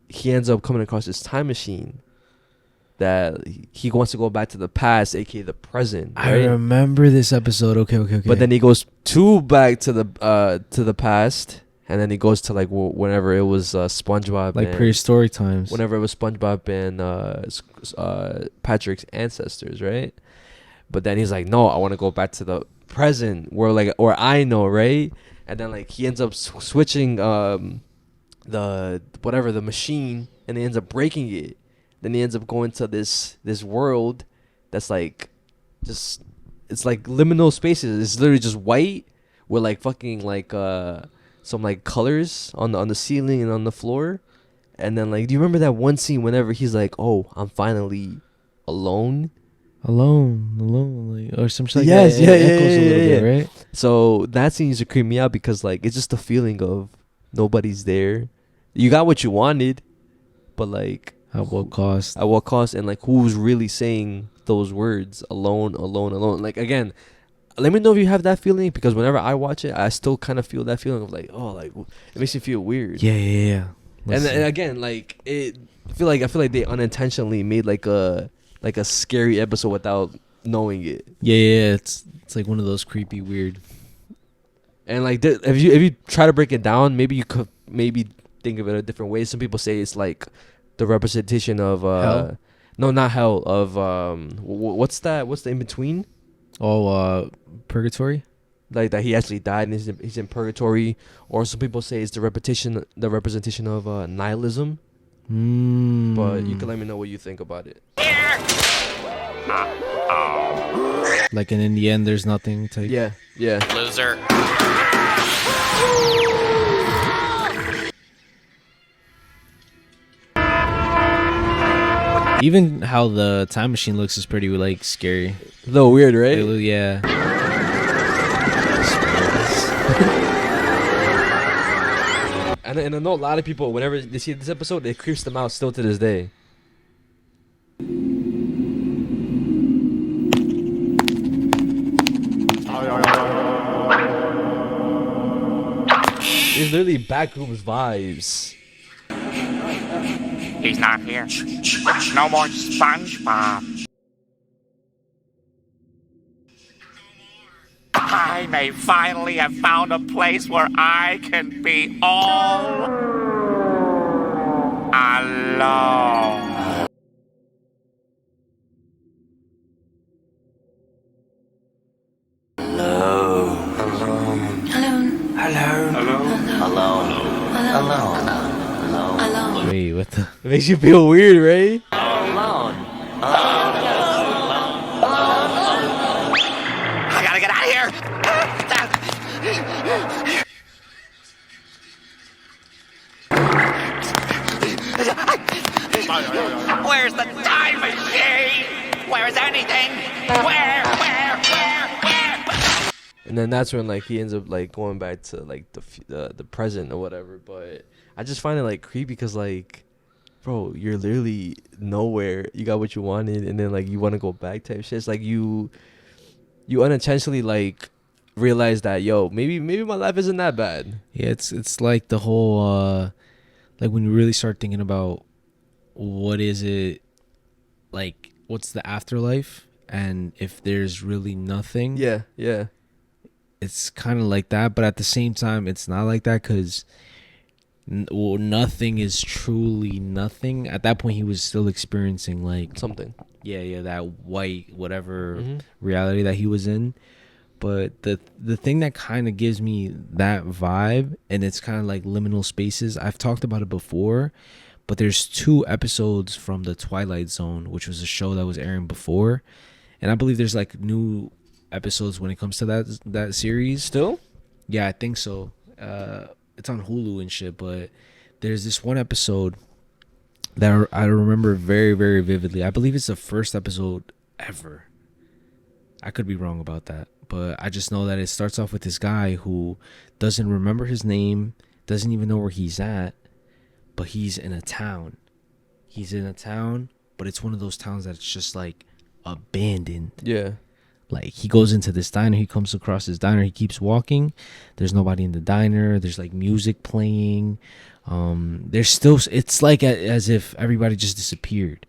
he ends up coming across this time machine that he wants to go back to the past, aka the present. Right? I remember this episode. Okay. But then he goes back to the past. And then he goes to like whenever it was SpongeBob, like prehistoric times. Whenever it was SpongeBob and Patrick's ancestors, right? But then he's like, no, I want to go back to the present, where I know, right? And then like he ends up switching the machine, and he ends up breaking it. Then he ends up going to this world that's like just, it's like liminal spaces. It's literally just white with like fucking like some like colors on the ceiling and on the floor. And then like, do you remember that one scene whenever he's like, oh, I'm finally alone, like, or something like that? Yeah, echoes a little bit, right? So that scene used to creep me out because like it's just the feeling of nobody's there. You got what you wanted, but like at what cost? And like who's really saying those words? Alone. Like again, let me know if you have that feeling, because whenever I watch it, I still kind of feel that feeling of like, oh, like it makes me feel weird. Yeah. And again, like I feel like they unintentionally made like a scary episode without knowing it. Yeah. It's like one of those creepy, weird. And like if you try to break it down, maybe you could think of it a different way. Some people say it's like the representation of hell? No, not hell, of what's that? What's the in between? Oh, purgatory. Like that he actually died and he's in purgatory. Or some people say it's the representation of nihilism. But you can let me know what you think about it. Like, and in the end, there's nothing to. Yeah. Loser. Even how the time machine looks is pretty like scary. A little weird, right? Yeah. And I know a lot of people, whenever they see this episode, it creeps them out still to this day. It's literally Backrooms vibes. He's not here. No more SpongeBob. I may finally have found a place where I can be all alone. Wait, what the? It makes you feel weird, right? I gotta get out of here. Where's the time machine? Where's anything? Where? And then that's when like he ends up like going back to like the present or whatever. But I just find it like creepy because like, bro, you're literally nowhere. You got what you wanted, and then like you want to go back type shit. It's like you unintentionally like realize that maybe my life isn't that bad. Yeah, it's like the whole like when you really start thinking about what is it, like what's the afterlife, and if there's really nothing. Yeah. It's kind of like that, but at the same time, it's not like that because nothing is truly nothing. At that point, he was still experiencing like something. Yeah, that white whatever reality that he was in. But the thing that kind of gives me that vibe, and it's kind of like liminal spaces. I've talked about it before, but there's 2 episodes from the Twilight Zone, which was a show that was airing before, and I believe there's like new episodes when it comes to that series still. Yeah, I think so. It's on Hulu and shit, but there's this one episode that I remember very, very vividly. I believe it's the first episode ever. I could be wrong about that, but I just know that it starts off with this guy who doesn't remember his name, doesn't even know where he's at, but he's in a town. But it's one of those towns that's just like abandoned. Yeah. Like he goes into this diner, he comes across this diner, he keeps walking. There's nobody in the diner. There's like music playing. There's still, it's like as if everybody just disappeared.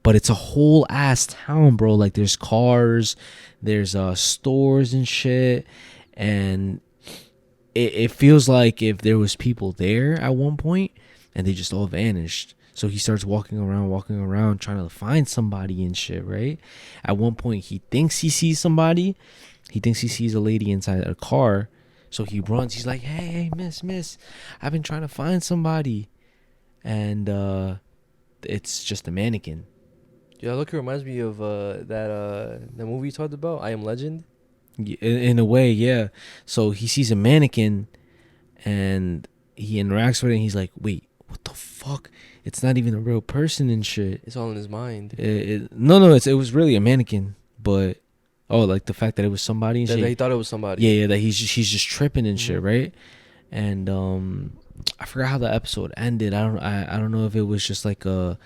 But it's a whole ass town, bro. Like there's cars, there's stores and shit, and it feels like if there was people there at one point and they just all vanished. So he starts walking around, trying to find somebody and shit, right? At one point, he thinks he sees somebody. He thinks he sees a lady inside a car. So he runs. He's like, hey, miss, I've been trying to find somebody. And it's just a mannequin. Yeah, look, it reminds me of that movie you talked about, I Am Legend. In a way, yeah. So he sees a mannequin, and he interacts with it, and he's like, wait, what the fuck? It's not even a real person and shit. It's all in his mind. No, it was really a mannequin, but like the fact that it was somebody and shit. That he thought it was somebody. Yeah, that he's just tripping and shit, right? And I forgot how the episode ended. I don't know if it was just like a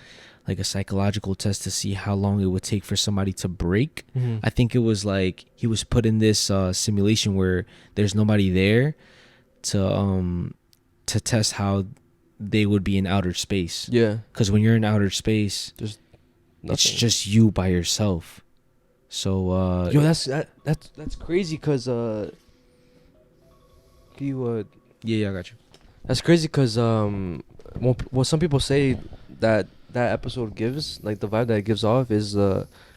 psychological test to see how long it would take for somebody to break. I think it was like he was put in this simulation where there's nobody there to test how they would be in outer space. Yeah. Because when you're in outer space, there's nothing. It's just you by yourself. So that's crazy because I got you. That's crazy because what some people say that episode gives, like the vibe that it gives off, is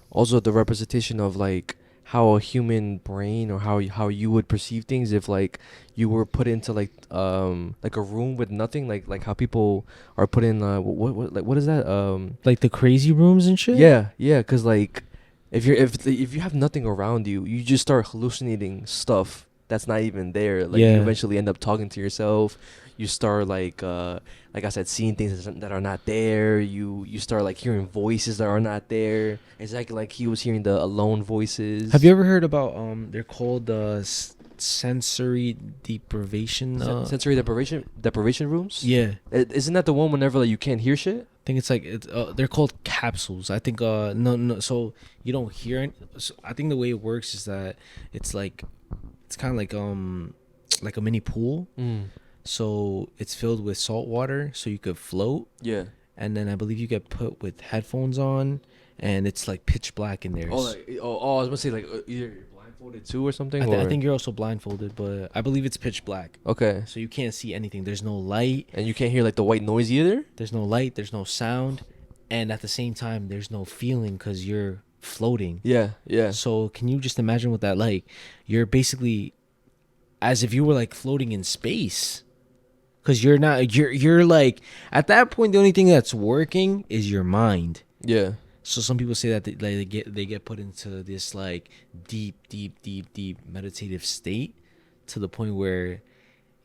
also the representation of like how a human brain or how you would perceive things if like you were put into like a room with nothing, like how people are put in what is that like the crazy rooms and shit. Yeah, because like if you have nothing around you, you just start hallucinating stuff that's not even there. Like, Yeah. you eventually end up talking to yourself. You start like I said, seeing things that are not there. You start like hearing voices that are not there. Exactly like he was hearing the alone voices. Have you ever heard about they're called sensory deprivation? Sensory deprivation rooms? Yeah. Isn't that the one whenever like you can't hear shit? I think it's like they're called capsules. I think no, so you don't hear it. So I think the way it works is that it's kind of like a mini pool. So it's filled with salt water, so you could float. Yeah. And then I believe you get put with headphones on, and it's like pitch black in there. I was gonna say like either you're blindfolded too or something. I think you're also blindfolded, but I believe it's pitch black. Okay. So you can't see anything. There's no light, and you can't hear like the white noise either. There's no light. There's no sound, and at the same time, there's no feeling because you're floating. Yeah. Yeah. So can you just imagine what that like? You're basically as if you were like floating in space. Because you're not, you're like, at that point, the only thing that's working is your mind. Yeah. So some people say that they get put into this like deep meditative state to the point where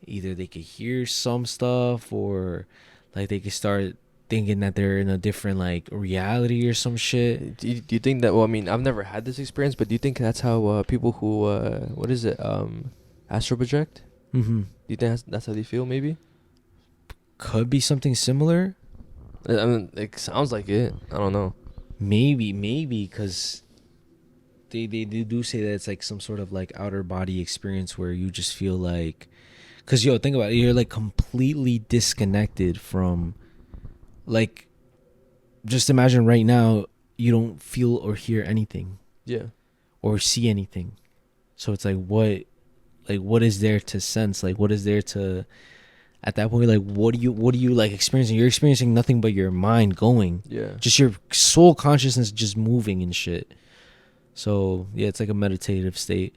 either they could hear some stuff or like they could start thinking that they're in a different like reality or some shit. Do you think that? Well, I mean, I've never had this experience, but do you think that's how people who what is it astral project? Mm-hmm. Do you think that's how they feel? Maybe. Could be something similar. I mean, it sounds like it. I don't know. Maybe, because they do say that it's like some sort of like outer body experience where you just feel like, because think about it, you're like completely disconnected from, like, just imagine right now you don't feel or hear anything. Yeah. Or see anything. So it's like what is there to sense? Like what is there to, at that point, like what do you like experiencing? You're experiencing nothing but your mind going. Yeah. Just your soul consciousness just moving and shit. So yeah, it's like a meditative state.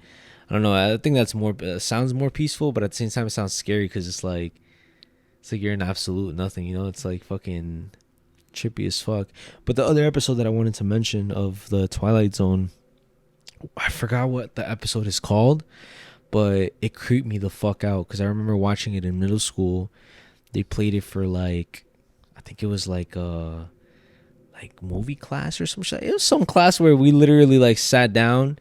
I don't know. I think that's more sounds more peaceful, but at the same time, it sounds scary because it's like you're in absolute nothing. You know, it's like fucking trippy as fuck. But the other episode that I wanted to mention of the Twilight Zone, I forgot what the episode is called. But it creeped me the fuck out because I remember watching it in middle school. They played it for like, I think it was like movie class or some shit. It was some class where we literally like sat down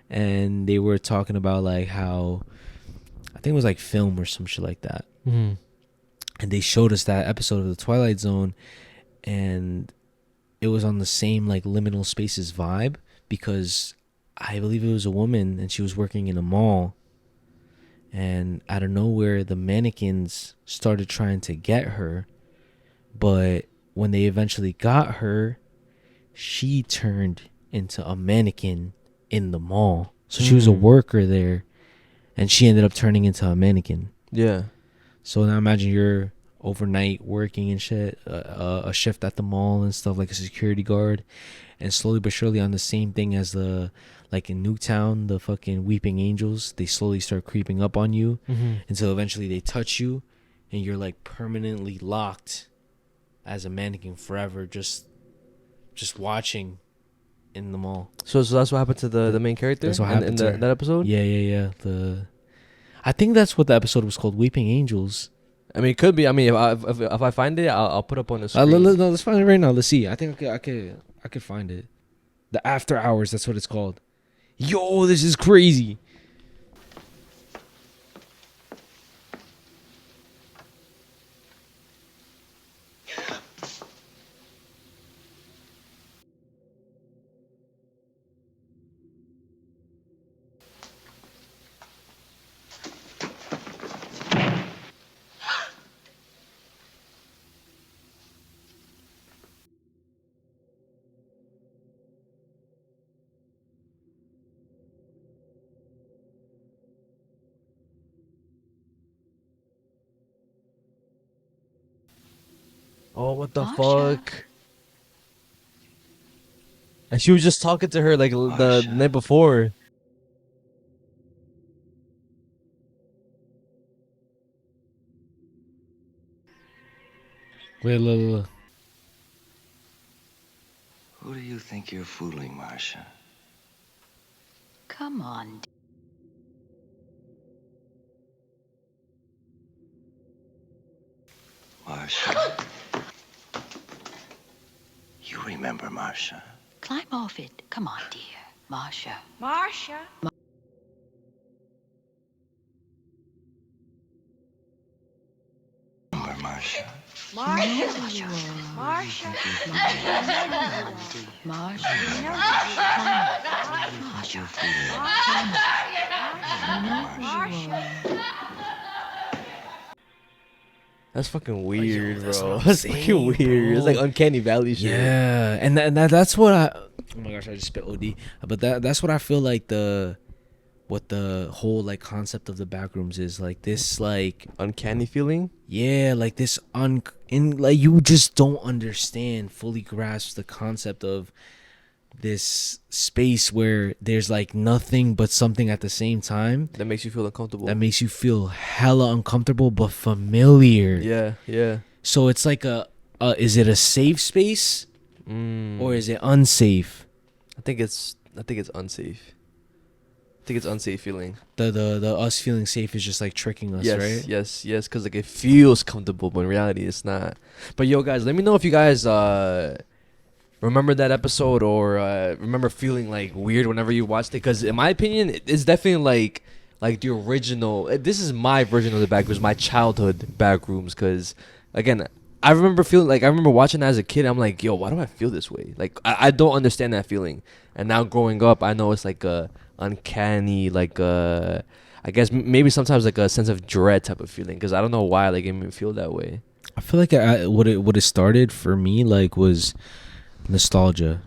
and they were talking about like how, I think it was like film or some shit like that. Mm-hmm. And they showed us that episode of the Twilight Zone, and it was on the same like liminal spaces vibe because I believe it was a woman and she was working in a mall. And out of nowhere, the mannequins started trying to get her. But when they eventually got her, she turned into a mannequin in the mall. So she was a worker there. And she ended up turning into a mannequin. Yeah. So now imagine you're overnight working and shit. A shift at the mall and stuff, like a security guard. And slowly but surely on the same thing as the... Like in Nuketown, the fucking weeping angels, they slowly start creeping up on you until eventually they touch you and you're like permanently locked as a mannequin forever, just watching in the mall. So that's what happened to the main character. That's what happened to that episode. Yeah. I think that's what the episode was called, Weeping Angels. I mean, it could be. I mean, if I find it, I'll put up on the screen. Let's find it right now. Let's see. I think I could find it. The After Hours. That's what it's called. Yo, this is crazy. Oh, what the fuck? And she was just talking to her like the night before. Wait, look. Who do you think you're fooling, Marcia? Come on. Marcia. You remember Marcia? Climb off it. Come on, dear. Marcia. Marcia. Remember Marcia? Marcia. Marcia. Marcia. That's fucking weird, bro. That's fucking weird. It's like uncanny valley shit. Yeah, and that's what I. Oh my gosh, I just spit OD. But that's what I feel like what the whole like concept of the Backrooms is, like this like uncanny feeling. Yeah, like this like you just don't understand, fully grasp the concept of this space where there's like nothing but something at the same time That makes you feel uncomfortable. that makes you feel hella uncomfortable but familiar. Yeah. So it's like is it a safe space or is it unsafe? I think it's unsafe. I think it's unsafe feeling. The us feeling safe is just like tricking us, right? Yes, because like it feels comfortable, but in reality it's not. But yo, guys, let me know if you guys remember that episode or remember feeling like weird whenever you watched it. Because in my opinion, it's definitely like the original. This is my version of the Backrooms, my childhood Backrooms. Because again, I remember feeling like I remember watching it as a kid. I'm like, yo, why do I feel this way? Like I don't understand that feeling. And now growing up, I know it's like a uncanny, like I guess maybe sometimes like a sense of dread type of feeling. Because I don't know why like it made me feel that way. I feel like what it started for me like was nostalgia.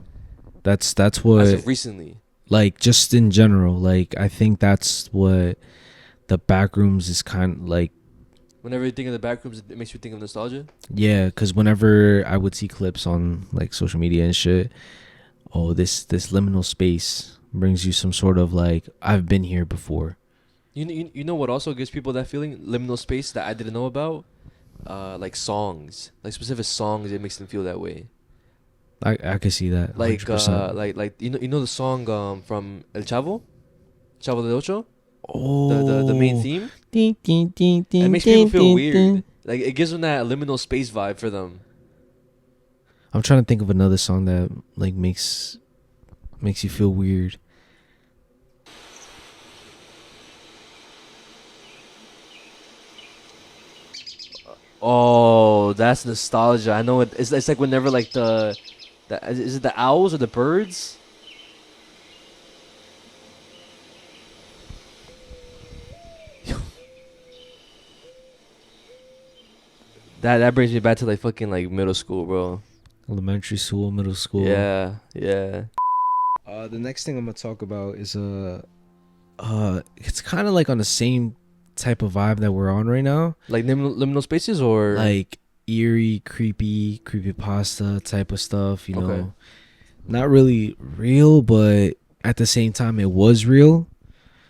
That's what As of recently, like just in general, like I think that's what the Backrooms is kind of like. Whenever you think of the Backrooms, it makes you think of nostalgia. Yeah, because whenever I would see clips on like social media and shit, this liminal space brings you some sort of like, I've been here before. You know what also gives people that feeling, liminal space, that I didn't know about? Like songs, like specific songs, it makes them feel that way. I could see that. Like 100%. like you know the song from El Chavo del Ocho. Oh, the main theme. Ding, ding, ding, ding, It makes people feel ding, weird. ding. Like it gives them that liminal space vibe for them. I'm trying to think of another song that like makes you feel weird. Oh, that's nostalgia. I know it. It's like whenever like is it the owls or the birds? That brings me back to like fucking like middle school, bro. Elementary school, middle school. Yeah. The next thing I'm gonna talk about is it's kind of like on the same type of vibe that we're on right now. Like liminal spaces or like eerie, creepypasta type of stuff, you know. Okay. Not really real, but at the same time it was real.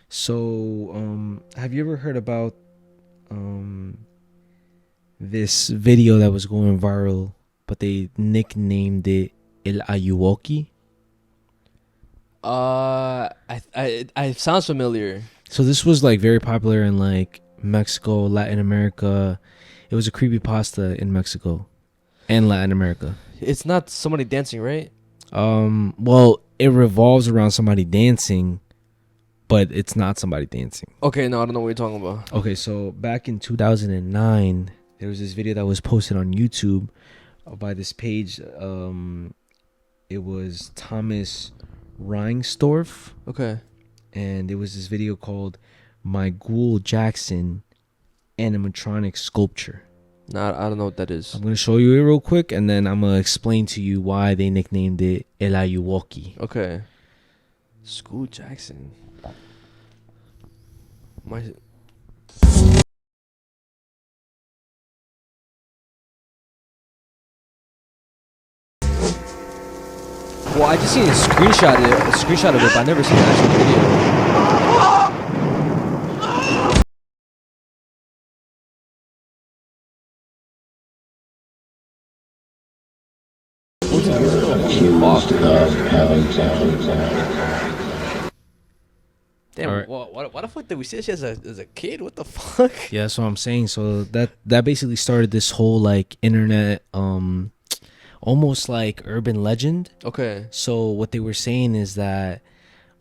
So, have you ever heard about this video that was going viral, but they nicknamed it El Ayuwoki? I sounds familiar. So this was like very popular in like Mexico, Latin America. It was a creepypasta in Mexico and Latin America. It's not somebody dancing, right? Well, it revolves around somebody dancing, but it's not somebody dancing. Okay, no, I don't know what you're talking about. Okay, so back in 2009, there was this video that was posted on YouTube by this page. It was Thomas Reinsdorf. Okay. And it was this video called My Ghoul Jackson Animatronic Sculpture. Nah, I don't know what that is. I'm going to show you it real quick, and then I'm going to explain to you why they nicknamed it El Ayuwoki. Okay. School Jackson. Well, I just seen a screenshot of it, but I never seen the actual video. Damn, All right. what the fuck did we see that shit as a kid? What the fuck? Yeah, that's what I'm saying. So that basically started this whole like internet, almost like urban legend. Okay. So what they were saying is that,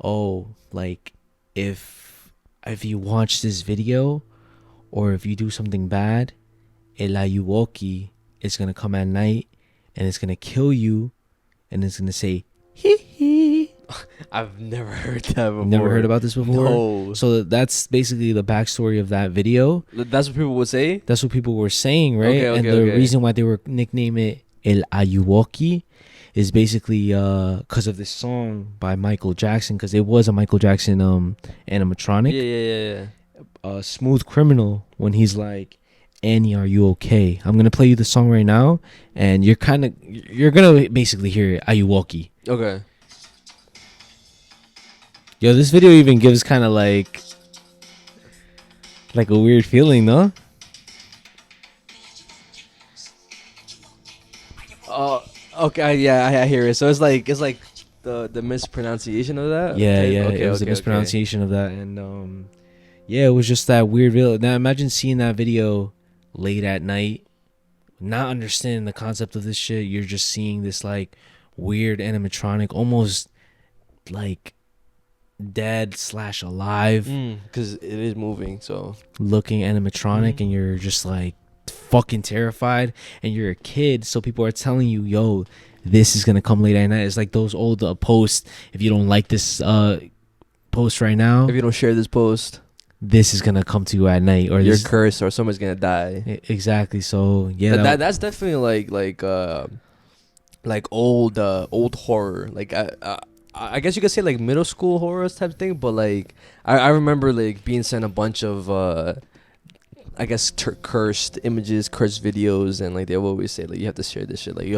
oh, like if you watch this video, or if you do something bad, el Ayuwoki is gonna come at night and it's gonna kill you, and it's gonna say hee hee. I've never heard that before. Never heard about this before? No. So that's basically the backstory of that video. That's what people would say? That's what people were saying, right? Okay, and the reason why they were nicknaming it El Ayuwoki is basically because of this song by Michael Jackson, because it was a Michael Jackson animatronic. Yeah. Smooth Criminal, when he's like, Annie, are you okay? I'm going to play you the song right now, and you're going to basically hear it, Ayuwoki. Okay. Yo, this video even gives kind of like a weird feeling, no? Okay, yeah, I hear it. So it's like the mispronunciation of that. Yeah, it was the mispronunciation of that, and yeah, it was just that weird video. Now imagine seeing that video late at night, not understanding the concept of this shit. You're just seeing this like weird animatronic, almost like dead / alive, because it is moving, so looking animatronic, and you're just like fucking terrified, and you're a kid, so people are telling you, yo, this is gonna come late at night. It's like those old posts, if you don't like this post right now, if you don't share this post, this is gonna come to you at night, or you're this cursed, or someone's gonna die. Exactly. So yeah, that's definitely like old horror. Like I guess you could say like middle school horror type thing, but like I remember like being sent a bunch of I guess cursed images, cursed videos, and like they always say like you have to share this shit. Like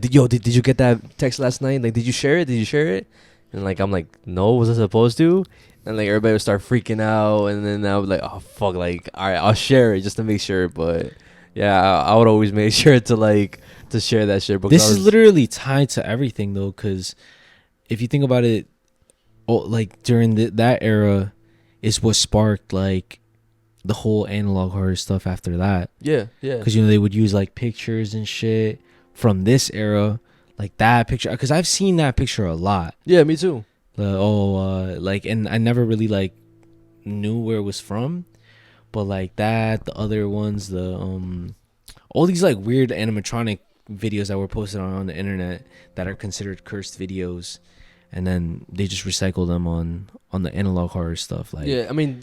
did you get that text last night? Like did you share it? And like I'm like, no, was I supposed to? And like everybody would start freaking out, and then I was like, oh fuck, like all right, I'll share it just to make sure. But yeah, I would always make sure to share that shit. This is literally tied to everything though, because if you think about it, like during that era is what sparked like the whole analog horror stuff after that. Yeah. Because they would use like pictures and shit from this era, like that picture. Because I've seen that picture a lot. Yeah, me too. And I never really like knew where it was from, but like that, the other ones, all these like weird animatronic videos that were posted on the internet that are considered cursed videos, and then they just recycle them on the analog horror stuff. Like, yeah, I mean,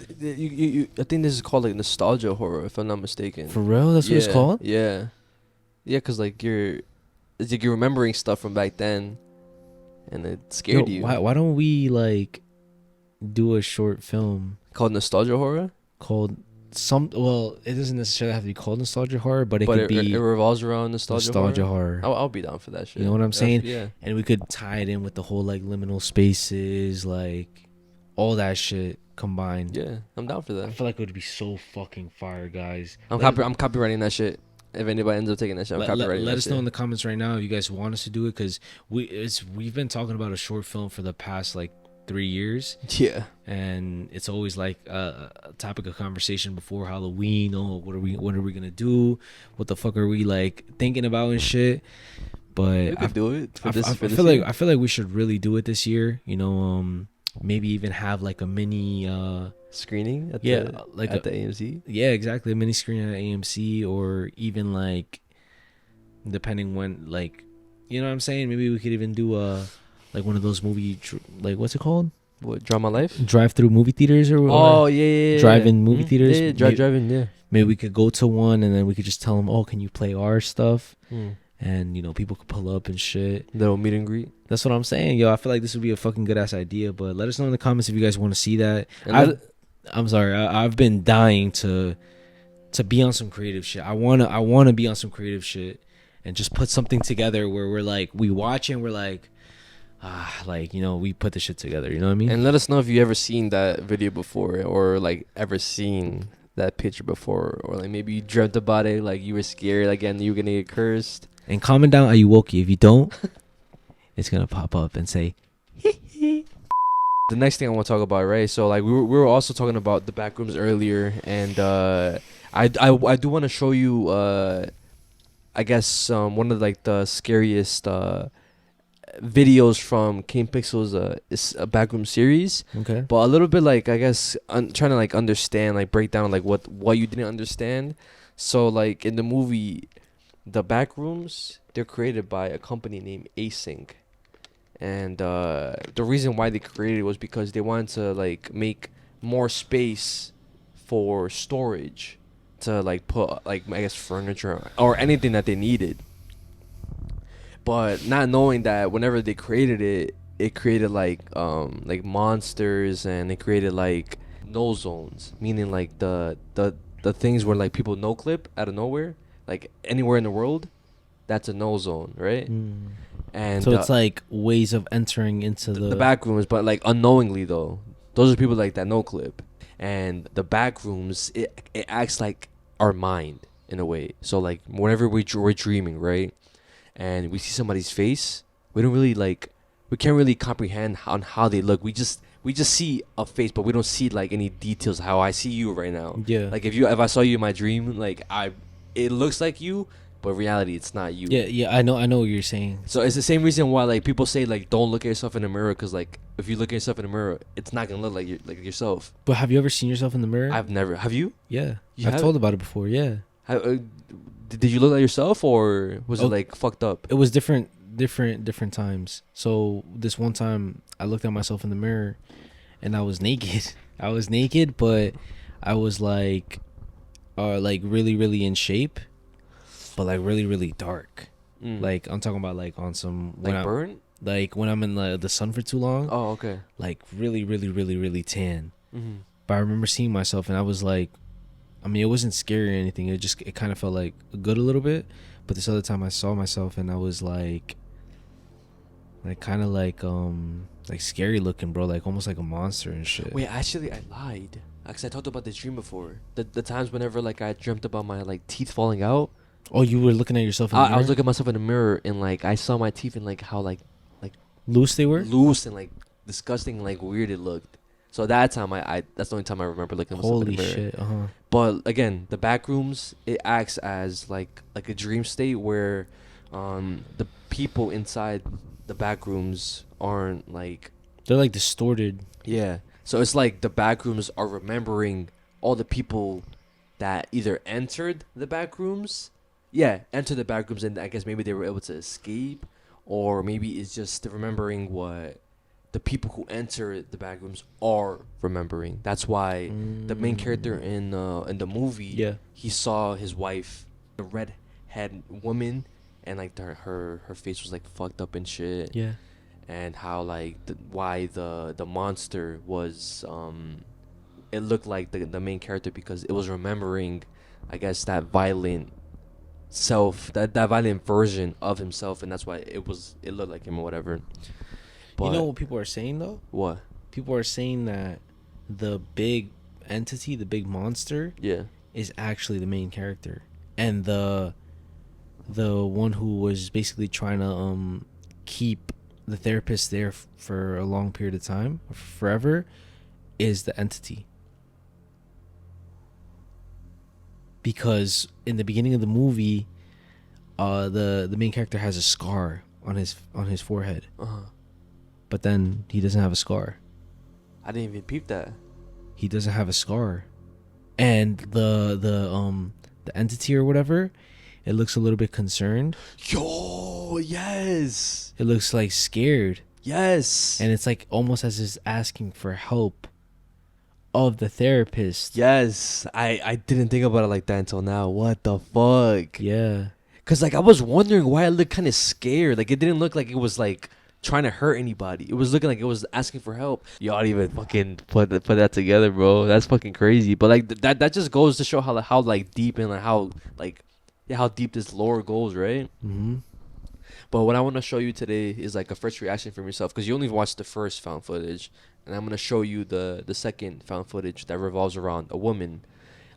I think this is called like nostalgia horror, if I'm not mistaken. For real, that's what it's called. Yeah, because like you're remembering stuff from back then, and it scared you. Why don't we like do a short film called nostalgia horror? Well, it doesn't necessarily have to be called nostalgia horror, but it revolves around nostalgia horror. I'll be down for that shit. You know what I'm saying? Yeah. And we could tie it in with the whole like liminal spaces, like all that shit combined. Yeah, I'm down for that. I feel like it would be so fucking fire, guys. I'm copywriting that shit. If anybody ends up taking that shit, I'm copywriting. Let us know in the comments right now if you guys want us to do it, because we've been talking about a short film for the past like 3 years. Yeah, and it's always like a topic of conversation before Halloween. Oh, what are we gonna do? What the fuck are we like thinking about and shit? But we could do it. I feel like we should really do it this year. Maybe even have like a mini screening at the AMC. Yeah, exactly, a mini screening at AMC, or even like depending when, like, you know what I'm saying. Maybe we could even do like one of those movie, like what's it called? What, Drama Life? Drive-through movie theaters or whatever. Oh yeah. Drive-in movie theaters. Yeah, drive-in. Yeah. Maybe we could go to one, and then we could just tell them, oh, can you play our stuff? And people could pull up and shit. Little meet and greet. That's what I'm saying, yo. I feel like this would be a fucking good ass idea. But let us know in the comments if you guys want to see that. I'm sorry, I've been dying to be on some creative shit. I wanna be on some creative shit and just put something together where we're like, we watch and we're like, we put the shit together. You know what I mean? And let us know if you ever seen that video before, or like ever seen that picture before, or like maybe you dreamt about it, like you were scared again, you were gonna get cursed. And comment down Ayuwoki. If you don't, it's gonna pop up and say, This the next thing I want to talk about, right? So like we were also talking about the Backrooms earlier, and I do want to show you I guess one of like the scariest videos from King Pixel's is a Backroom series. Okay. But a little bit like I guess trying to like understand, like break down like what you didn't understand. So like in the movie, the Backrooms, they're created by a company named Async. And the reason why they created it was because they wanted to like make more space for storage, to like put like I guess furniture or anything that they needed. But not knowing that whenever they created it, it created like monsters, and it created like no zones, meaning like the things where like people no clip out of nowhere, like anywhere in the world, that's a no zone, right? And so it's like ways of entering into the back rooms, but like unknowingly though. Those are people like that no clip. And the back rooms, it acts like our mind in a way. So like whenever we're dreaming, right, and we see somebody's face, we can't really comprehend on how they look. We just see a face, but we don't see like any details how I see you right now. Yeah. Like if I saw you in my dream, like it looks like you, but in reality it's not you. Yeah, I know what you're saying. So it's the same reason why like people say like don't look at yourself in the mirror, because like if you look at yourself in the mirror, it's not gonna look like yourself. But have you ever seen yourself in the mirror? I've never. Have you? Yeah, I've told about it before. Yeah. Did you look at yourself, or was it like fucked up? It was different times. So this one time I looked at myself in the mirror and I was naked. I was naked, but I was like really, really in shape, but like really, really dark. Like I'm talking about like on some like burnt? Like when I'm in the sun for too long. Oh, okay. Like really, really, really, really tan. But I remember seeing myself and I was like, I mean, it wasn't scary or anything. It kind of felt like good a little bit. But this other time I saw myself and I was like kind of like scary looking, bro. Like almost like a monster and shit. Wait, actually, I lied. Because I talked about this dream before. The times whenever like I dreamt about my like teeth falling out. Oh, you were looking at yourself in the mirror? I was looking at myself in the mirror and like I saw my teeth and like how like loose they were? Loose and like disgusting and like weird it looked. So that time that's the only time I remember looking at myself in the mirror. Holy shit, But again, the Backrooms, it acts as like a dream state where the people inside the Backrooms aren't like, they're like distorted. Yeah. So it's like the Backrooms are remembering all the people that either entered the Backrooms. Yeah, entered the Backrooms, and I guess maybe they were able to escape, or maybe it's just remembering what the people who enter the Backrooms are remembering. That's why the main character in the movie, he saw his wife, the redhead woman, and like her face was like fucked up and shit. Yeah. And how like why the monster was it looked like the main character, because it was remembering, I guess, that violent self, that violent version of himself, and that's why it looked like him or whatever. But, you know what people are saying though? What? People are saying that the big entity, the big monster, is actually the main character, and the one who was basically trying to keep the therapist there for a long period of time, forever, is the entity. Because in the beginning of the movie, the main character has a scar on his forehead. But then he doesn't have a scar. I didn't even peep that. He doesn't have a scar. And the entity or whatever, it looks a little bit concerned. Yo, yes. It looks like scared. Yes. And it's like almost as it's asking for help of the therapist. Yes. I didn't think about it like that until now. What the fuck? Yeah. Because like I was wondering why it looked kind of scared. Like it didn't look like it was like trying to hurt anybody. It was looking like it was asking for help. Y'all didn't even fucking put that together, bro. That's fucking crazy. But like that just goes to show how like deep and like how deep this lore goes, right? Mm-hmm. But what I want to show you today is like a first reaction from yourself, because you only watched the first found footage, and I'm gonna show you the second found footage that revolves around a woman.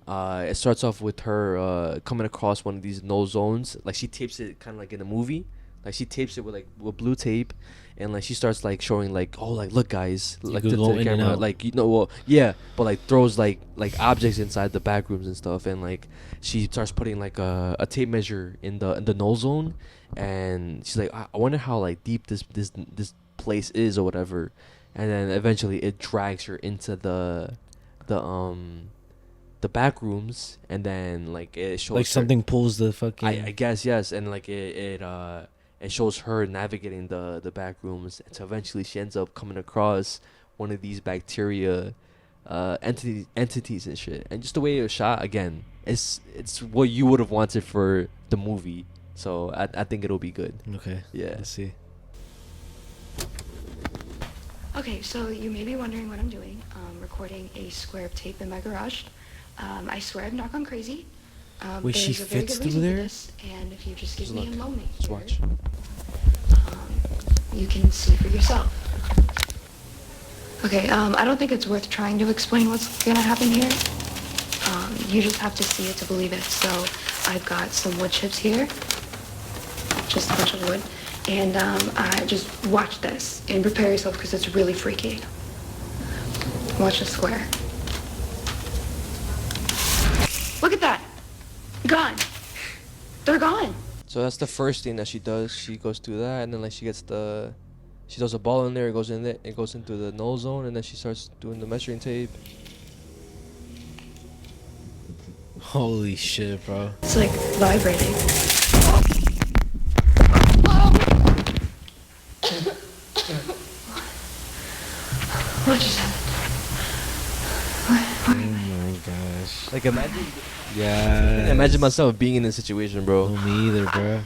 It starts off with her coming across one of these no zones. Like she tapes it kind of like in a movie. Like she tapes it with blue tape, and like she starts like showing like, oh, like look guys, like could to go the in and camera, out. like well yeah, but like throws like objects inside the back rooms and stuff, and like she starts putting like a tape measure in the null zone, and she's like, I wonder how like deep this place is or whatever, and then eventually it drags her into the back rooms, and then like it shows Like something pulls the fucking. I guess yes, and like it shows her navigating the back rooms, and so eventually she ends up coming across one of these bacteria entities and shit. And just the way it was shot, again, it's what you would have wanted for the movie. So I think it'll be good. Okay. Yeah. Let's see. Okay, so you may be wondering what I'm doing. Recording a square of tape in my garage. I swear I'm not gone crazy. Wait, she there's a very fits good through reason for there? this, and if you just give Just me look. a moment Just here, watch. you can see for yourself. Okay, I don't think it's worth trying to explain what's gonna happen here. You just have to see it to believe it. So I've got some wood chips here, just a bunch of wood, and I just watch this and prepare yourself because it's really freaky. Watch the square. Look at that. Gone. They're gone. So that's the first thing that she does. She goes through that, and then like she does a ball in there. It goes in there. It goes into the null zone, and then she starts doing the measuring tape. Holy shit, bro. It's like vibrating. What just happened? Oh my gosh. Like imagine. Yeah. Imagine myself being in this situation, bro. No, me either, bro.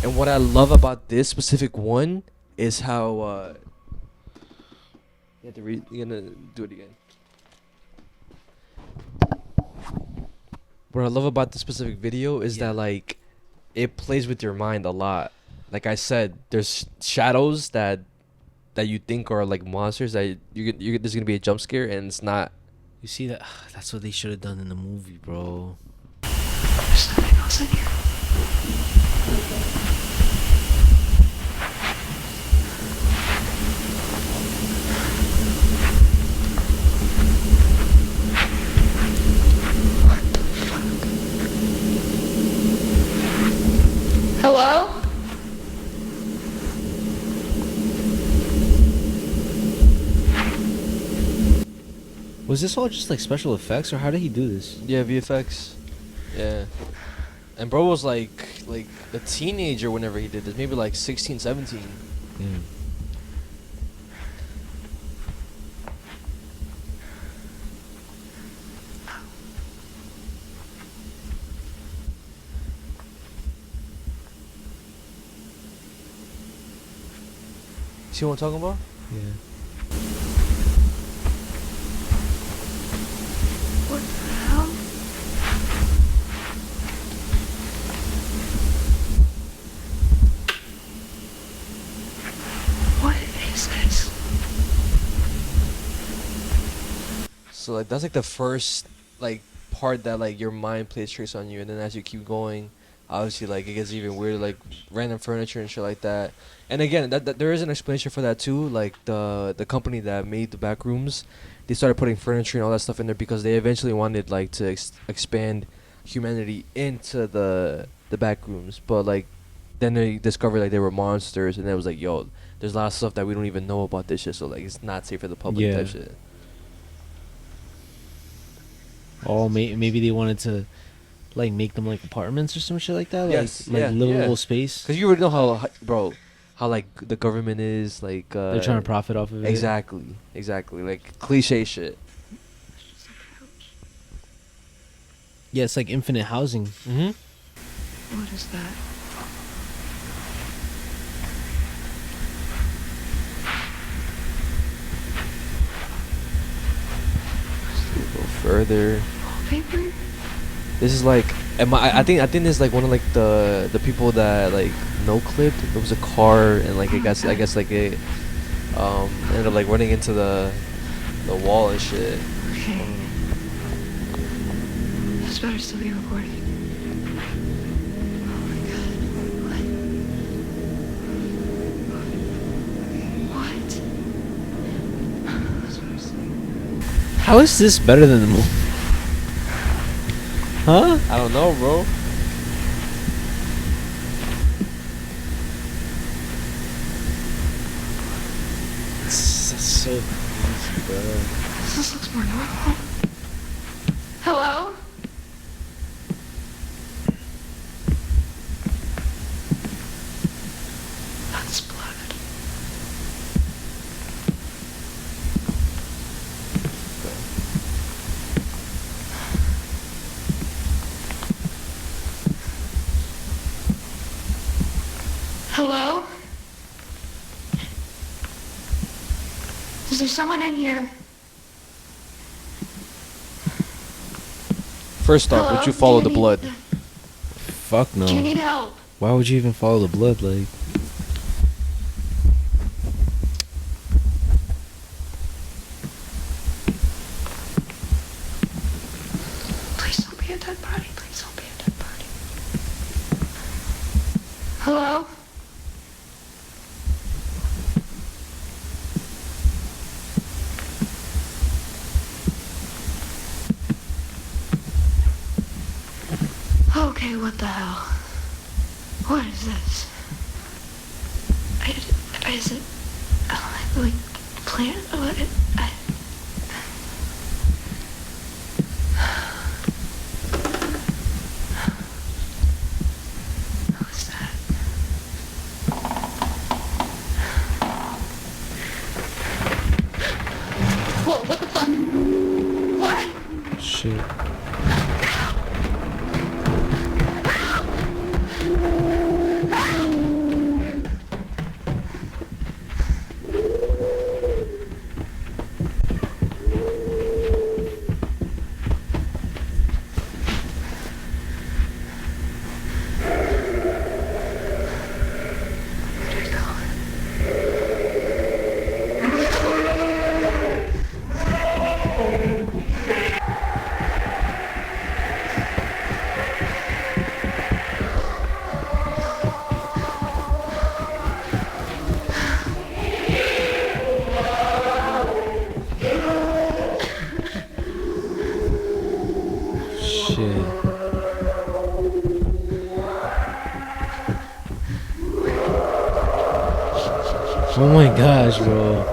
And what I love about this specific one is how you have to read. You're gonna do it again. What I love about this specific video is that like it plays with your mind a lot. Like I said, there's shadows that you think are like monsters that there's gonna be a jump scare, and it's not. You see that? That's what they should have done in the movie, bro. There's something else in here. Hello? Was this all just like special effects, or how did he do this? Yeah, VFX. Yeah. And bro was like a teenager whenever he did this, maybe like 16, 17. Mm. See what I'm talking about? Yeah. What the hell? What is this? So like that's like the first like part that like your mind plays tricks on you, and then as you keep going, obviously like it gets even weirder, like random furniture and shit like that. And again, that there is an explanation for that too. Like the company that made the Backrooms, they started putting furniture and all that stuff in there because they eventually wanted like to expand humanity into the Backrooms. But like then they discovered like they were monsters, and it was like, yo, there's a lot of stuff that we don't even know about this shit, so like it's not safe for the public type shit. Oh, maybe they wanted to like make them like apartments or some shit like that. Yes, like livable space. Because you already know how like the government is like They're trying to profit off of it. Exactly, like cliche shit. Yeah, it's like infinite housing. Mm-hmm. What is that? Go further. Paper? This is like, I think this is like one of like the people that like no clipped. It was a car, and like I guess like it ended up like running into the wall and shit. Okay. This better still be recording. How is this better than the movie? Huh? I don't know, bro. That's so easy, bro. This looks more normal. Hello? That's blood. Hello? Is there someone in here? First off, would you follow the blood? Fuck no. Do you need help? Why would you even follow the blood? Like, Please don't be a dead body. Please don't be a dead body. Hello? Okay, what the hell? What is this? Is it like plant? What? Who's that? Whoa! What the fuck? What? shit. Oh my gosh, bro.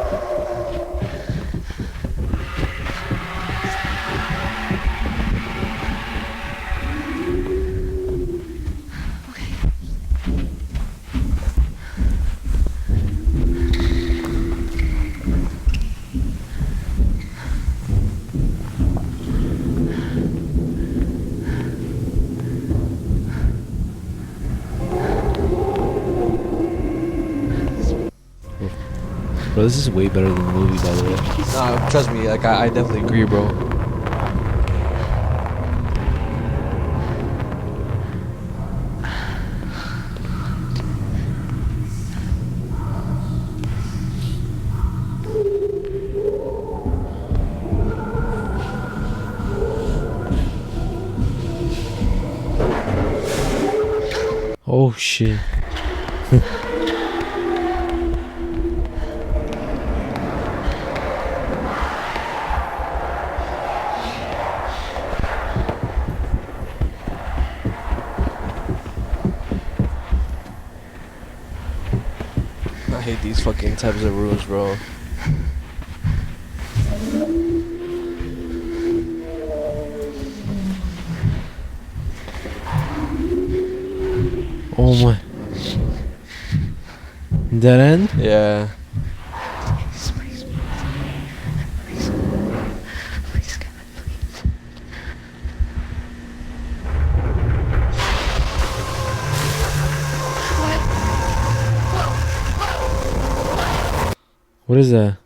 Bro, this is way better than the movie, by the way. Nah, trust me, like I definitely agree, bro. Oh shit. I hate these fucking types of rooms, bro. Oh my. Dead end? Yeah. What is that?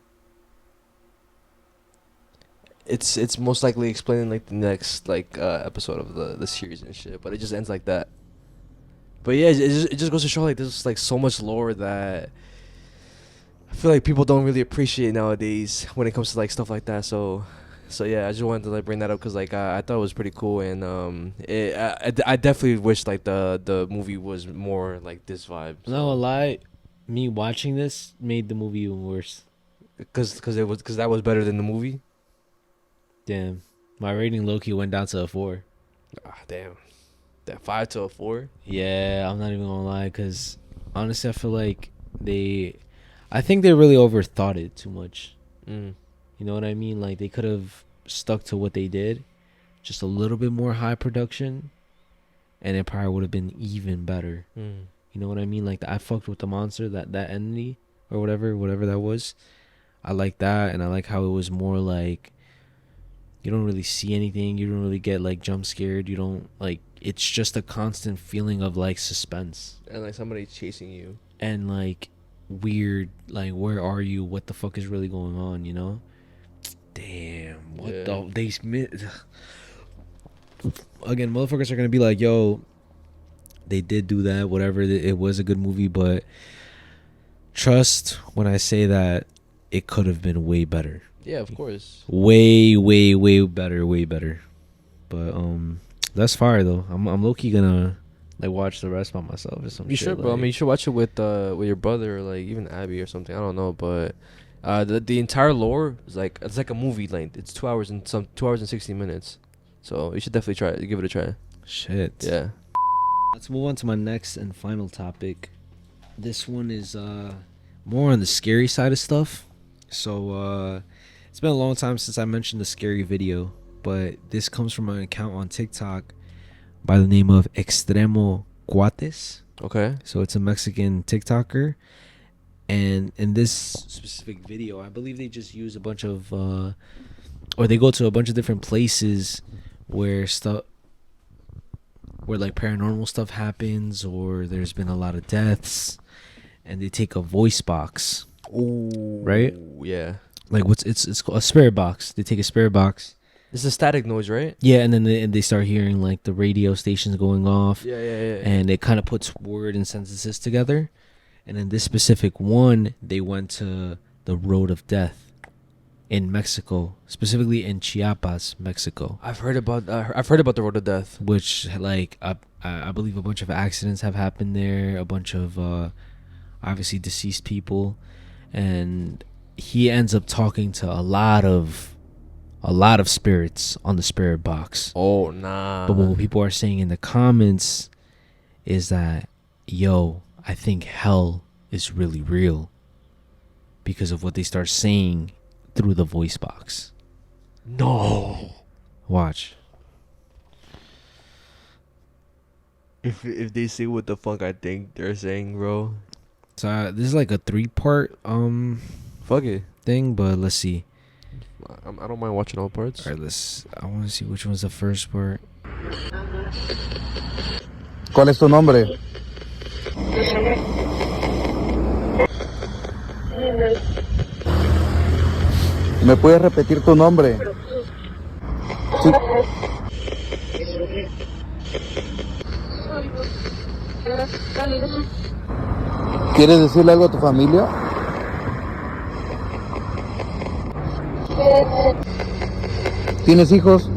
It's most likely explaining like the next like episode of the series and shit, but it just ends like that. But yeah, it just goes to show like there's like so much lore that I feel like people don't really appreciate nowadays when it comes to like stuff like that. So yeah, I just wanted to like bring that up because like I thought it was pretty cool, and I definitely wish like the movie was more like this vibe. So. No lie, me watching this made the movie even worse. Because that was better than the movie. Damn. My rating low-key went down to a 4. Ah, damn. That 5 to a 4? Yeah, I'm not even gonna lie, because honestly, I feel like I think they really overthought it too much. Mm. You know what I mean? Like, they could have stuck to what they did, just a little bit more high production, and it probably would have been even better. Mm. You know what I mean? Like, I fucked with the monster, that entity, or whatever that was. I like that, and I like how it was more like, you don't really see anything, you don't really get like jump scared, you don't like, it's just a constant feeling of like suspense. And like somebody's chasing you. And like weird, like, where are you? What the fuck is really going on, you know? Damn, what the again, motherfuckers are gonna be like, yo, they did do that, whatever, it was a good movie, but trust when I say that it could have been way better. Yeah, of course. Way better. But that's fire though. I'm low-key gonna like watch the rest by myself or some You shit. should, bro. Like, I mean, you should watch it with your brother or like even Abby or something. I don't know, but the entire lore is like, it's like a movie length. It's 2 hours and 60 minutes. So you should definitely try it. Give it a try. Shit. Yeah. Let's move on to my next and final topic. This one is more on the scary side of stuff. So it's been a long time since I mentioned the scary video, but this comes from an account on TikTok by the name of Extremo Cuates. Okay. So it's a Mexican TikToker, and in this specific video, I believe they just use a bunch of or they go to a bunch of different places where like paranormal stuff happens, or there's been a lot of deaths, and they take a voice box. Ooh, right? Yeah. Like, it's called a spirit box. They take a spirit box. It's a static noise, right? Yeah, and then they start hearing like the radio stations going off. Yeah. And it kind of puts word and sentences together. And in this specific one, they went to the Road of Death in Mexico, specifically in Chiapas, Mexico. I've heard about the Road of Death, which like I believe a bunch of accidents have happened there, a bunch of obviously deceased people, and he ends up talking to a lot of spirits on the spirit box. Oh, nah. But what people are saying in the comments is that, yo, I think hell is really real because of what they start saying through the voice box. No. Watch. If they say what the fuck I think they're saying, bro. So this is like a 3-part fuck it thing, but let's see. I don't mind watching all parts. All right, I want to see which one's the first part. ¿Cuál es tu nombre? ¿Me puedes repetir tu nombre? Sí. ¿Quieres decirle algo a tu familia? ¿Tienes hijos?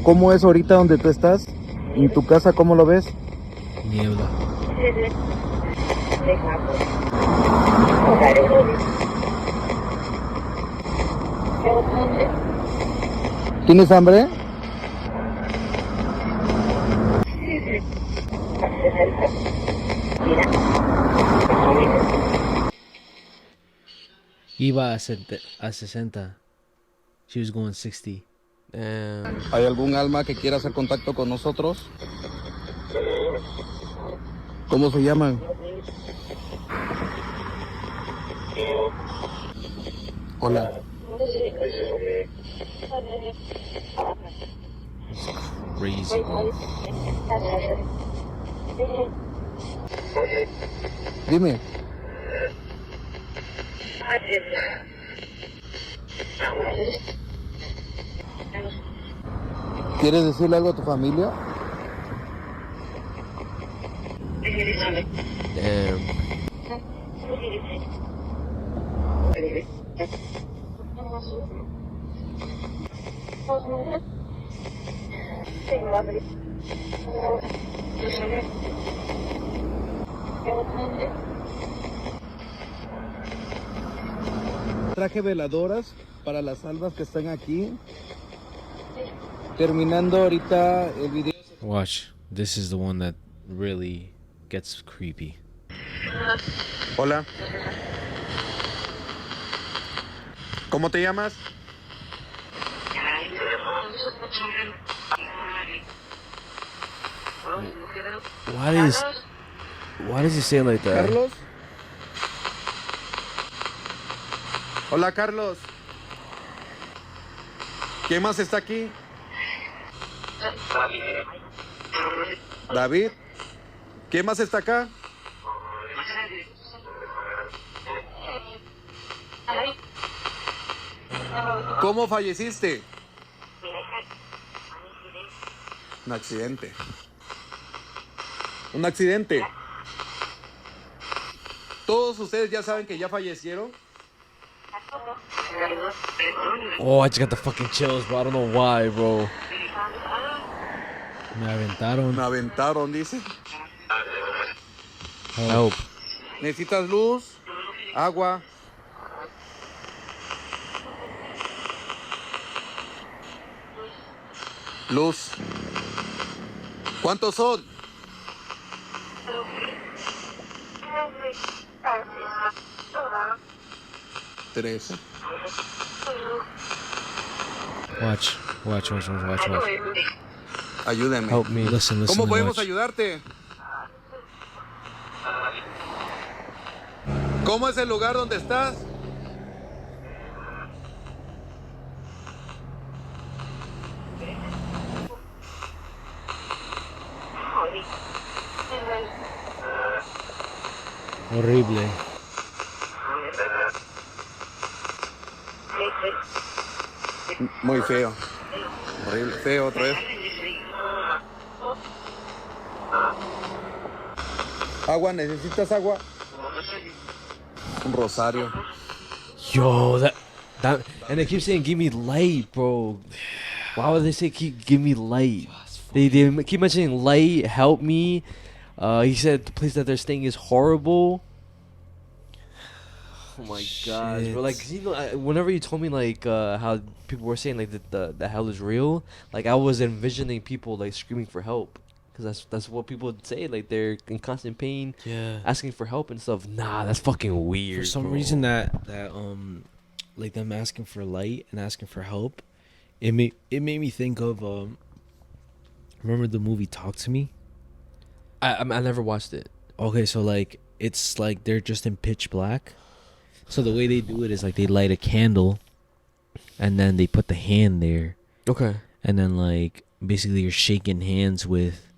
¿Cómo es ahorita donde tú estás? ¿En tu casa cómo lo ves? Niebla. ¿Tienes hambre? Iba a 60. She was going 60. ¿Hay algún alma que quiera hacer contacto con nosotros? ¿Cómo se llaman? Hola. Crazy, bro. Dime. ¿Quieres decirle algo a tu familia? Traje veladoras para las almas que están aquí. Terminando ahorita el video. Watch. This is the one that really gets creepy. Hola. ¿Cómo te llamas? Why does he say it like that? Carlos. Hola, Carlos. ¿Quién más está aquí? David. ¿Quién más está acá? ¿Cómo falleciste? Un accidente. Un accidente. ¿Todos ustedes ya saben que ya fallecieron? Oh, I just got the fucking chills, bro. I don't know why, bro. Me aventaron. Me aventaron, dice. Help. ¿Necesitas luz? Agua. Luz. ¿Cuántos son? Tres. Watch. Ayúdenme. Help me. Listen. ¿Cómo podemos watch. ayudarte? ¿Cómo es el lugar donde estás? Horrible. Muy feo. Horrible. Feo otra vez. Agua, ¿necesitas agua? Un rosario. Yo, that, and they keep saying, "Give me light, bro." Why would they say, "Give me light"? They keep mentioning light. Help me. He said the place that they're staying is horrible. Oh my gosh, bro! Like, you know, whenever you told me like how people were saying like that the hell is real, like I was envisioning people like screaming for help, because that's what people would say, like they're in constant pain, asking for help and stuff. Nah, that's fucking weird. For some reason that like them asking for light and asking for help, it made me think of remember the movie Talk to Me? I never watched it. Okay, so like it's like they're just in pitch black. So the way they do it is like they light a candle and then they put the hand there. Okay. And then like basically you're shaking hands with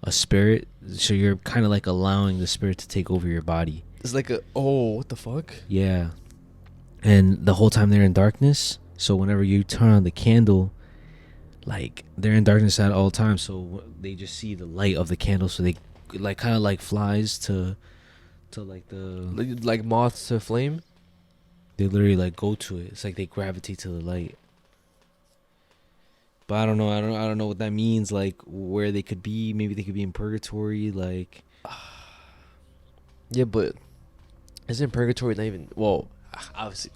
a spirit. So you're kind of like allowing the spirit to take over your body. It's like what the fuck? Yeah. And the whole time they're in darkness. So whenever you turn on the candle, like they're in darkness at all times. So they just see the light of the candle. So they like kind of like flies to like the like moths to flame. They literally like go to it. It's like they gravitate to the light. But I don't know. I don't know what that means. Like where they could be. Maybe they could be in purgatory. Like yeah, but isn't purgatory not even? Well, obviously,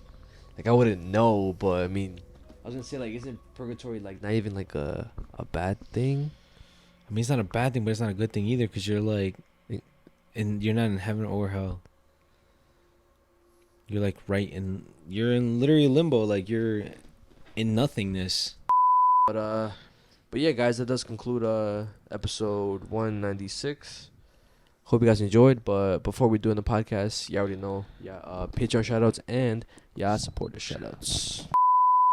like I wouldn't know. But I mean, I was gonna say like, isn't purgatory like not even like a bad thing? I mean, it's not a bad thing, but it's not a good thing either. Because you're like, and you're not in heaven or hell. You're like you're in literally limbo. Like you're in nothingness. But yeah, guys, that does conclude episode 196. Hope you guys enjoyed. But before we do in the podcast, you already know, Patreon shoutouts and supporter shoutouts.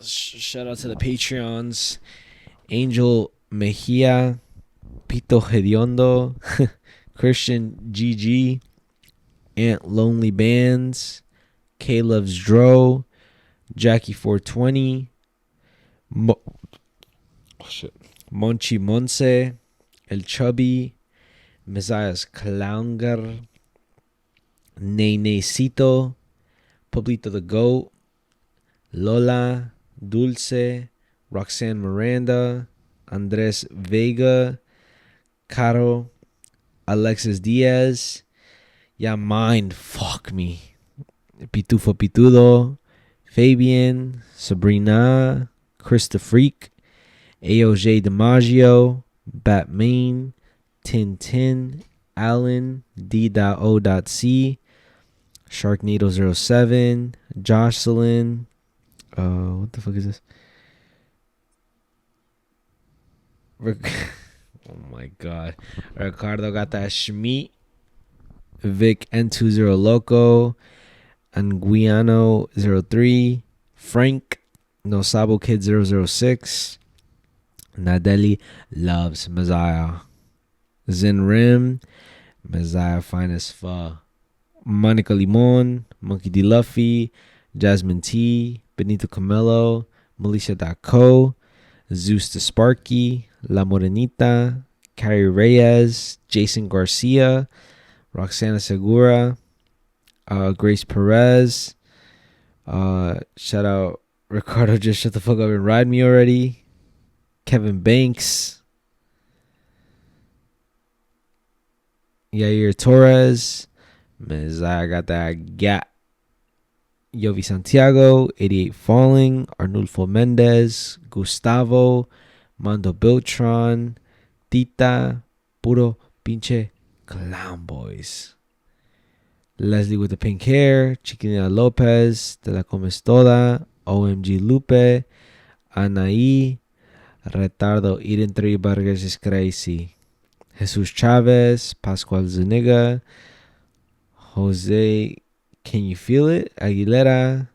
Shout out to the Patreons: Angel Mejia, Pito Hediondo, Christian GG, Aunt Lonely Bands, K Loves Dro, Jackie 420, Monchi Monse, El Chubby, Mezziah's Clownger, Nenecito, Pablito the Goat, Lola, Dulce, Roxanne Miranda, Andres Vega, Caro, Alexis Diaz, Ya Mind, fuck me, Pitufo Pitudo, Fabian, Sabrina, Chris the Freak, AOJ DiMaggio, Batmain, Tintin, Alan, D.O.C, Sharknado07, Jocelyn, what the fuck is this? Oh my god. Ricardo got that Schmeat, Vic N20 Loco, Anguiano03, Frank, Nosabo Kid 006, Nadeli loves Mezziah, Zen Rim, Mezziah fine as fuck, Monica Limon, Monkey D. Luffy, Jasmine T, Benito Camelo, Milicia.co, Zeus the Sparky, La Morenita, Carrie Reyes, Jason Garcia, Roxana Segura, Grace Perez, shout out Ricardo, just shut the fuck up and ride me already, Kevin Banks, Yair Torres, Mezziah got that gat, Yovi Santiago, 88 Falling, Arnulfo Mendez, Gustavo, Mando Beltran, Tita, Puro Pinche Clown Boys, Leslie with the pink hair, Chiquinita Lopez, De La Comes Toda, OMG Lupe, Anaí, Retardo Eden 3 Burgers is crazy, Jesus Chavez, Pascual Zuniga, Jose, Can You Feel It? Aguilera,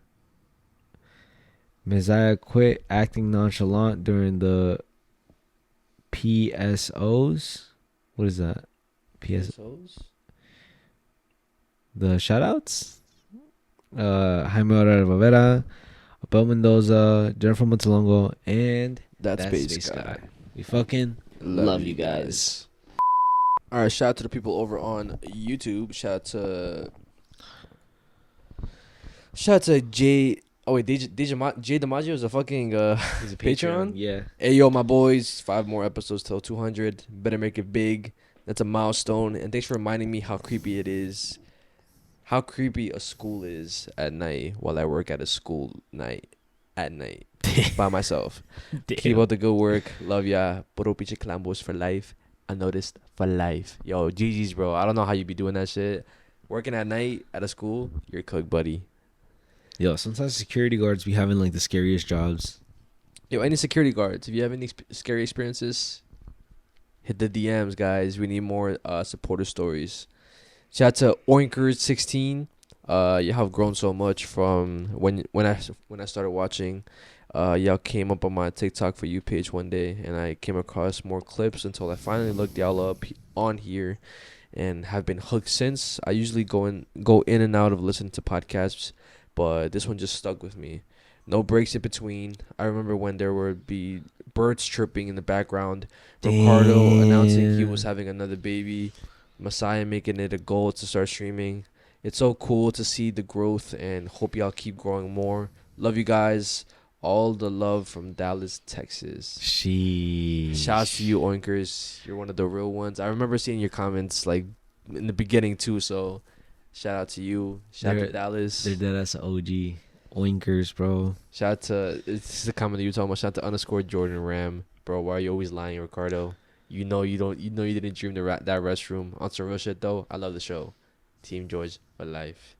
Mezziah quit acting nonchalant during the PSOs. What is that? PSOs? The shoutouts? Jaime Rivera, Abel Mendoza, Jennifer Montalongo, and That Space Guy. We fucking love you guys. All right, shout out to the people over on YouTube. Shout out to Jay. Oh wait, Jay DiMaggio is a fucking He's a Patreon. Yeah. Hey yo, my boys, 5 more episodes till 200. Better make it big. That's a milestone. And thanks for reminding me how creepy it is. How creepy a school is at night while I work at a school at night by myself. Keep up the good work. Love ya. Puro pinche clambos for life. Unnoticed for life. Yo, GG's, bro. I don't know how you be doing that shit. Working at night at a school, you're cooked, buddy. Yo, sometimes security guards be having like the scariest jobs. Yo, any security guards, if you have any scary experiences, hit the DMs, guys. We need more supporter stories. Shout out to Oinkers16. You have grown so much from when I started watching. Y'all came up on my TikTok For You page one day, and I came across more clips until I finally looked y'all up on here, and have been hooked since. I usually go in and out of listening to podcasts, but this one just stuck with me. No breaks in between. I remember when there would be birds chirping in the background, Ricardo announcing he was having another baby, Mezziah making it a goal to start streaming. It's so cool to see the growth, and hope y'all keep growing more. Love you guys. All the love from Dallas, Texas. Shouts to you, Oinkers. You're one of the real ones. I remember seeing your comments like in the beginning too, so shout out to you. Shout out to Dallas. They're dead as OG. Oinkers, bro. Shout out to, this is the comment that you were talking about. Shout out to _Jordan Ram. Bro, why are you always lying, Ricardo? You know you didn't dream that restroom. On some real shit though, I love the show. Team George for life.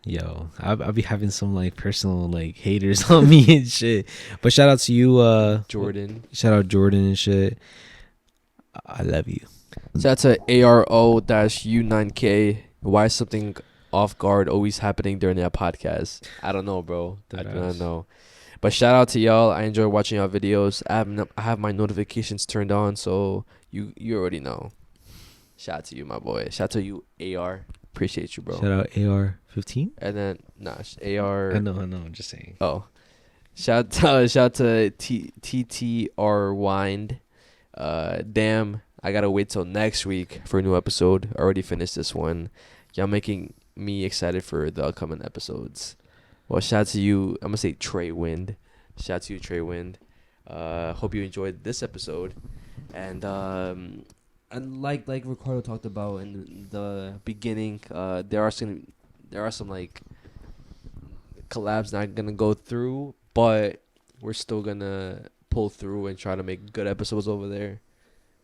Yo, I'll be having some like personal like haters on me and shit. But shout out to you, Jordan. Shout out Jordan and shit. I love you. Shout out to ARO-U9K. Why is something off guard always happening during that podcast? I don't know, bro. I do not know. But shout out to y'all. I enjoy watching y'all videos. I have my notifications turned on, so you already know. Shout out to you, my boy. Shout out to you, AR. Appreciate you, bro. Shout out AR-15. And then AR. I know. I'm just saying. Oh, shout out to TTR Wind. Damn, I gotta wait till next week for a new episode. I already finished this one. Y'all making me excited for the upcoming episodes. Well, shout out to you. I'm gonna say Trey Wind. Shout out to you, Trey Wind. Hope you enjoyed this episode. And like Ricardo talked about in the beginning, there are some like collabs not gonna go through, but we're still gonna pull through and try to make good episodes over there.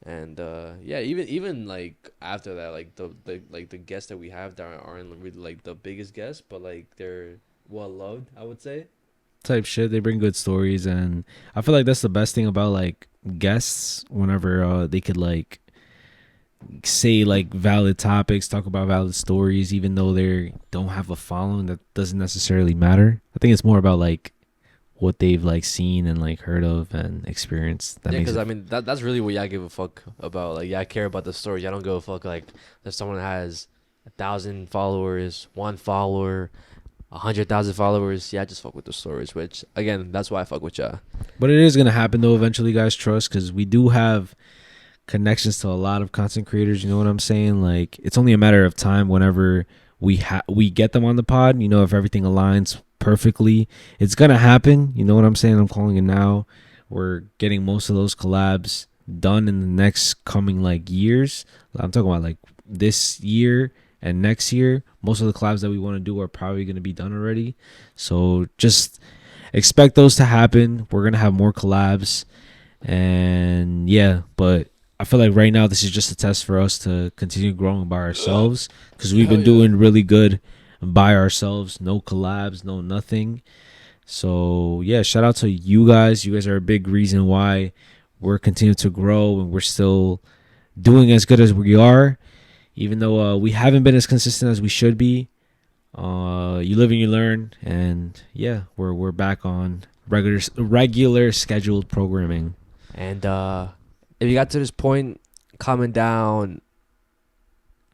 And even like after that, like the guests that we have that aren't really like the biggest guests, but like they're well loved, I would say. Type shit. They bring good stories, and I feel like that's the best thing about like guests. Whenever they could like say like valid topics, talk about valid stories, even though they don't have a following, that doesn't necessarily matter. I think it's more about like what they've like seen and like heard of and experienced. Yeah, because I mean that's really what y'all give a fuck about. Like y'all care about the story. Y'all don't give a fuck like if someone has 1,000 followers, 1 follower, 100,000 followers. Yeah, just fuck with the stories. Which again, that's why I fuck with y'all. But it is gonna happen though eventually, guys. Trust, because we do have connections to a lot of content creators. You know what I'm saying? Like it's only a matter of time whenever we get them on the pod. You know, if everything aligns perfectly, it's gonna happen. You know what I'm saying? I'm calling it now. We're getting most of those collabs done in the next coming like years. I'm talking about like this year and next year. Most of the collabs that we want to do are probably going to be done already, so just expect those to happen. We're gonna have more collabs, and yeah, but I feel like right now this is just a test for us to continue growing by ourselves, because we've been doing really good by ourselves. No collabs, no nothing. So yeah, shout out to you guys. You guys are a big reason why we're continuing to grow, and we're still doing as good as we are, even though we haven't been as consistent as we should be. You live and you learn, and yeah, we're back on regular scheduled programming. And if you got to this point, comment down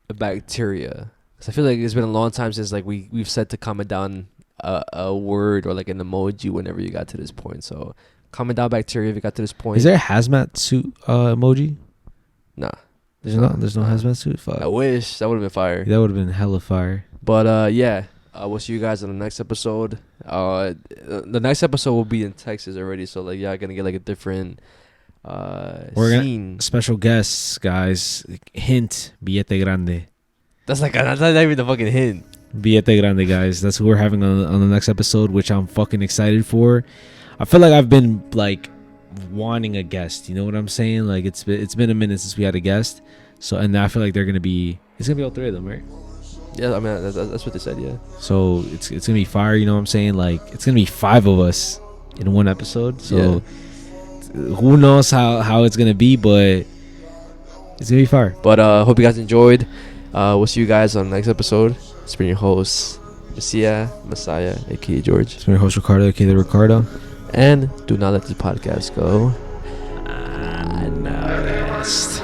the bacteria. Cause I feel like it's been a long time since like we've said to comment down a word or like an emoji whenever you got to this point. So comment down bacteria if you got to this point. Is there a hazmat suit emoji? Nah. There's no hazmat suit? Fuck. I wish. That would have been fire. That would have been hella fire. But yeah, we'll see you guys on the next episode. The next episode will be in Texas already, so like y'all gonna get like a different scene. Special guests, guys. Hint, billete grande. That's not even the fucking hint. Billete grande, guys. That's who we're having on the next episode, which I'm fucking excited for. I feel like I've been like wanting a guest. You know what I'm saying? Like it's been a minute since we had a guest. So and I feel like it's gonna be all 3 of them, right? Yeah, I mean that's what they said. Yeah. So it's gonna be fire. You know what I'm saying? Like it's gonna be 5 of us in one episode. So who knows how it's gonna be, but it's gonna be fire. But hope you guys enjoyed. We'll see you guys on the next episode. It's been your host, Mezziah, aka George. It's been your host, Ricardo, aka Ricardo. And do not let this podcast go unnoticed.